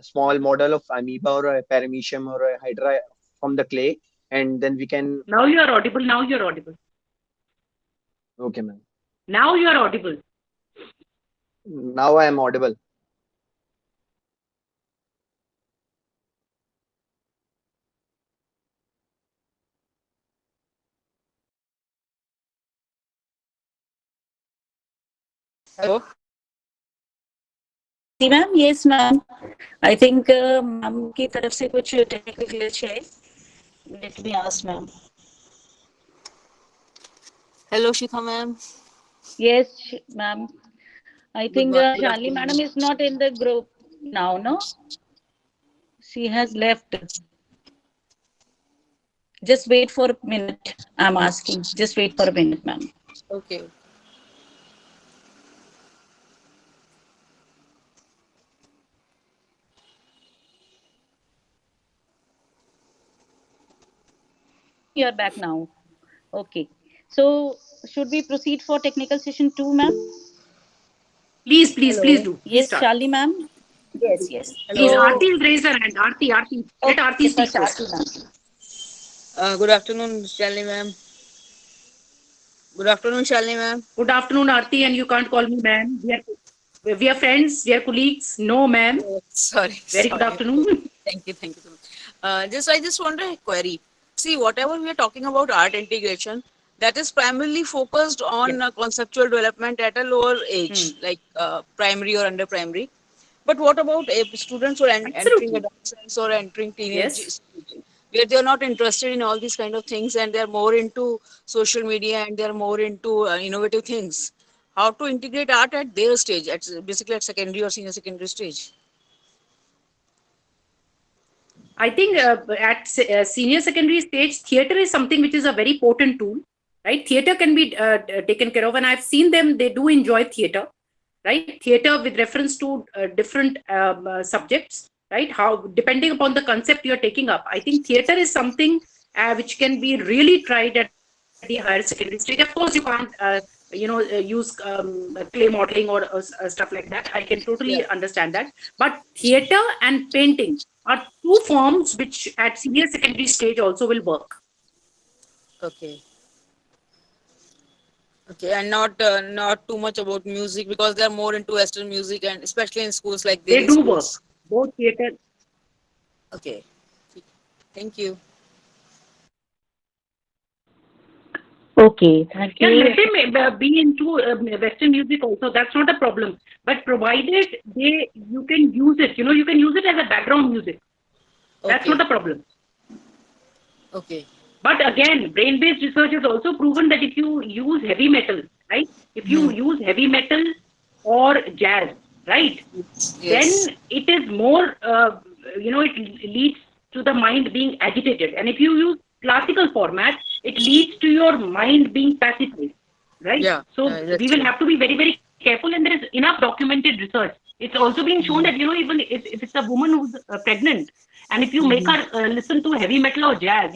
small model of amoeba or a paramecium or a hydra from the clay, and then we can. Now you are audible. Okay, ma'am. Now you are audible. Now I am audible. Hello. Ma'am yes ma'am I think ma'am की तरफ से कुछ technical glitch है let me ask ma'am Hello, Shikha ma'am. yes ma'am I think morning, Shali madam is not in the group now, no, she has left. Just wait for a minute, I'm asking, just wait for a minute, ma'am. Okay. You're back now. Okay, so should we proceed for technical session 2, ma'am? Please do. Yes, Please start. Shali ma'am. Yes. Please, Aarti has raised her hand. Aarti. Let Aarti speak first. Good afternoon, Shalini ma'am. Good afternoon, Shalini ma'am. Good afternoon, Aarti, and you can't call me ma'am. We are friends, we are colleagues. No, ma'am. Sorry, Very good sorry. afternoon. Thank you so much. I just want a query. See, whatever we are talking about art integration, that is primarily focused on conceptual development at a lower age, like primary or under primary. But what about students who are entering adolescence or entering teenage Yes. stage, where they are not interested in all these kind of things and they are more into social media and they are more into innovative things? How to integrate art at their stage, at basically at secondary or senior secondary stage? I think at senior secondary stage, theater is something which is a very potent tool, right? Theater can be taken care of, and I've seen them, they do enjoy theater, right? Theater with reference to different subjects, right? How, depending upon the concept you're taking up, I think theater is something which can be really tried at the higher secondary stage. Of course, you can't, use clay modeling or stuff like that. I can totally understand that. But theater and painting are two forms which at senior secondary stage also will work. Okay. Okay, and not too much about music because they are more into Western music and especially in schools like They Delhi do work, schools. both theater. Okay, thank you. Okay, thank Yeah, you. let them be into Western music also. That's not a problem. But provided you can use it, you can use it as a background music. That's Okay. not a problem. Okay. But again, brain-based research has also proven that if you use heavy metal, right? If you use heavy metal or jazz, right? Yes. Then it is more, it leads to the mind being agitated. And if you use classical format, it leads to your mind being pacified, right? Yeah, So that's we will true. have to be very, very careful, and there is enough documented research. It's also been shown that, even if it's a woman who's pregnant, and if you make her listen to heavy metal or jazz,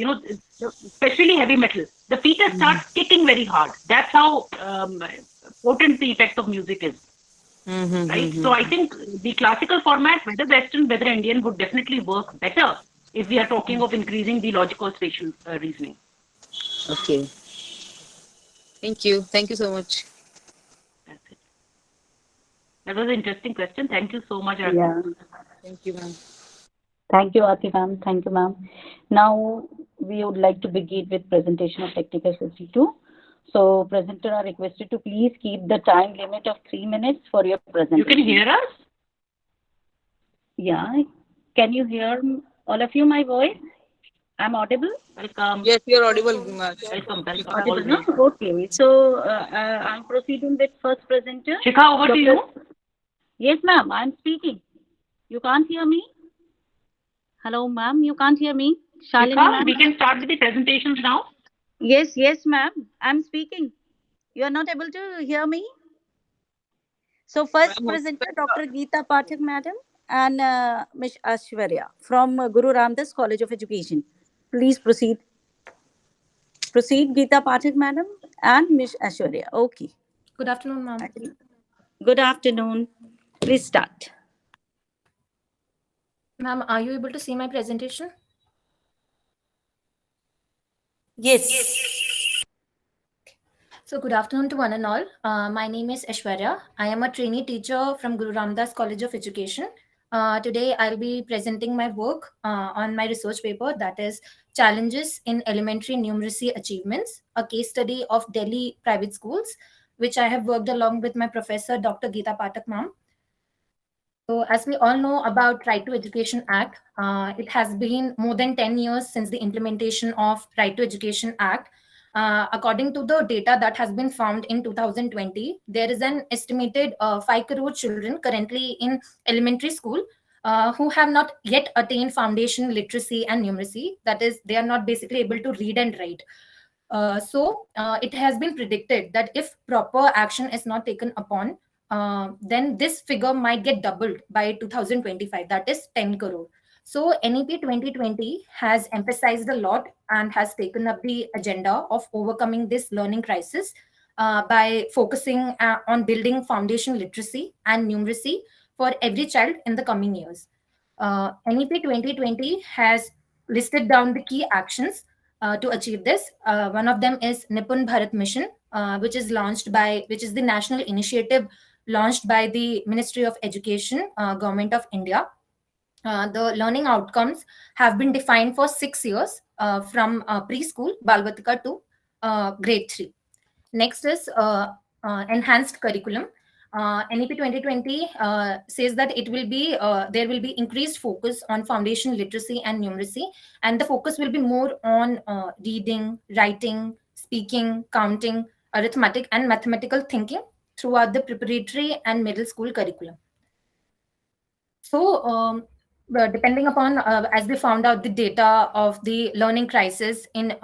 especially heavy metal, the fetus starts kicking very hard. That's how potent the effect of music is. Right? So I think the classical format, whether Western, whether Indian, would definitely work better if we are talking of increasing the logical spatial reasoning. Okay. Thank you. Thank you so much. That's it. That was an interesting question. Thank you so much, Arti. Yeah. Thank you, ma'am. Thank you, Aarti ma'am. Thank you, ma'am. Now we would like to begin with presentation of technical 52. So presenter are requested to please keep the time limit of 3 minutes for your presentation. You can hear us? Yeah. Can you hear all of you my voice? I'm audible? Welcome. Yes, you're audible. Welcome. Audible, no? Okay. So I'm proceeding with first presenter. Shikha, over to you. Yes, ma'am. I'm speaking. You can't hear me? Hello, ma'am. You can't hear me? Shalini, Shikha, we can start with the presentations now. Yes, ma'am. I'm speaking. You are not able to hear me? So first presenter, Dr. Geeta Pathak, madam, and Ms. Ashwarya from Guru Ramdas College of Education. Please proceed. Proceed, Geeta Pathak, madam, and Ms. Ashwarya. Okay. Good afternoon, ma'am. Good afternoon. Please start. Ma'am, are you able to see my presentation? Yes. So good afternoon to one and all. My name is Aishwarya. I am a trainee teacher from Guru Ramdas College of Education. Today, I'll be presenting my work on my research paper, that is Challenges in Elementary Numeracy Achievements, a case study of Delhi private schools, which I have worked along with my professor, Dr. Geeta Pathak ma'am. So as we all know about Right to Education Act, it has been more than 10 years since the implementation of Right to Education Act. According to the data that has been found in 2020, there is an estimated 5 crore children currently in elementary school who have not yet attained foundation literacy and numeracy. That is, they are not basically able to read and write. It has been predicted that if proper action is not taken upon, then this figure might get doubled by 2025, that is 10 crore. So NEP 2020 has emphasized a lot and has taken up the agenda of overcoming this learning crisis by focusing on building foundation literacy and numeracy for every child in the coming years. NEP 2020 has listed down the key actions to achieve this. One of them is Nipun Bharat Mission, which is the national initiative launched by the Ministry of Education, Government of India. The learning outcomes have been defined for 6 years, from preschool, Balvatika, to grade 3. Next is enhanced curriculum. NEP 2020 says that there will be increased focus on foundation literacy and numeracy, and the focus will be more on reading, writing, speaking, counting, arithmetic, and mathematical thinking throughout the preparatory and middle school curriculum. So, depending upon, as we found out the data of the learning crisis in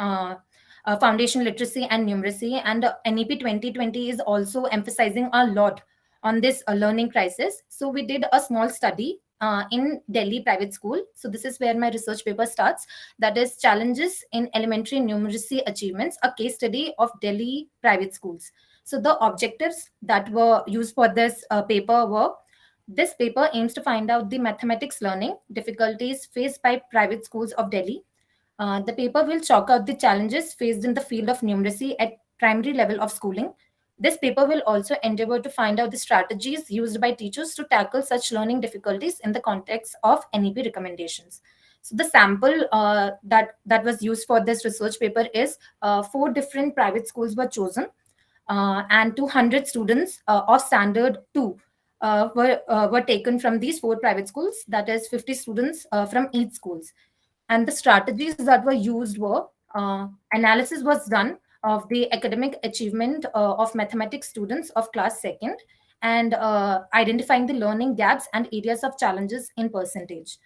foundation literacy and numeracy, and NEP 2020 is also emphasizing a lot on this learning crisis. So, we did a small study in Delhi private school. So, this is where my research paper starts. That is Challenges in Elementary Numeracy Achievements, a case study of Delhi private schools. So, the objectives that were used for this paper were: this paper aims to find out the mathematics learning difficulties faced by private schools of Delhi. The paper will chalk out the challenges faced in the field of numeracy at primary level of schooling. This paper will also endeavor to find out the strategies used by teachers to tackle such learning difficulties in the context of NEP recommendations. So the sample that was used for this research paper is 4 different private schools were chosen, and 200 students of standard 2 were taken from these 4 private schools. That is 50 students from each schools. And the strategies that were used were: analysis was done of the academic achievement of mathematics students of class second, and identifying the learning gaps and areas of challenges in percentage.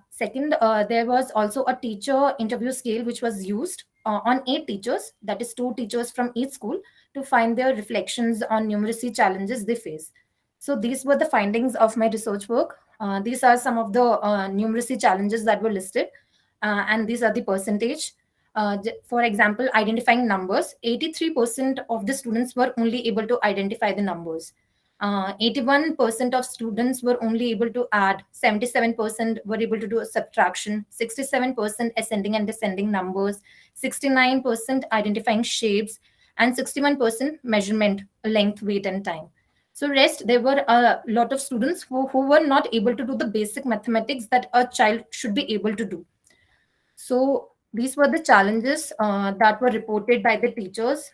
Second, there was also a teacher interview scale which was used on 8 teachers, that is 2 teachers from each school, to find their reflections on numeracy challenges they face. So these were the findings of my research work. These are some of the numeracy challenges that were listed, and these are the percentage. For example, identifying numbers, 83% of the students were only able to identify the numbers. 81% of students were only able to add, 77% were able to do a subtraction, 67% ascending and descending numbers, 69% identifying shapes, and 61% measurement, length, weight, and time. So rest, there were a lot of students who were not able to do the basic mathematics that a child should be able to do. So these were the challenges that were reported by the teachers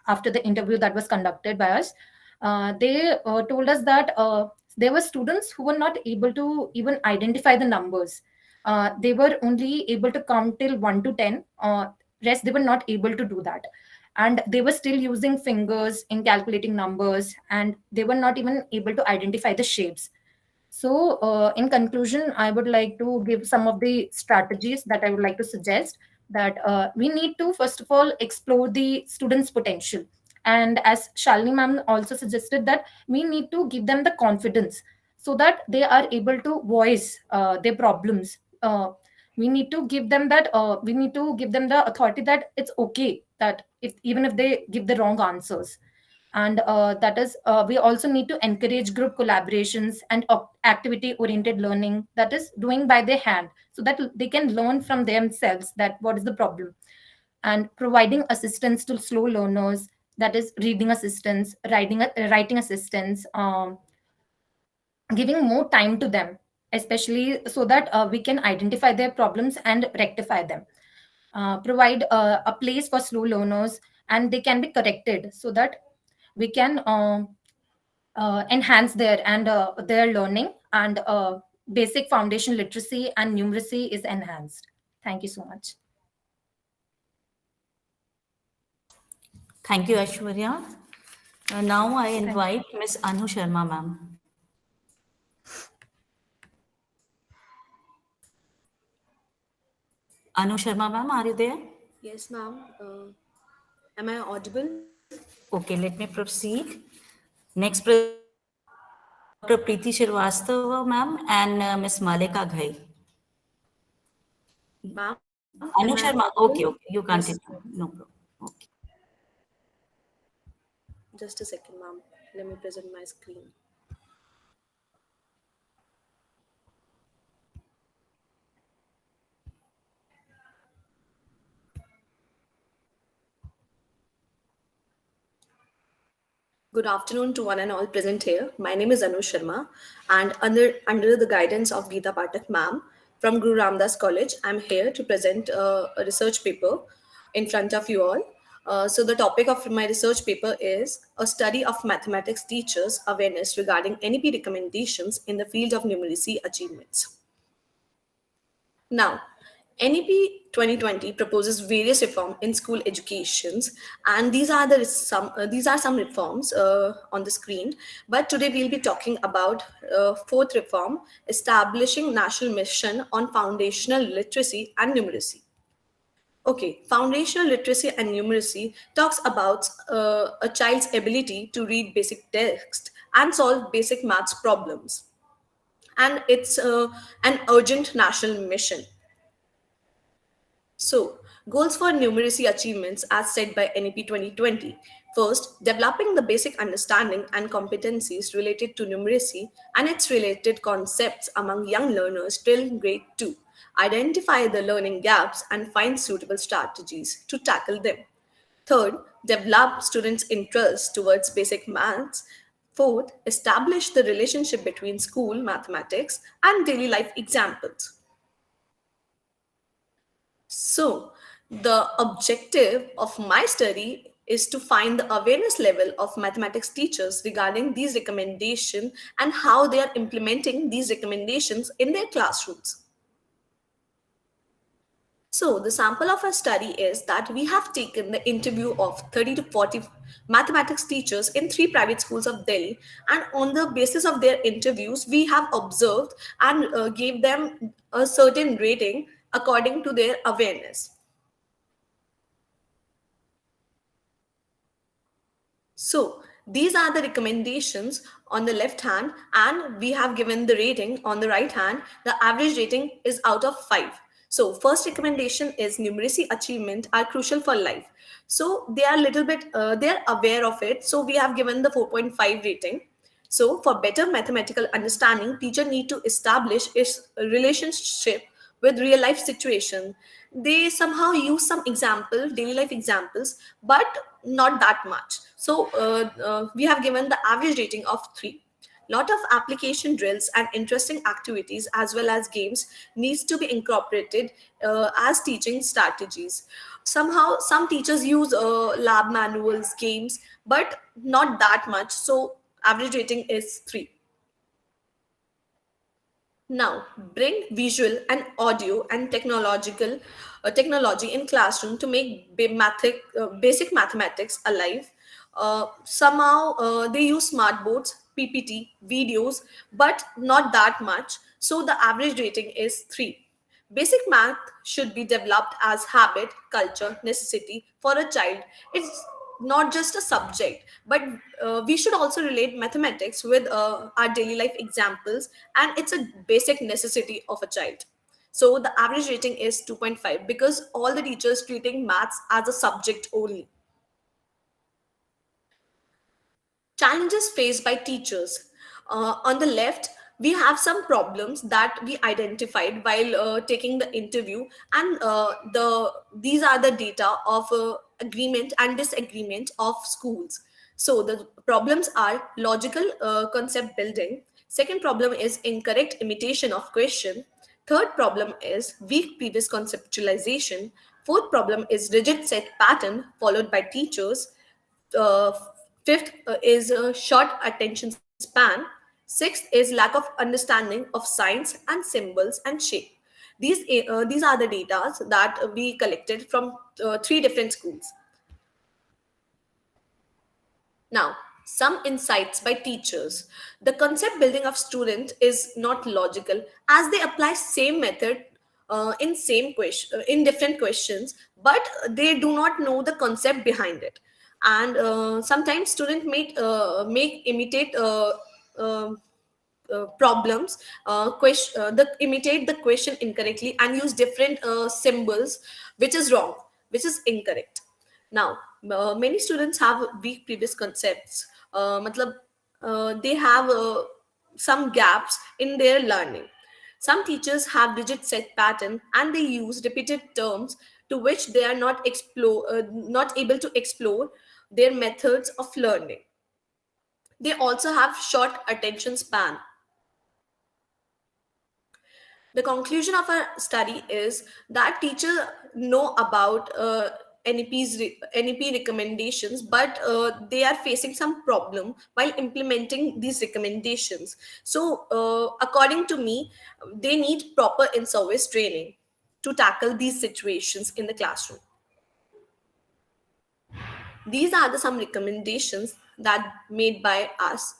after the interview that was conducted by us. They told us that there were students who were not able to even identify the numbers. They were only able to count till 1 to 10. Rest, they were not able to do that. And they were still using fingers in calculating numbers, and they were not even able to identify the shapes. So, in conclusion, I would like to give some of the strategies that I would like to suggest, that we need to, first of all, explore the students' potential. And as Shalini ma'am also suggested, that we need to give them the confidence so that they are able to voice their problems. We need to give them that. We need to give them the authority that it's okay that if even if they give the wrong answers. And that is, we also need to encourage group collaborations and activity oriented learning, that is doing by their hand, so that they can learn from themselves that what is the problem. And providing assistance to slow learners, that is reading assistance, writing assistance, giving more time to them, especially so that we can identify their problems and rectify them. Provide a place for slow learners, and they can be corrected so that we can enhance their learning, and basic foundation literacy and numeracy is enhanced. Thank you so much. Thank you, Aishwarya. Now I invite Ms. Anu Sharma, ma'am. Anu Sharma, ma'am, are you there? Yes, ma'am. Am I audible? Okay, let me proceed. Next, Dr. Preeti Srivastava, ma'am, and Ms. Malika Ghai. Ma'am, Anu am I Sharma, audible? okay, you Yes. continue. No problem. Okay. Just a second, ma'am. Let me present my screen. Good afternoon to one and all present here. My name is Anu Sharma, and under the guidance of Geeta Pathak ma'am from Guru Ramdas College, I'm here to present a research paper in front of you all. So the topic of my research paper is a study of mathematics teachers' awareness regarding NEP recommendations in the field of numeracy achievements. Now, NEP 2020 proposes various reform in school educations, and these are some reforms on the screen. But today we'll be talking about fourth reform, establishing national mission on foundational literacy and numeracy. Okay, foundational literacy and numeracy talks about a child's ability to read basic text and solve basic maths problems, and it's an urgent national mission. So, goals for numeracy achievements as set by NEP 2020. First, developing the basic understanding and competencies related to numeracy and its related concepts among young learners till grade 2. Identify the learning gaps and find suitable strategies to tackle them. Third, develop students' interest towards basic maths. Fourth, establish the relationship between school mathematics and daily life examples. So, the objective of my study is to find the awareness level of mathematics teachers regarding these recommendations and how they are implementing these recommendations in their classrooms. So, the sample of our study is that we have taken the interview of 30 to 40 mathematics teachers in 3 private schools of Delhi, and on the basis of their interviews, we have observed and gave them a certain rating according to their awareness. So these are the recommendations on the left hand, and we have given the rating on the right hand. The average rating is out of 5. So first recommendation is numeracy achievement are crucial for life. So they are little bit, they're aware of it. So we have given the 4.5 rating. So for better mathematical understanding, teacher need to establish its relationship with real life situation. They somehow use some example, daily life examples, but not that much. So we have given the average rating of 3. Lot of application drills and interesting activities as well as games needs to be incorporated as teaching strategies. Somehow some teachers use lab manuals, games, but not that much. So average rating is 3. Now, bring visual and audio and technology in classroom to make basic mathematics alive. Somehow they use smart boards, PPT, videos, but not that much. So the average rating is 3. Basic math should be developed as habit, culture, necessity for a child. It's not just a subject, but we should also relate mathematics with our daily life examples, and it's a basic necessity of a child. So the average rating is 2.5 because all the teachers treating maths as a subject only. Challenges faced by teachers. On the left, we have some problems that we identified while taking the interview, and these are the data of agreement and disagreement of schools. So the problems are logical concept building. Second problem is incorrect imitation of question. Third problem is weak previous conceptualization. Fourth problem is rigid set pattern followed by teachers. uh, Fifth is a short attention span. Sixth is lack of understanding of signs and symbols and shape. These are the data that we collected from 3 different schools. Now, some insights by teachers. The concept building of student is not logical as they apply same method in different questions, but they do not know the concept behind it. And sometimes student make imitate uh, problems, imitate the question incorrectly and use different symbols, which is wrong, which is incorrect. Now, many students have weak previous concepts. Matlab, they have some gaps in their learning. Some teachers have rigid set pattern and they use repeated terms to which they are not able to explore their methods of learning. They also have short attention span. The conclusion of our study is that teachers know about NEP recommendations, but they are facing some problem while implementing these recommendations. So, according to me, they need proper in-service training to tackle these situations in the classroom. These are some recommendations that made by us.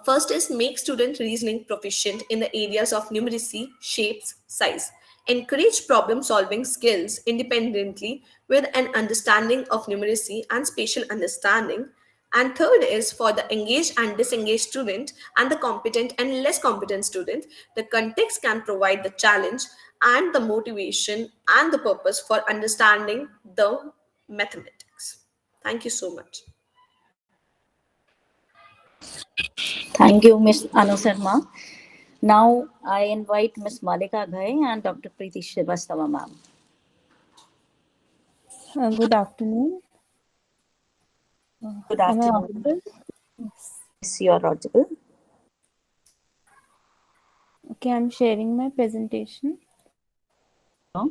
First is make student reasoning proficient in the areas of numeracy, shapes, size. Encourage problem solving skills independently with an understanding of numeracy and spatial understanding. And third is for the engaged and disengaged student and the competent and less competent student, the context can provide the challenge and the motivation and the purpose for understanding the mathematics. Thank you so much. Thank you, Ms. Anu Sharma. Now I invite Ms. Malika Ghai and Dr. Preeti Srivastava, ma'am. Good afternoon. Good Am I afternoon. audible? Yes. Yes, you are audible. Okay, I'm sharing my presentation. No?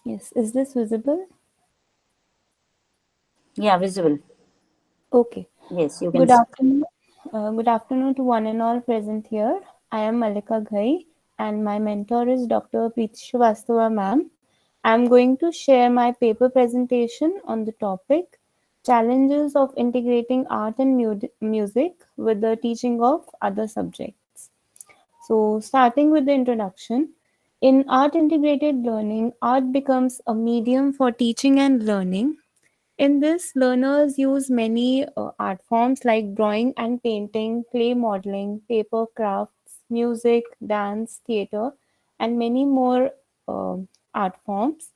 Yes, is this visible? Yeah, visible. Okay. Yes, you can Good see. afternoon. Good afternoon to one and all present here. I am Malika Ghai and my mentor is Dr. Preeti Srivastava, ma'am. I'm going to share my paper presentation on the topic Challenges of Integrating Art and Music with the Teaching of Other Subjects. So, starting with the introduction, in art integrated learning, art becomes a medium for teaching and learning. In this, learners use many art forms like drawing and painting, clay modeling, paper crafts, music, dance, theater, and many more art forms.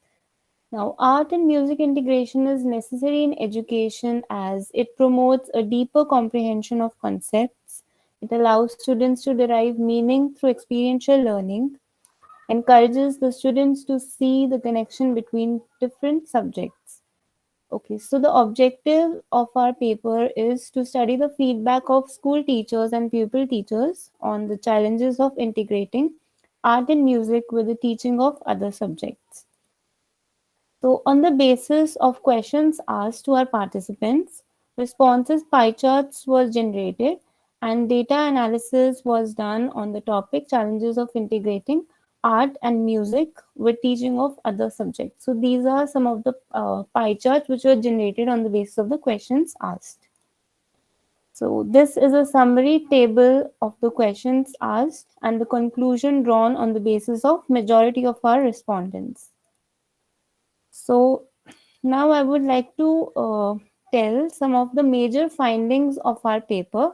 Now, art and music integration is necessary in education as it promotes a deeper comprehension of concepts. It allows students to derive meaning through experiential learning, encourages the students to see the connection between different subjects. Okay, so the objective of our paper is to study the feedback of school teachers and pupil teachers on the challenges of integrating art and music with the teaching of other subjects. So, on the basis of questions asked to our participants, responses pie charts was generated and data analysis was done on the topic challenges of integrating art and music with teaching of other subjects. So, these are some of the pie charts which were generated on the basis of the questions asked. So, this is a summary table of the questions asked and the conclusion drawn on the basis of majority of our respondents. So, now I would like to tell some of the major findings of our paper.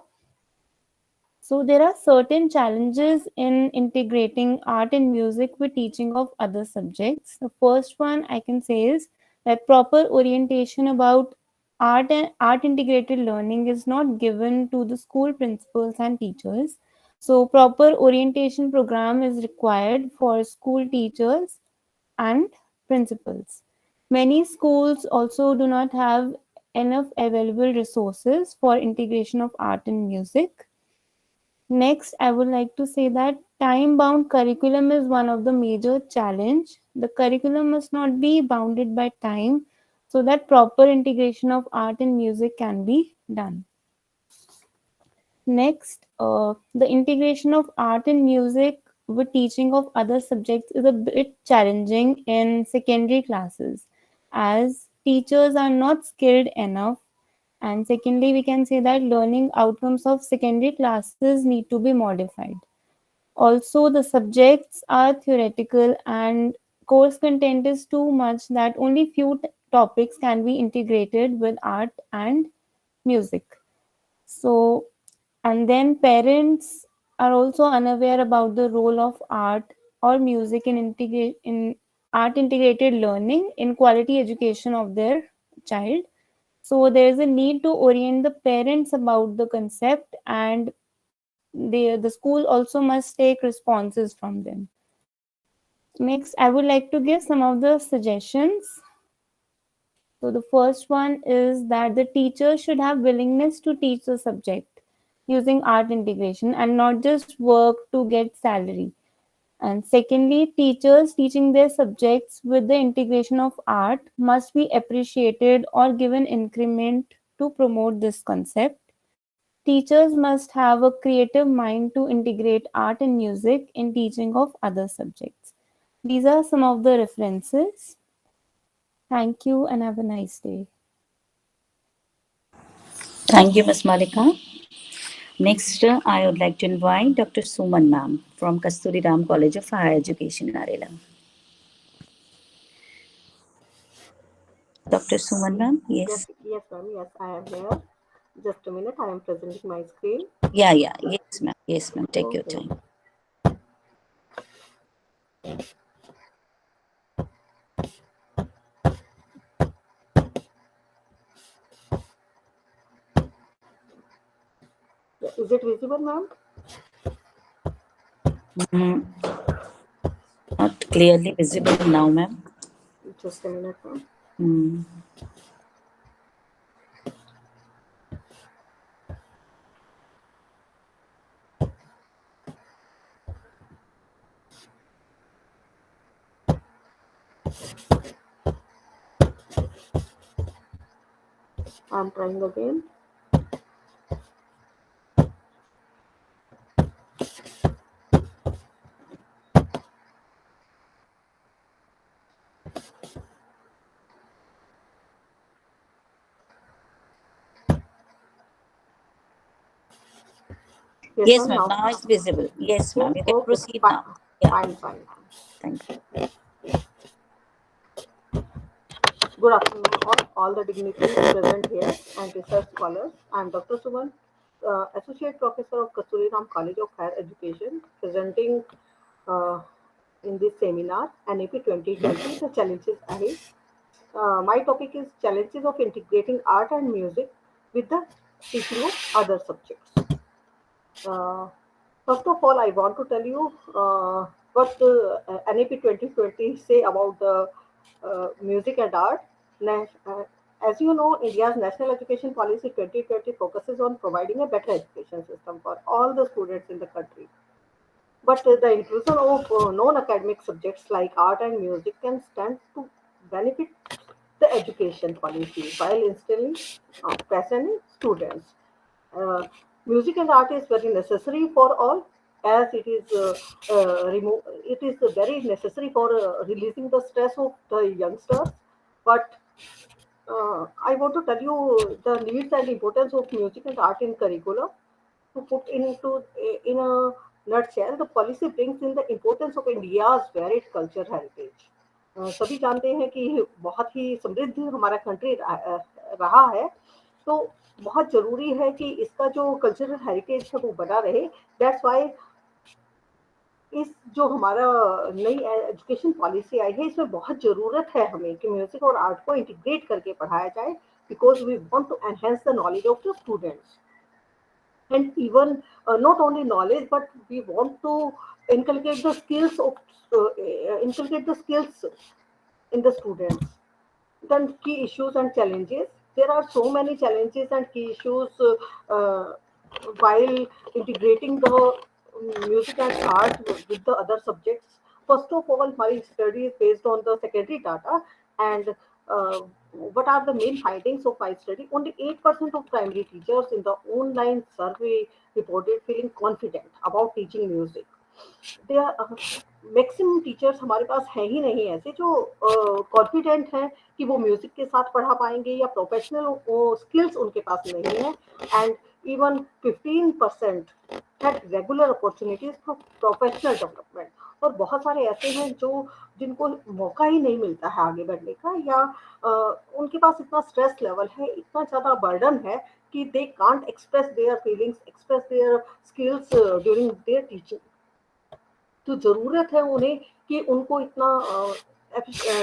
So, there are certain challenges in integrating art and music with teaching of other subjects. The first one I can say is that proper orientation about art and art integrated learning is not given to the school principals and teachers. So, proper orientation program is required for school teachers and principals. Many schools also do not have enough available resources for integration of art and music. Next, I would like to say that time-bound curriculum is one of the major challenge. The curriculum must not be bounded by time so that proper integration of art and music can be done. Next, the integration of art and music with teaching of other subjects is a bit challenging in secondary classes as teachers are not skilled enough. And secondly, we can say that learning outcomes of secondary classes need to be modified. Also, the subjects are theoretical and course content is too much that only few topics can be integrated with art and music. So, and then parents are also unaware about the role of art or music in art integrated learning in quality education of their child. So there is a need to orient the parents about the concept and the school also must take responses from them. Next, I would like to give some of the suggestions. So the first one is that the teacher should have willingness to teach the subject using art integration and not just work to get salary. And secondly, teachers teaching their subjects with the integration of art must be appreciated or given increment to promote this concept. Teachers must have a creative mind to integrate art and music in teaching of other subjects. These are some of the references. Thank you and have a nice day. Thank you, Ms. Malika. Next, I would like to invite Dr. Suman ma'am from Kasturi Ram College of Higher Education, Narela. Dr. Suman ma'am, yes. Yes, ma'am. Yes, I am here. Just a minute. I am presenting my screen. Yeah, yes, ma'am. Yes, ma'am. Take your time. Is it visible, ma'am? Not clearly visible now, ma'am. Just a minute, ma'am. I'm trying again. Yes, ma'am. Now it's visible. Yes, ma'am. You can proceed now. Yeah. Fine. Thank you. Good afternoon, all the dignitaries present here and research scholars. I am Dr. Suman, Associate Professor of Kasturi Ram College of Higher Education, presenting in this seminar, NAP 2020, the challenges ahead. My topic is challenges of integrating art and music with the teaching of other subjects. First of all, I want to tell you what NAP 2020 say about the music and art. As you know, India's National Education Policy 2020 focuses on providing a better education system for all the students in the country. But the inclusion of non-academic subjects like art and music can stand to benefit the education policy while instilling passion in students. Uh, Music and art is very necessary for all, as it is very necessary for releasing the stress of the youngsters. But I want to tell you the needs and importance of music and art in curriculum. To put into in a nutshell, the policy brings in the importance of India's varied culture heritage. सभी जानते हैं कि बहुत ही समृद्ध हमारा country रहा है, तो बहुत जरूरी है कि इसका जो कल्चरल हेरिटेज है वो बना रहे. दैट्स वाई इस जो हमारा नई एजुकेशन पॉलिसी आई है, इसमें बहुत ज़रूरत है हमें कि म्यूजिक और आर्ट को इंटीग्रेट करके पढ़ाया जाए, because we want to enhance the knowledge of the students. And even not only knowledge, but we want to inculcate the skills in the students. Then key issues and challenges. There are so many challenges and key issues while integrating the music and art with the other subjects. First of all, my study is based on the secondary data, and what are the main findings of my study? Only 8% of primary teachers in the online survey reported feeling confident about teaching music. They maximum teachers हमारे पास हैं ही नहीं ऐसे जो confident हैं कि वो music के साथ पढ़ा पाएंगे, या प्रोफेशनल स्किल्स उनके पास नहीं है. And even 15% had regular opportunities for professional development. और बहुत सारे ऐसे हैं जिनको मौका ही नहीं मिलता है आगे बढ़ने का, या उनके पास इतना स्ट्रेस लेवल है, इतना ज़्यादा बर्डन है कि they can't express their feelings, express their skills during their teaching. तो ज़रूरत है उन्हें कि उनको इतना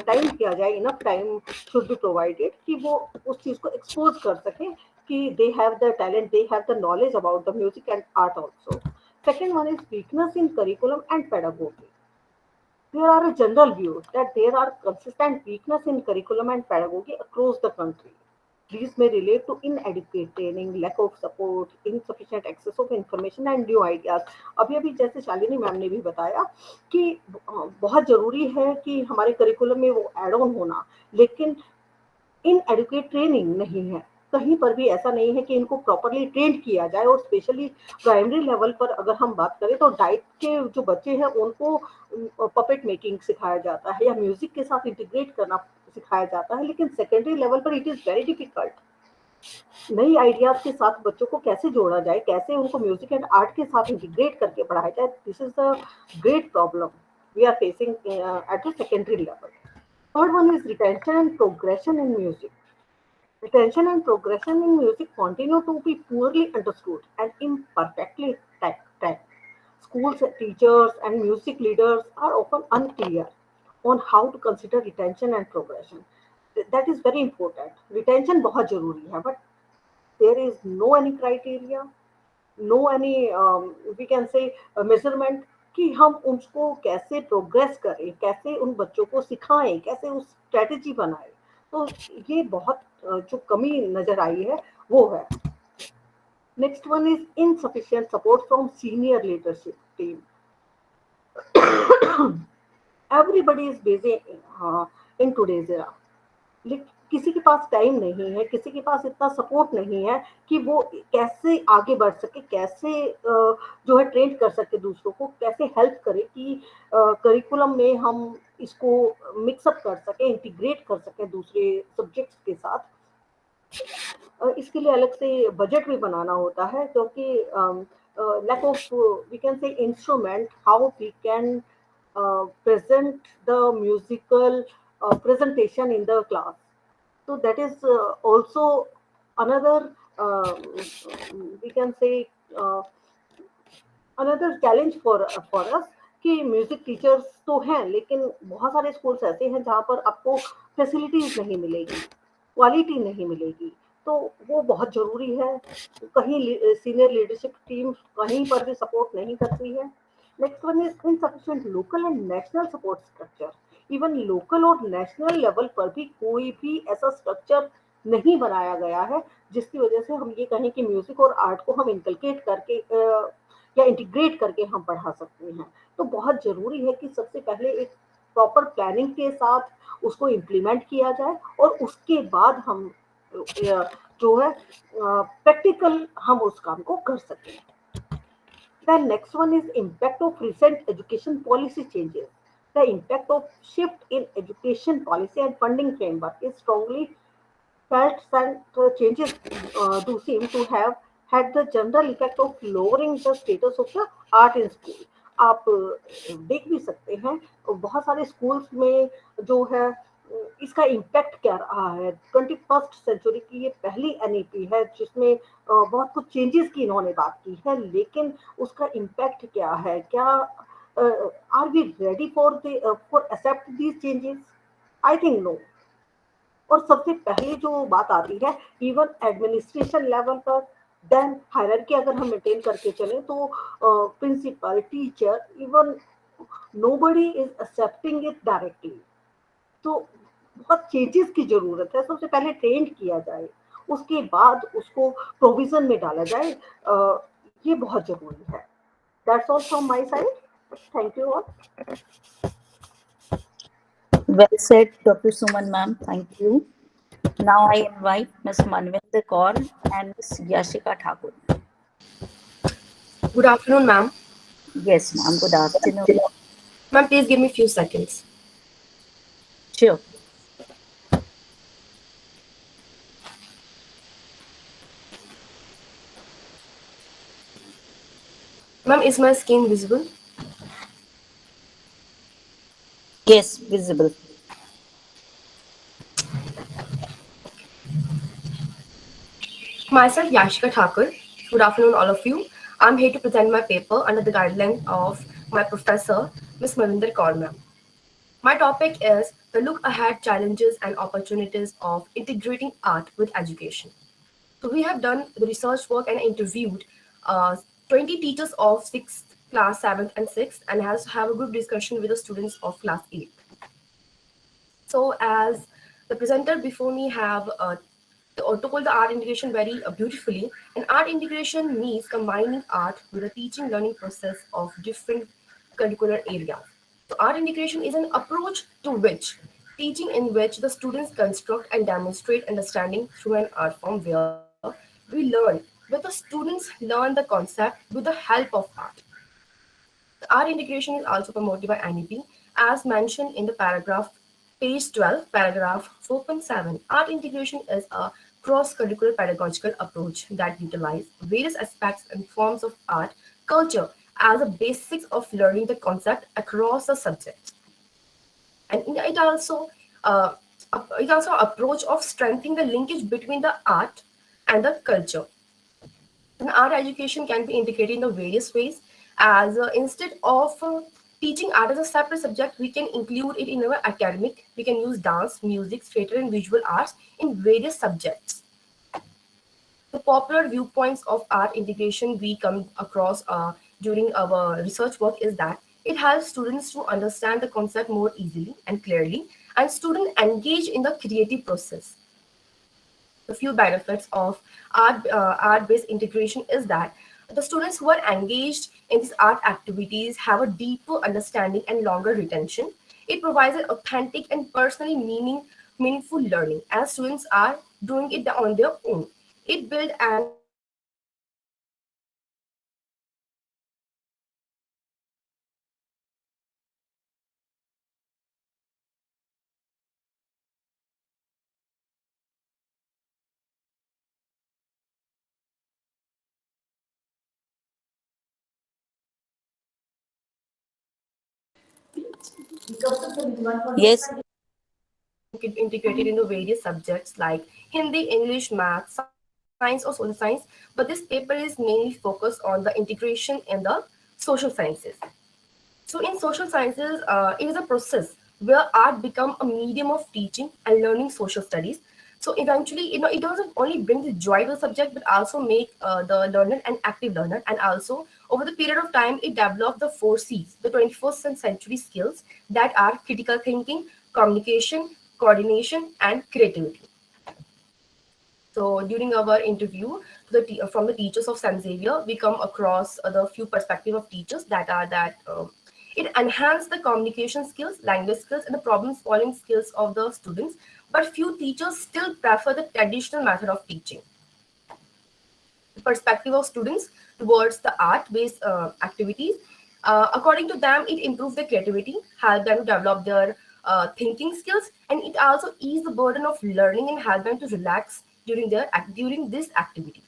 टाइम दिया जाए, enough time should be provided कि वो उस चीज़ को एक्सपोज कर सकें कि they have the talent, they have the knowledge about the music and art also. Second one is weakness in curriculum and pedagogy. There are a general view that there are consistent weakness in curriculum and pedagogy across the country. These may relate to inadequate training, lack of support, insufficient access of information and new ideas. अभी अभी जैसे Shalini ma'am ने भी बताया कि बहुत जरूरी है कि हमारे करिकुलम में वो एड ऑन होना, लेकिन इनएडिक्वेट ट्रेनिंग नहीं है। कहीं पर भी ऐसा नहीं है कि इनको प्रॉपर्ली ट्रेंड किया जाए, और स्पेशली प्राइमरी लेवल पर अगर हम बात करें तो डाइट के जो बच्चे हैं उनको पपेट मेकिंग सिखाया जाता है या म्यूजिक के साथ इंटीग्रेट करना सिखाया जाता है, लेकिन सेकेंडरी लेवल पर इट इज वेरी डिफिकल्ट। नई आइडियाज के साथ बच्चों को कैसे जोड़ा जाए, कैसे उनको म्यूजिक एंड आर्ट के साथ इंटीग्रेट करके पढ़ाया जाए, this is the great problem we are facing at the secondary level. Third one is retention and progression in music. Retention and progression in music continue to be poorly understood and imperfectly tracked. Schools, teachers, and music leaders are often unclear on how to consider retention and progression. That is very important. Retention बहुत जरूरी है, but there is no any criteria, no any we can say measurement कि हम उसको कैसे progress करें, कैसे उन बच्चों को सिखाएं, कैसे उस स्ट्रेटेजी बनाएं। तो ये बहुत जो कमी नजर आई है वो है। Next one is insufficient support from senior leadership team. Everybody is busy in today's era, किसी के पास टाइम नहीं है, किसी के पास इतना सपोर्ट नहीं है कि वो कैसे आगे बढ़ सके, कैसे जो है ट्रेन कर सके दूसरों को, कैसे हेल्प करे कि करिकुलम में हम इसको मिक्सअप कर सके, इंटीग्रेट कर सके दूसरे सब्जेक्ट्स के साथ। इसके लिए अलग से बजट भी बनाना होता है, क्योंकि lack of we can say instrument how we can present the musical presentation in the class. So that is also another we can say another challenge for us कि म्यूजिक टीचर्स तो हैं, लेकिन बहुत सारे स्कूल्स ऐसे हैं जहाँ पर आपको फैसिलिटीज नहीं मिलेगी, क्वालिटी नहीं मिलेगी, तो वो बहुत जरूरी है। कहीं सीनियर लीडरशिप टीम कहीं पर भी सपोर्ट नहीं करती है। Next one is insufficient local and national support structure. Even local और नेशनल लेवल पर भी कोई भी ऐसा स्ट्रक्चर नहीं बनाया गया है जिसकी वजह से हम ये कहें कि म्यूजिक और आर्ट को हम इनकलकेट करके या इंटीग्रेट करके हम पढ़ा सकते हैं। तो बहुत जरूरी है कि सबसे पहले एक प्रॉपर प्लानिंग के साथ उसको इम्प्लीमेंट किया जाए, और उसके बाद हम जो है प्रैक्टिकल हम उस काम को कर सकें। Then next one is impact of recent education policy changes. The impact of shift in education policy and funding framework is strongly felt, and the changes do seem to have had the general effect of lowering the status of the art in school. आप देख भी सकते हैं बहुत सारे schools में जो है इसका इम्पैक्ट क्या रहा है। 21st सेंचुरी की ये पहली एनईपी है जिसमें बहुत कुछ चेंजेस की इन्होंने बात की है, लेकिन उसका इम्पैक्ट क्या है, क्या are we ready for accept these changes? I think no. और सबसे पहले जो बात आती है इवन एडमिनिस्ट्रेशन लेवल पर, देन हायरार्की अगर हम मेंटेन करके चलें तो principal, teacher, even nobody is accepting it directly. तो बहुत चेंजेस की जरूरत है। सबसे पहले ट्रेंड किया जाए, उसके बाद उसको प्रोविजन में डाला जाए, ये बहुत जरूरी है। That's all from my side, thank you all. Well said, Dr. Suman ma'am. Thank you. Now I invite Ms. Manvinder Kaur and Ms. Yashika Thakur. Good afternoon, ma'am. Yes, ma'am. Good afternoon. Ma'am, please give me a few seconds. Sure. Ma'am, is my skin visible? Yes, visible. Myself, Yashika Thakur. Good afternoon, all of you. I'm here to present my paper under the guideline of my professor, Ms. Manvinder Kaur ma'am. My topic is the look ahead challenges and opportunities of integrating art with education. So we have done the research work and interviewed 20 teachers of 6th class 7th and 6th, and has to have a good discussion with the students of class 8th. So as the presenter before me have told the art integration very beautifully, and art integration means combining art with the teaching learning process of different curricular areas. So art integration is an approach to which teaching in which the students construct and demonstrate understanding through an art form where we learn, where the students learn the concept with the help of art. The art integration is also promoted by NEP as mentioned in the paragraph page 12, paragraph 4.7. Art integration is a cross-curricular pedagogical approach that utilizes various aspects and forms of art culture as a basics of learning the concept across the subject. And uh, it also approach of strengthening the linkage between the art and the culture. And art education can be integrated in the various ways as instead of teaching art as a separate subject, we can include it in our academic. We can use dance, music, theater, and visual arts in various subjects. The popular viewpoints of art integration we come across during our research work is that it helps students to understand the concept more easily and clearly, and students engage in the creative process. The few benefits of art-based integration is that the students who are engaged in these art activities have a deeper understanding and longer retention. It provides an authentic and personally meaningful learning as students are doing it on their own. It builds an understanding of the concept and encourage creativity and imagination. Yes. Integrated into various subjects like Hindi, English, math, science, or social science, but this paper is mainly focused on the integration in the social sciences. So in social sciences, it is a process where art become a medium of teaching and learning social studies. So eventually, it doesn't only bring the joy to the subject, but also make the learner an active learner. And also, over the period of time, it developed the four C's, the 21st century skills that are critical thinking, communication, coordination, and creativity. So during our interview from the teachers of San Xavier, we come across the few perspective of teachers that are that it enhance the communication skills, language skills, and the problem solving skills of the students. But few teachers still prefer the traditional method of teaching. The perspective of students towards the art-based activities. According to them, it improves their creativity, help them to develop their thinking skills, and it also ease the burden of learning and help them to relax during these activities.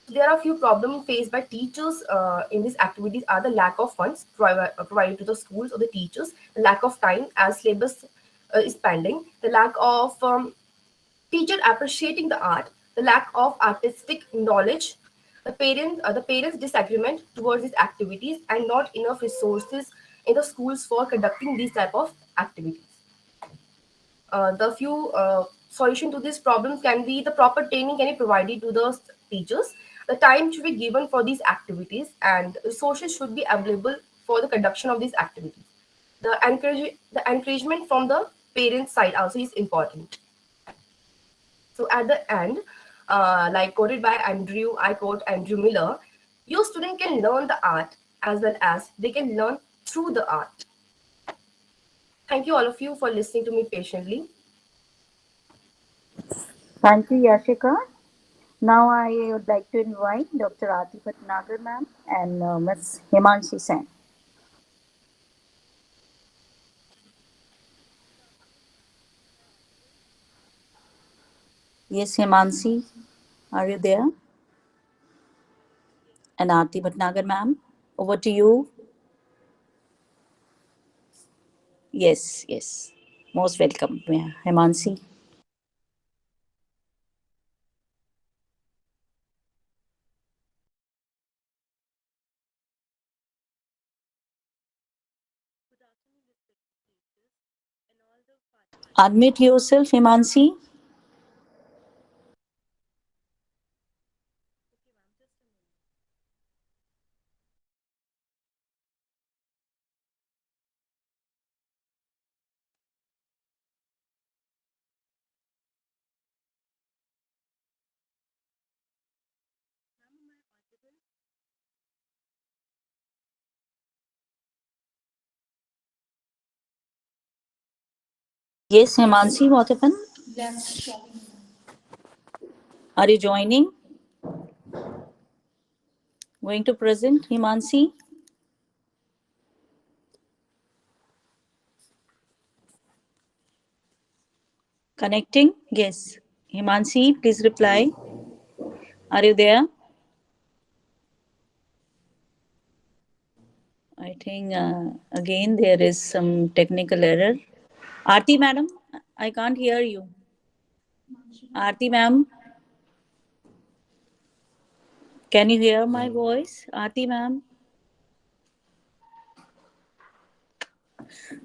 There are a few problems faced by teachers in these activities are the lack of funds provided to the schools or the teachers, the lack of time as syllabus is pending, the lack of teacher appreciating the art, the lack of artistic knowledge, the parents' disagreement towards these activities, and not enough resources in the schools for conducting these type of activities. The few solution to these problems can be the proper training can be provided to the teachers. The time should be given for these activities, and resources should be available for the conduction of these activities. The encouragement from the parent side also is important. So at the end, like quoted by Andrew, I quote Andrew Miller, your student can learn the art as well as they can learn through the art. Thank you all of you for listening to me patiently. Thank you, Yashika. Now I would like to invite Dr. Aarti Bhatnagar ma'am and Ms. Himanshi Sen. Yes, Himanshi, are you there? And Aarti Bhatnagar ma'am, over to you. Yes, yes. Most welcome, yeah. Himanshi. Unmute yourself, Himanshi. Yes, Himanshi, what happened? Are you joining? Going to present, Himanshi? Connecting? Yes. Himanshi, please reply. Are you there? I think again there is some technical error. Aarti madam, I can't hear you. Aarti ma'am, can you hear my voice? Aarti ma'am.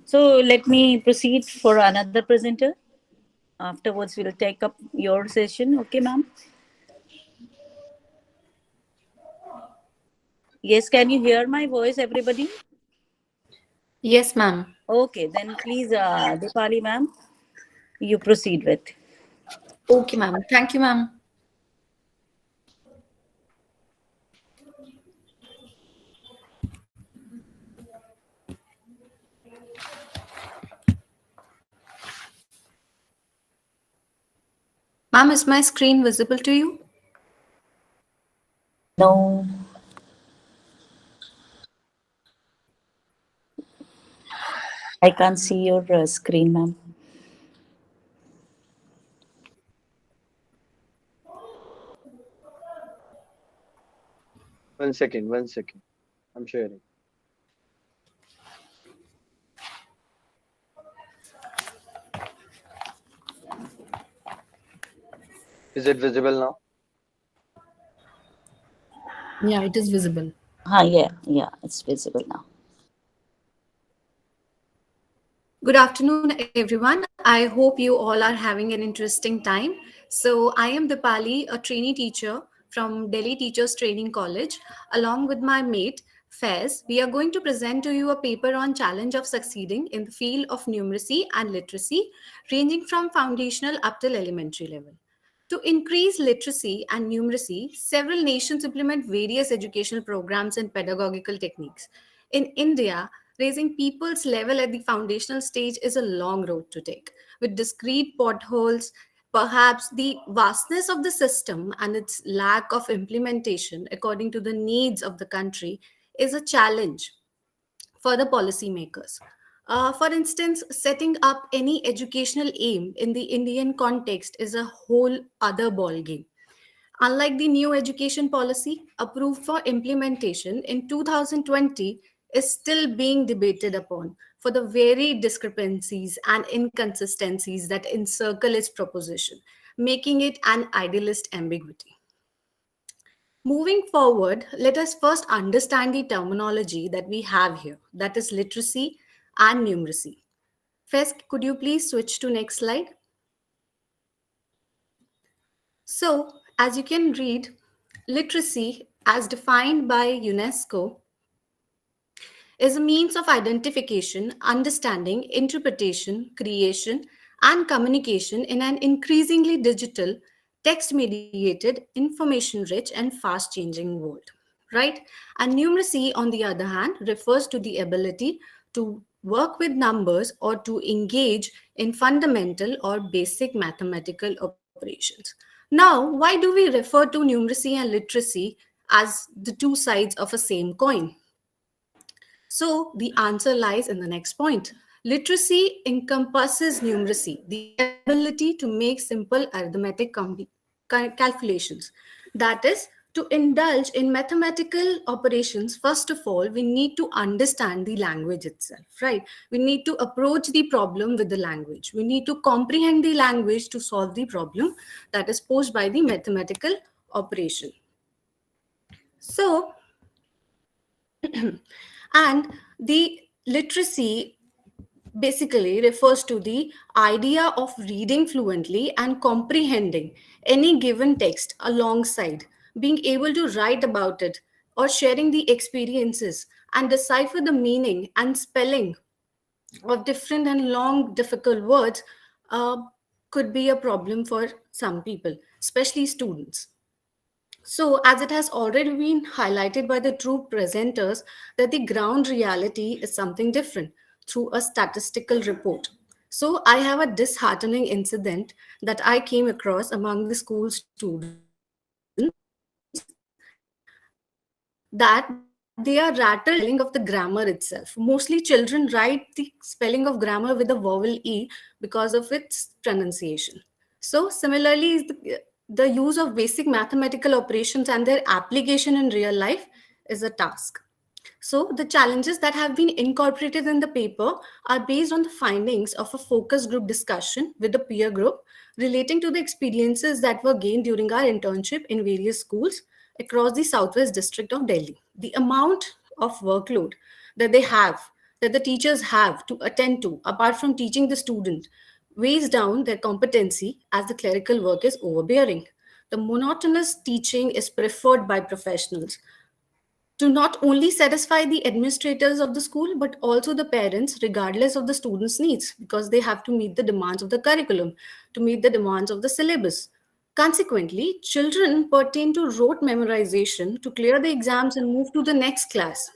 So let me proceed for another presenter. Afterwards, we'll take up your session. Okay, ma'am? Yes, can you hear my voice, everybody? Yes, ma'am. Okay, then please, Dipali ma'am, you proceed with. Okay, ma'am. Thank you, ma'am. Ma'am, is my screen visible to you? No. I can't see your screen, ma'am. One second, 1 second. I'm sharing. Is it visible now? Yeah, it is visible. Yeah, it's visible now. Good afternoon, everyone. I hope you all are having an interesting time. So, I am Dipali, a trainee teacher from Delhi Teachers Training College. Along with my mate, Faiz, we are going to present to you a paper on challenge of succeeding in the field of numeracy and literacy, ranging from foundational up till elementary level. To increase literacy and numeracy, several nations implement various educational programs and pedagogical techniques. In India, raising people's level at the foundational stage is a long road to take. With discrete potholes, perhaps the vastness of the system and its lack of implementation according to the needs of the country is a challenge for the policymakers. For instance, setting up any educational aim in the Indian context is a whole other ballgame. Unlike the new education policy approved for implementation in 2020 is still being debated upon for the very discrepancies and inconsistencies that encircle its proposition, making it an idealist ambiguity. Moving forward, let us first understand the terminology that we have here, that is literacy and numeracy. First, could you please switch to next slide? So, as you can read, literacy, as defined by UNESCO, is a means of identification, understanding, interpretation, creation, and communication in an increasingly digital, text mediated, information rich, and fast changing world. Right? And numeracy, on the other hand, refers to the ability to work with numbers or to engage in fundamental or basic mathematical operations. Now, why do we refer to numeracy and literacy as the two sides of a same coin? So the answer lies in the next point. Literacy encompasses numeracy, the ability to make simple arithmetic calculations. That is, to indulge in mathematical operations, first of all, we need to understand the language itself, right? We need to approach the problem with the language. We need to comprehend the language to solve the problem that is posed by the mathematical operation. So, and the literacy basically refers to the idea of reading fluently and comprehending any given text alongside being able to write about it or sharing the experiences and decipher the meaning and spelling of different and long difficult words uh, could be a problem for some people, especially students. So, as it has already been highlighted by the true presenters, that the ground reality is something different through a statistical report. So I have a disheartening incident that I came across among the school students, that they are rattled by the spelling of the grammar itself. Mostly children write the spelling of grammar with the vowel E because of its pronunciation. So similarly, is the use of basic mathematical operations and their application in real life is a task. So, the challenges that have been incorporated in the paper are based on the findings of a focus group discussion with the peer group relating to the experiences that were gained during our internship in various schools across the Southwest District of Delhi. The amount of workload that they have, that the teachers have to attend to, apart from teaching the student, weighs down their competency as the clerical work is overbearing. The monotonous teaching is preferred by professionals to not only satisfy the administrators of the school but also the parents regardless of the students needs, because they have to meet the demands of the curriculum, to meet the demands of the syllabus. Consequently, children pertain to rote memorization to clear the exams and move to the next class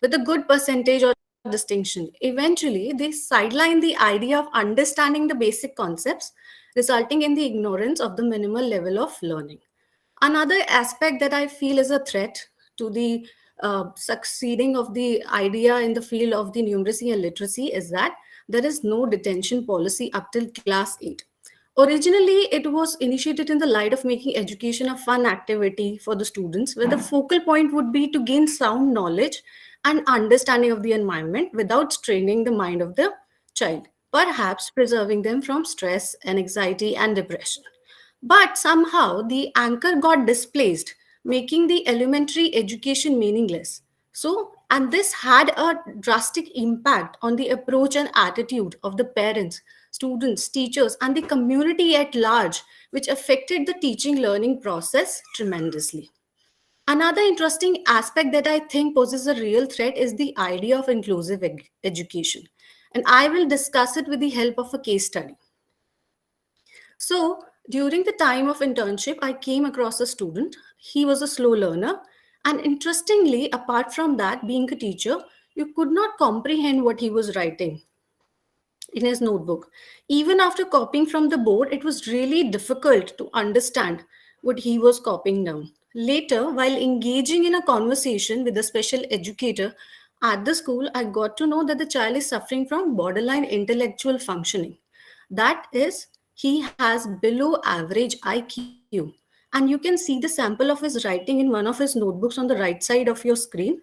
with a good percentage or distinction. Eventually, they sideline the idea of understanding the basic concepts, resulting in the ignorance of the minimal level of learning. Another aspect that I feel is a threat to the succeeding of the idea in the field of the numeracy and literacy is that there is no detention policy up till class 8. Originally, it was initiated in the light of making education a fun activity for the students, where the focal point would be to gain sound knowledge and understanding of the environment without straining the mind of the child, perhaps preserving them from stress and anxiety and depression. But somehow the anchor got displaced, making the elementary education meaningless. So, and this had a drastic impact on the approach and attitude of the parents, students, teachers, and the community at large, which affected the teaching learning process tremendously. Another interesting aspect that I think poses a real threat is the idea of inclusive education. And I will discuss it with the help of a case study. So, during the time of internship, I came across a student. He was a slow learner. And interestingly, apart from that, being a teacher, you could not comprehend what he was writing in his notebook. Even after copying from the board, it was really difficult to understand what he was copying down. Later, while engaging in a conversation with a special educator at the school, I got to know that the child is suffering from borderline intellectual functioning. That is, he has below average IQ. And you can see the sample of his writing in one of his notebooks on the right side of your screen.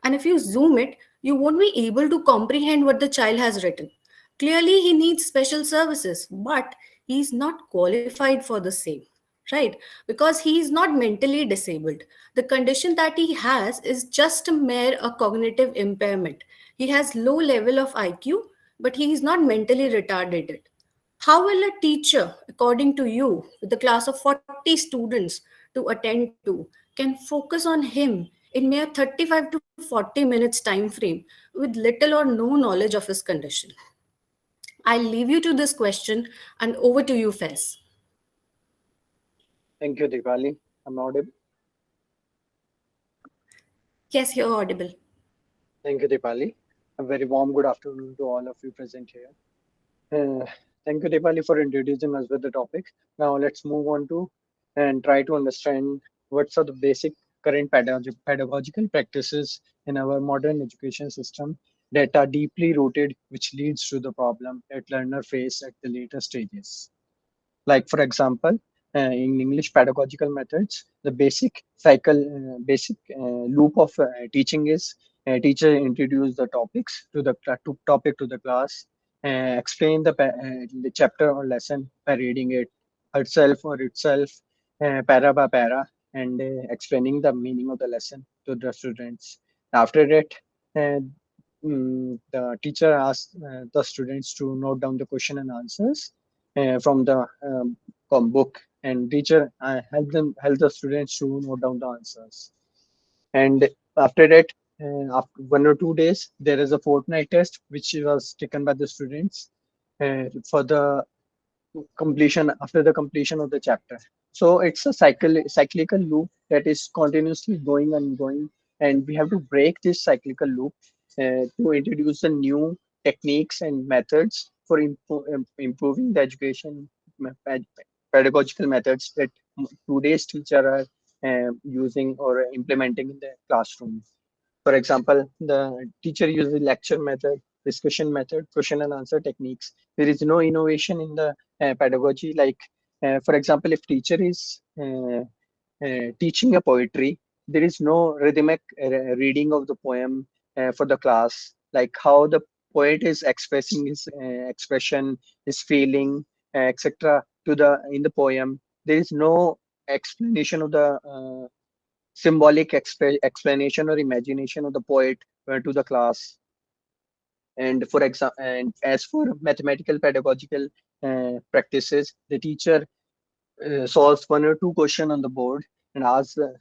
And if you zoom it, you won't be able to comprehend what the child has written. Clearly, he needs special services, but he is not qualified for the same, right? Because he is not mentally disabled. The condition that he has is just a mere a cognitive impairment. He has low level of IQ, but he is not mentally retarded. How will a teacher, according to you, with a class of 40 students to attend to, can focus on him in mere 35 to 40 minutes time frame with little or no knowledge of his condition? I'll leave you to this question and over to you, Fez. Thank you, Diwali. I'm audible. Yes, you're audible. Thank you, Dipali. A very warm good afternoon to all of you present here. Uh, Thank you, Dipali, for introducing us with the topic. Now let's move on to and try to understand what are the basic current pedagogical practices in our modern education system that are deeply rooted, which leads to the problem that learner face at the later stages. Like for example, in English pedagogical methods, the basic loop of teaching is teacher introduce the topics to the topic to the class, explain the chapter or lesson by reading it herself or itself, para by para, and explaining the meaning of the lesson to the students. After that, uh, the teacher asks the students to note down the question and answers from the book, and teacher help the students to note down the answers. And after that, after 1 or 2 days, there is a fortnight test which was taken by the students for the completion after the completion of the chapter. So it's a cyclical loop that is continuously going and going, and we have to break this cyclical loop to introduce a new techniques and methods for improving the education pedagogical methods that today's teacher are using or implementing in the classroom. For example, the teacher uses lecture method, discussion method, question and answer techniques. There is no innovation in the pedagogy. Like, for example, if teacher is teaching a poetry, there is no rhythmic reading of the poem for the class, like how the poet is expressing his expression, his feeling, etc. to the in the poem. There is no explanation of the symbolic explanation or imagination of the poet to the class. And for example, and as for mathematical pedagogical practices, the teacher solves one or two question on the board and asks the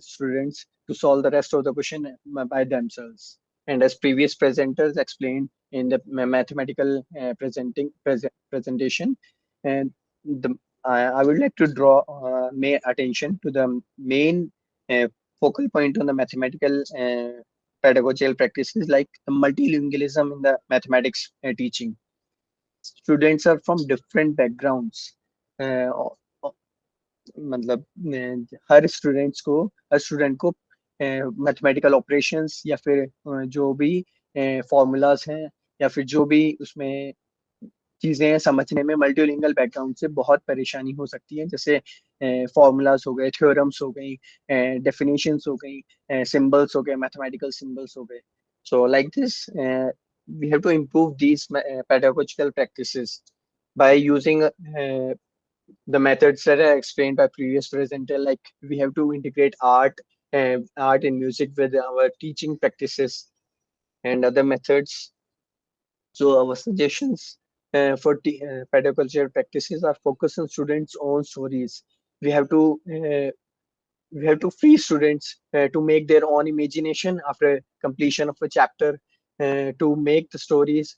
students to solve the rest of the question by themselves. And as previous presenters explained in the mathematical presentation, and the I would like to draw attention to the main uh, focal point on the mathematical pedagogical practices, like the multilingualism in the mathematics teaching. Students are from different backgrounds. uh, मतलब हर student को mathematical operations या फिर जो भी formulas हैं या फिर जो भी उसमें चीजें हैं समझने में मल्टीलिंगुअल बैकग्राउंड से बहुत परेशानी हो सकती है, जैसे फॉर्मूलाज हो गए, थ्योरम्स हो गई, डेफिनेशंस हो गई, सिंबल्स हो गए, मैथमेटिकल सिंबल्स हो गए. So like this, we have to improve these pedagogical practices by using the methods that are explained by previous presenter. Like, we have to integrate art and music with our teaching practices and other methods. So our suggestions for pedagogical practices are focused on students' own stories. We have to free students to make their own imagination after completion of a chapter, to make the stories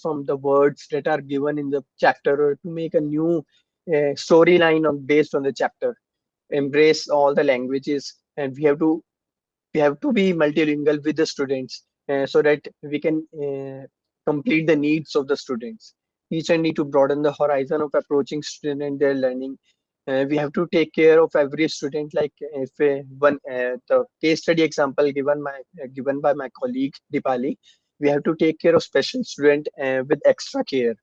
from the words that are given in the chapter, or to make a new storyline based on the chapter. Embrace all the languages, and we have to be multilingual with the students, so that we can complete the needs of the students. Teacher need to broaden the horizon of approaching student and their learning. We have to take care of every student. Like, if one the case study example given by my colleague Dipali, we have to take care of special student with extra care,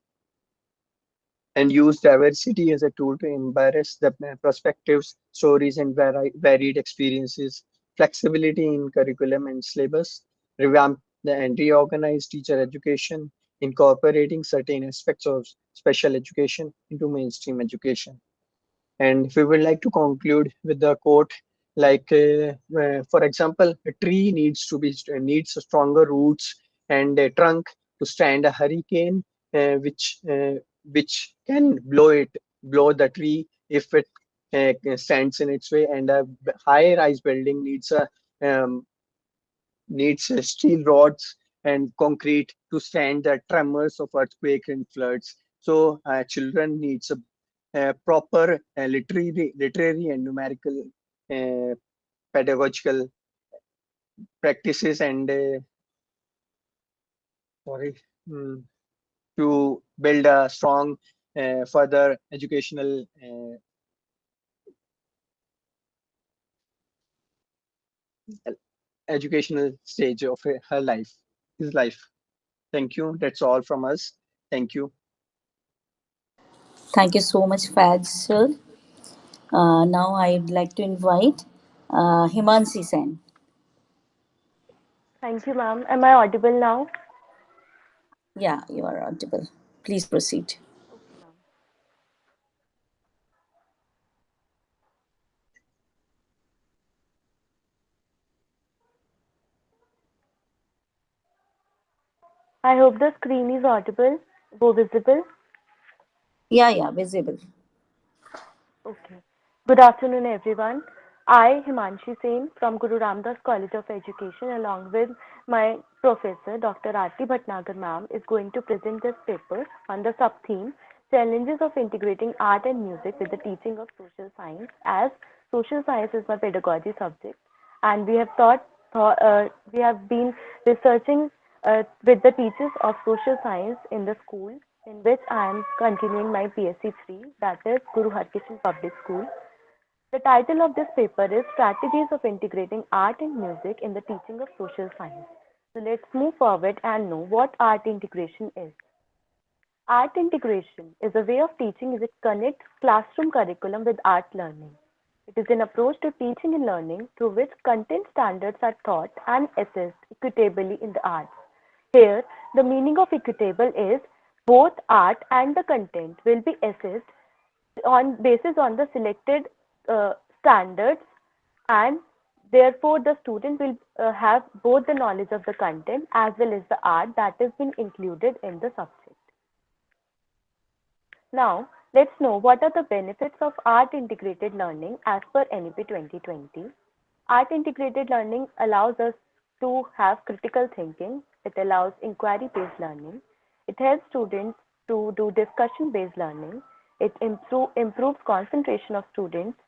and use diversity as a tool to embrace the perspectives, stories, and varied experiences. Flexibility in curriculum and syllabus, revamp and reorganize teacher education, incorporating certain aspects of special education into mainstream education. And we would like to conclude with the quote, like, for example, a tree needs stronger roots and a trunk to stand a hurricane, which can blow the tree if it stands in its way. And a high-rise building needs steel rods and concrete to stand the tremors of earthquake and floods. So children needs a proper literary and numerical uh, pedagogical practices, and sorry, mm, to build a strong further educational stage of his life. Thank you. That's all from us. Thank you. Thank you so much, Faz sir. Now I'd like to invite Himanshi Sen. Thank you, ma'am. Am I audible now? Yeah, you are audible. Please proceed. Okay, ma'am. I hope the screen is audible, visible. Yeah, visible. Okay. Good afternoon, everyone. I, Himanshi Sen from Guru Ramdas College of Education, along with my professor, Dr. Aarti Bhatnagar ma'am, is going to present this paper on the sub-theme Challenges of Integrating Art and Music with the Teaching of Social Science, as Social Science is my pedagogy subject. And we have been researching with the teachers of social science in the school in which I am continuing my PSC 3, that is Guru Harkishan Public School. The title of this paper is Strategies of Integrating Art and Music in the Teaching of Social Science. So let's move forward and know what art integration is. Art integration is a way of teaching that connects classroom curriculum with art learning. It is an approach to teaching and learning through which content standards are taught and assessed equitably in the arts. Here, the meaning of equitable is both art and the content will be assessed on basis on the selected standards, and therefore the student will have both the knowledge of the content as well as the art that has been included in the subject. Now, let's know what are the benefits of art integrated learning as per NEP 2020. Art integrated learning allows us to have critical thinking. It allows inquiry-based learning. It helps students to do discussion-based learning. It improves concentration of students.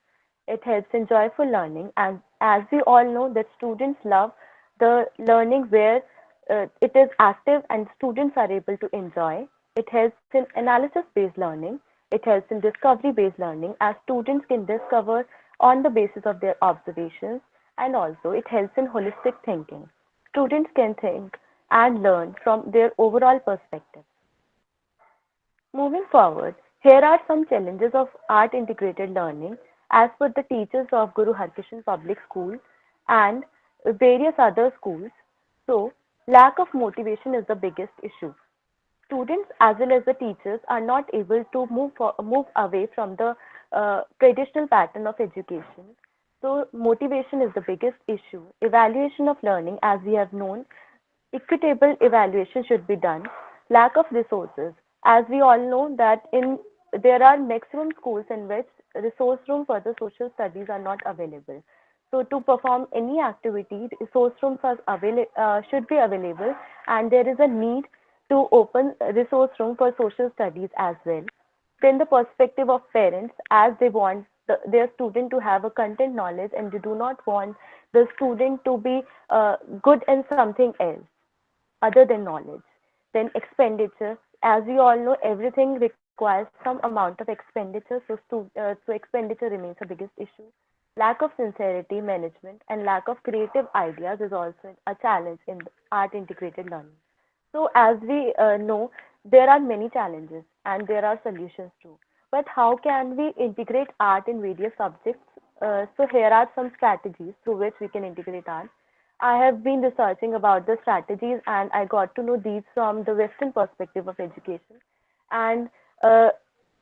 It helps in joyful learning. And as we all know that students love the learning where it is active and students are able to enjoy. It helps in analysis-based learning. It helps in discovery-based learning as students can discover on the basis of their observations, and also it helps in holistic thinking. Students can think and learn from their overall perspective. Moving forward, here are some challenges of art integrated learning as per the teachers of Guru Harkishan Public School and various other schools. So, lack of motivation is the biggest issue. Students as well as the teachers are not able to move away from the traditional pattern of education. So motivation is the biggest issue. Evaluation of learning, as we have known, equitable evaluation should be done. Lack of resources, as we all know that there are maximum schools in which resource room for the social studies are not available. So to perform any activity, resource rooms should be available, and there is a need to open a resource room for social studies as well. Then the perspective of parents, as they want their student to have a content knowledge and they do not want the student to be good in something else other than knowledge. Then expenditure, as we all know, everything requires some amount of expenditure, so expenditure remains the biggest issue. Lack of sincerity management and lack of creative ideas is also a challenge in art integrated learning. So as we know, there are many challenges and there are solutions too. But how can we integrate art in various subjects? So here are some strategies through which we can integrate art. I have been researching about the strategies and I got to know these from the Western perspective of education. And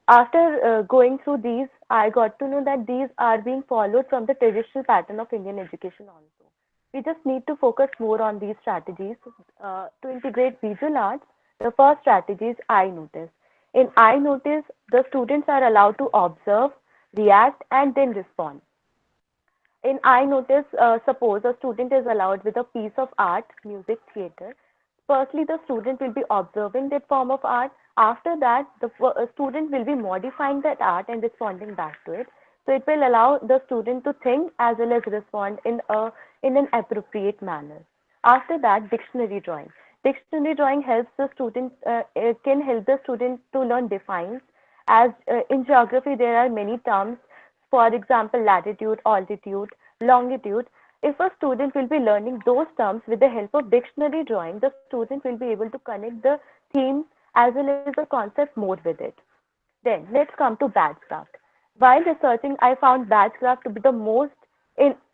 after going through these, I got to know that these are being followed from the traditional pattern of Indian education also. We just need to focus more on these strategies. To integrate visual arts, the first strategy is eye notice. In eye notice, the students are allowed to observe, react, and then respond. In I notice, suppose a student is allowed with a piece of art, music, theater. Firstly, the student will be observing that form of art. After that, the student will be modifying that art and responding back to it. So it will allow the student to think as well as respond in an appropriate manner. After that, dictionary drawing. Dictionary drawing helps the student it can help the student to learn defines. As in geography, there are many terms, for example, latitude, altitude, longitude. If a student will be learning those terms with the help of dictionary drawing, the student will be able to connect the themes as well as the concept more with it. Then let's come to badge craft. While researching, I found badge craft to be the most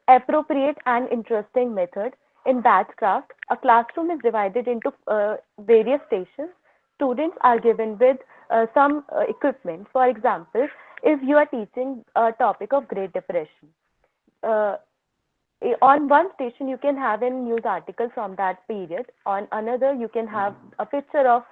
appropriate and interesting method. In badge craft, a classroom is divided into various stations. Students are given with some equipment. For example, if you are teaching a topic of Great Depression, uh, on one station you can have a news article from that period. On another you can have a picture of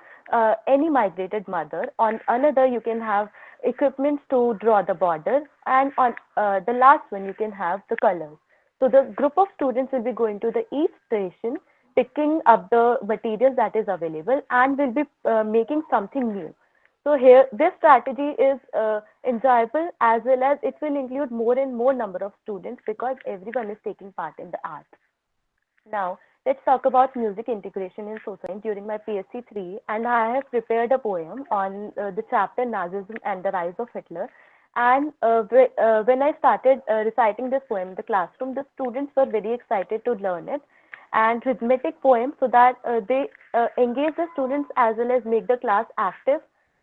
any migrated mother. On another you can have equipments to draw the border, and on the last one you can have the colors. So the group of students will be going to the each station, picking up the materials that is available, and will be making something new. So here, this strategy is enjoyable as well as it will include more and more number of students because everyone is taking part in the art. Now, Let's talk about music integration in society during my PhD 3, and I have prepared a poem on the chapter Nazism and the Rise of Hitler. And when I started reciting this poem in the classroom, the students were very excited to learn it. And rhythmic poem, so that they engage the students as well as make the class active,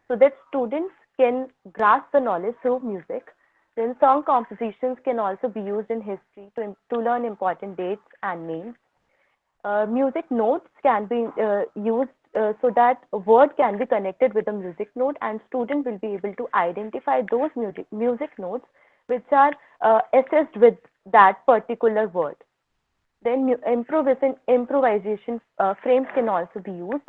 so that students can grasp the knowledge through music. Then song compositions can also be used in history to learn important dates and names. Music notes can be used so that a word can be connected with a music note, and student will be able to identify those music notes which are assessed with that particular word. Then improvisation frames can also be used,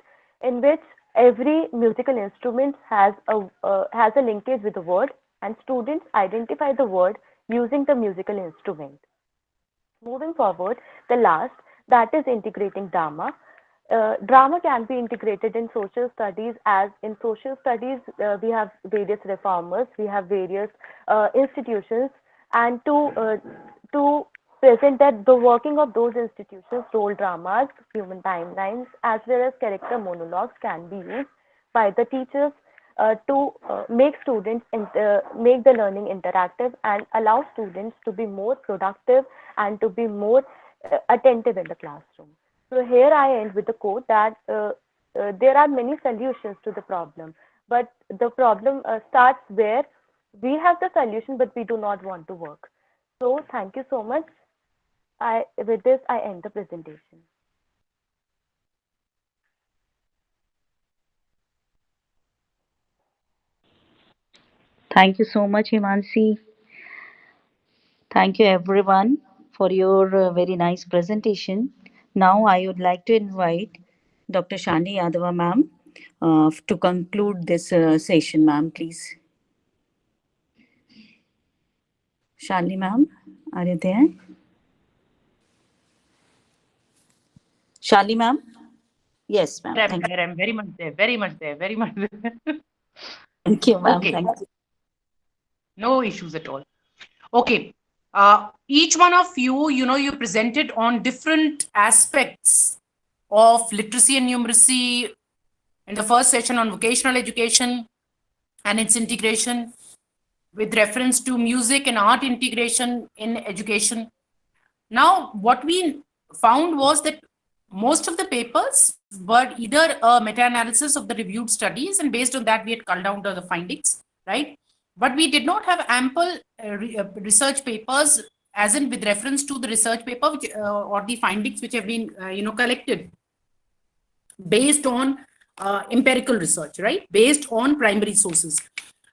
in which every musical instrument has a linkage with the word, and students identify the word using the musical instrument. Moving forward, the last, that is integrating drama. Drama can be integrated in social studies, as in social studies we have various reformers, we have various institutions, and to present that the working of those institutions, role dramas, human timelines, as well as character monologues can be used by the teachers to make students make the learning interactive and allow students to be more productive and to be more attentive in the classroom. So here I end with the quote that there are many solutions to the problem, but the problem starts where we have the solution but we do not want to work. So thank you so much. With this I end the presentation. Thank you so much, Himanshi. Thank you, everyone, for your very nice presentation. Now, I would like to invite Dr. Shani Yadava, ma'am, to conclude this session, ma'am, please. Shani, ma'am, are you there? Shali, ma'am? Yes, ma'am. I'm Thank you. there. I'm very much there. Very much there. Very much there. Thank you, ma'am. Okay. Thank you. No issues at all. Okay. Each one of you, you presented on different aspects of literacy and numeracy in the first session on vocational education and its integration with reference to music and art integration in education. Now, what we found was that most of the papers were either a meta-analysis of the reviewed studies, and based on that, we had culled down to the findings, right? But we did not have ample research papers, as in with reference to the research paper which, or the findings which have been, collected based on empirical research, right? Based on primary sources.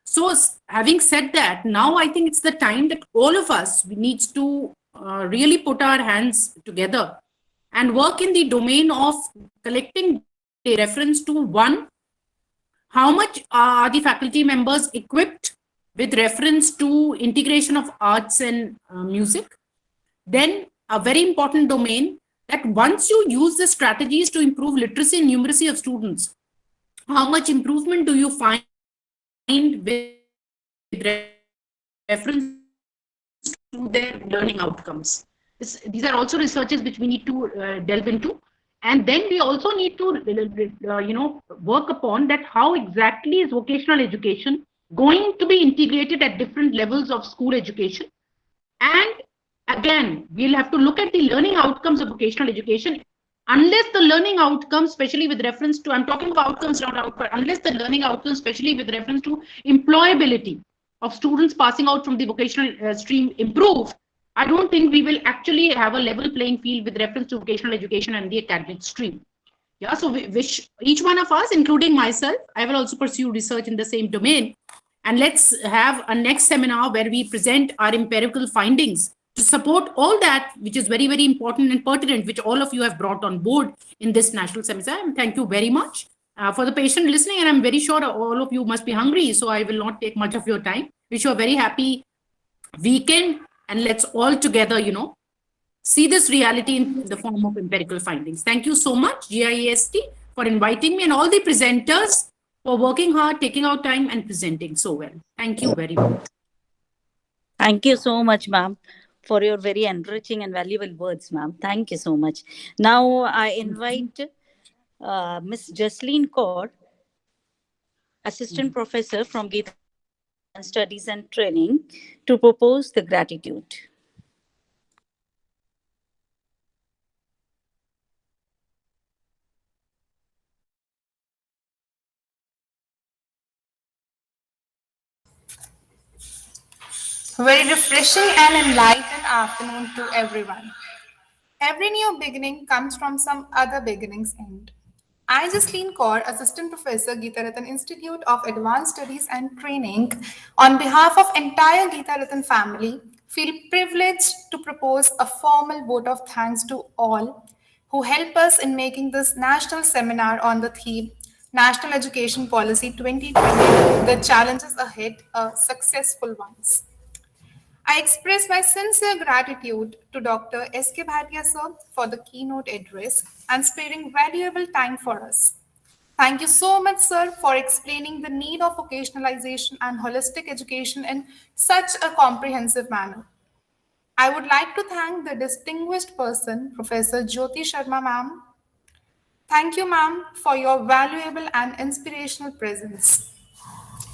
So having said that, now I think it's the time that all of us needs to really put our hands together and work in the domain of collecting the reference to one, how much are the faculty members equipped with reference to integration of arts and music. Then a very important domain, that once you use the strategies to improve literacy and numeracy of students, how much improvement do you find with reference to their learning outcomes? These are also researches which we need to delve into. And then we also need to, work upon that how exactly is vocational education going to be integrated at different levels of school education. And again, we'll have to look at the learning outcomes of vocational education. Unless the learning outcomes, especially with reference to, I'm talking about outcomes, not output, unless the learning outcomes, especially with reference to employability of students passing out from the vocational stream improve, I don't think we will actually have a level playing field with reference to vocational education and the academic stream. Yeah, so we wish each one of us, including myself, I will also pursue research in the same domain. And let's have a next seminar where we present our empirical findings to support all that which is very, very important and pertinent, which all of you have brought on board in this national seminar. And thank you very much for the patient listening. And I'm very sure all of you must be hungry, so I will not take much of your time. Wish you a very happy weekend, and let's all together, see this reality in the form of empirical findings. Thank you so much, GIST, for inviting me, and all the presenters for working hard, taking out time and presenting so well. Thank you very much. Thank you so much, ma'am, for your very enriching and valuable words, ma'am. Thank you so much. Now I invite Miss Jasleen Kaur, Assistant Professor from Geeta Advanced Studies and Training, to propose the gratitude. Very refreshing and enlightened afternoon to everyone. Every new beginning comes from some other beginning's end. I, Jasleen Kaur, Assistant Professor, Geeta Ratan Institute of Advanced Studies and Training, on behalf of entire Geeta Ratan family, feel privileged to propose a formal vote of thanks to all who help us in making this national seminar on the theme National Education Policy 2020, the challenges ahead, a successful ones. I express my sincere gratitude to Dr. S.K. Bhatia sir for the keynote address and sparing valuable time for us. Thank you so much, sir, for explaining the need of vocationalization and holistic education in such a comprehensive manner. I would like to thank the distinguished person, Professor Jyoti Sharma ma'am. Thank you, ma'am, for your valuable and inspirational presence.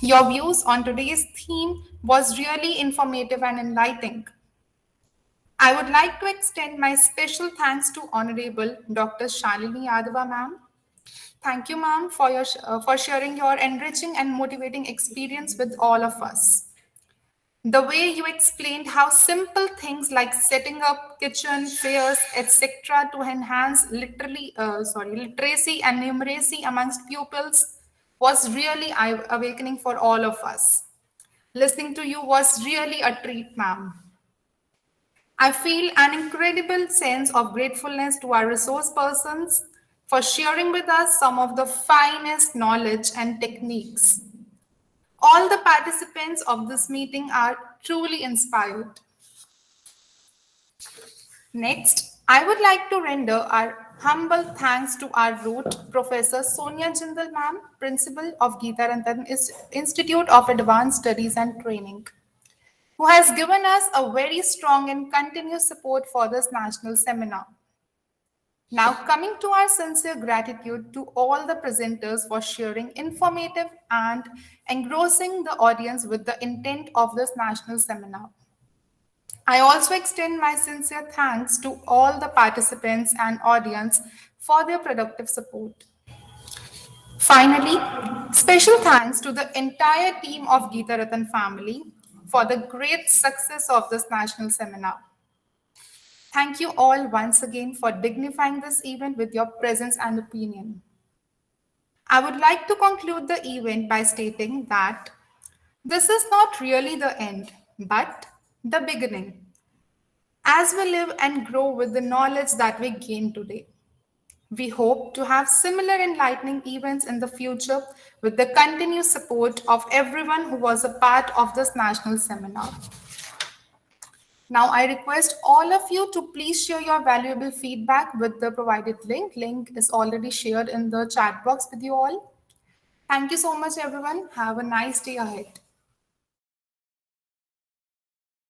Your views on today's theme was really informative and enlightening. I would like to extend my special thanks to Honorable Dr. Shalini Yadava ma'am. Thank you, ma'am, for sharing your enriching and motivating experience with all of us. The way you explained how simple things like setting up kitchen fairs, etc., to enhance literacy and numeracy amongst pupils was really eye-awakening for all of us. Listening to you was really a treat, ma'am. I feel an incredible sense of gratefulness to our resource persons for sharing with us some of the finest knowledge and techniques. All the participants of this meeting are truly inspired. Next, I would like to render our humble thanks to our root, Professor Sonia Jindal ma'am, Principal of Geeta Rantan Institute of Advanced Studies and Training, who has given us a very strong and continuous support for this national seminar. Now, coming to our sincere gratitude to all the presenters for sharing informative and engrossing the audience with the intent of this national seminar. I also extend my sincere thanks to all the participants and audience for their productive support. Finally, special thanks to the entire team of Geeta Ratan family for the great success of this national seminar. Thank you all once again for dignifying this event with your presence and opinion. I would like to conclude the event by stating that this is not really the end, but the beginning. As we live and grow with the knowledge that we gain today, we hope to have similar enlightening events in the future with the continued support of everyone who was a part of this national seminar. Now, I request all of you to please share your valuable feedback with the provided link. Link is already shared in the chat box with you all. Thank you so much, everyone. Have a nice day ahead.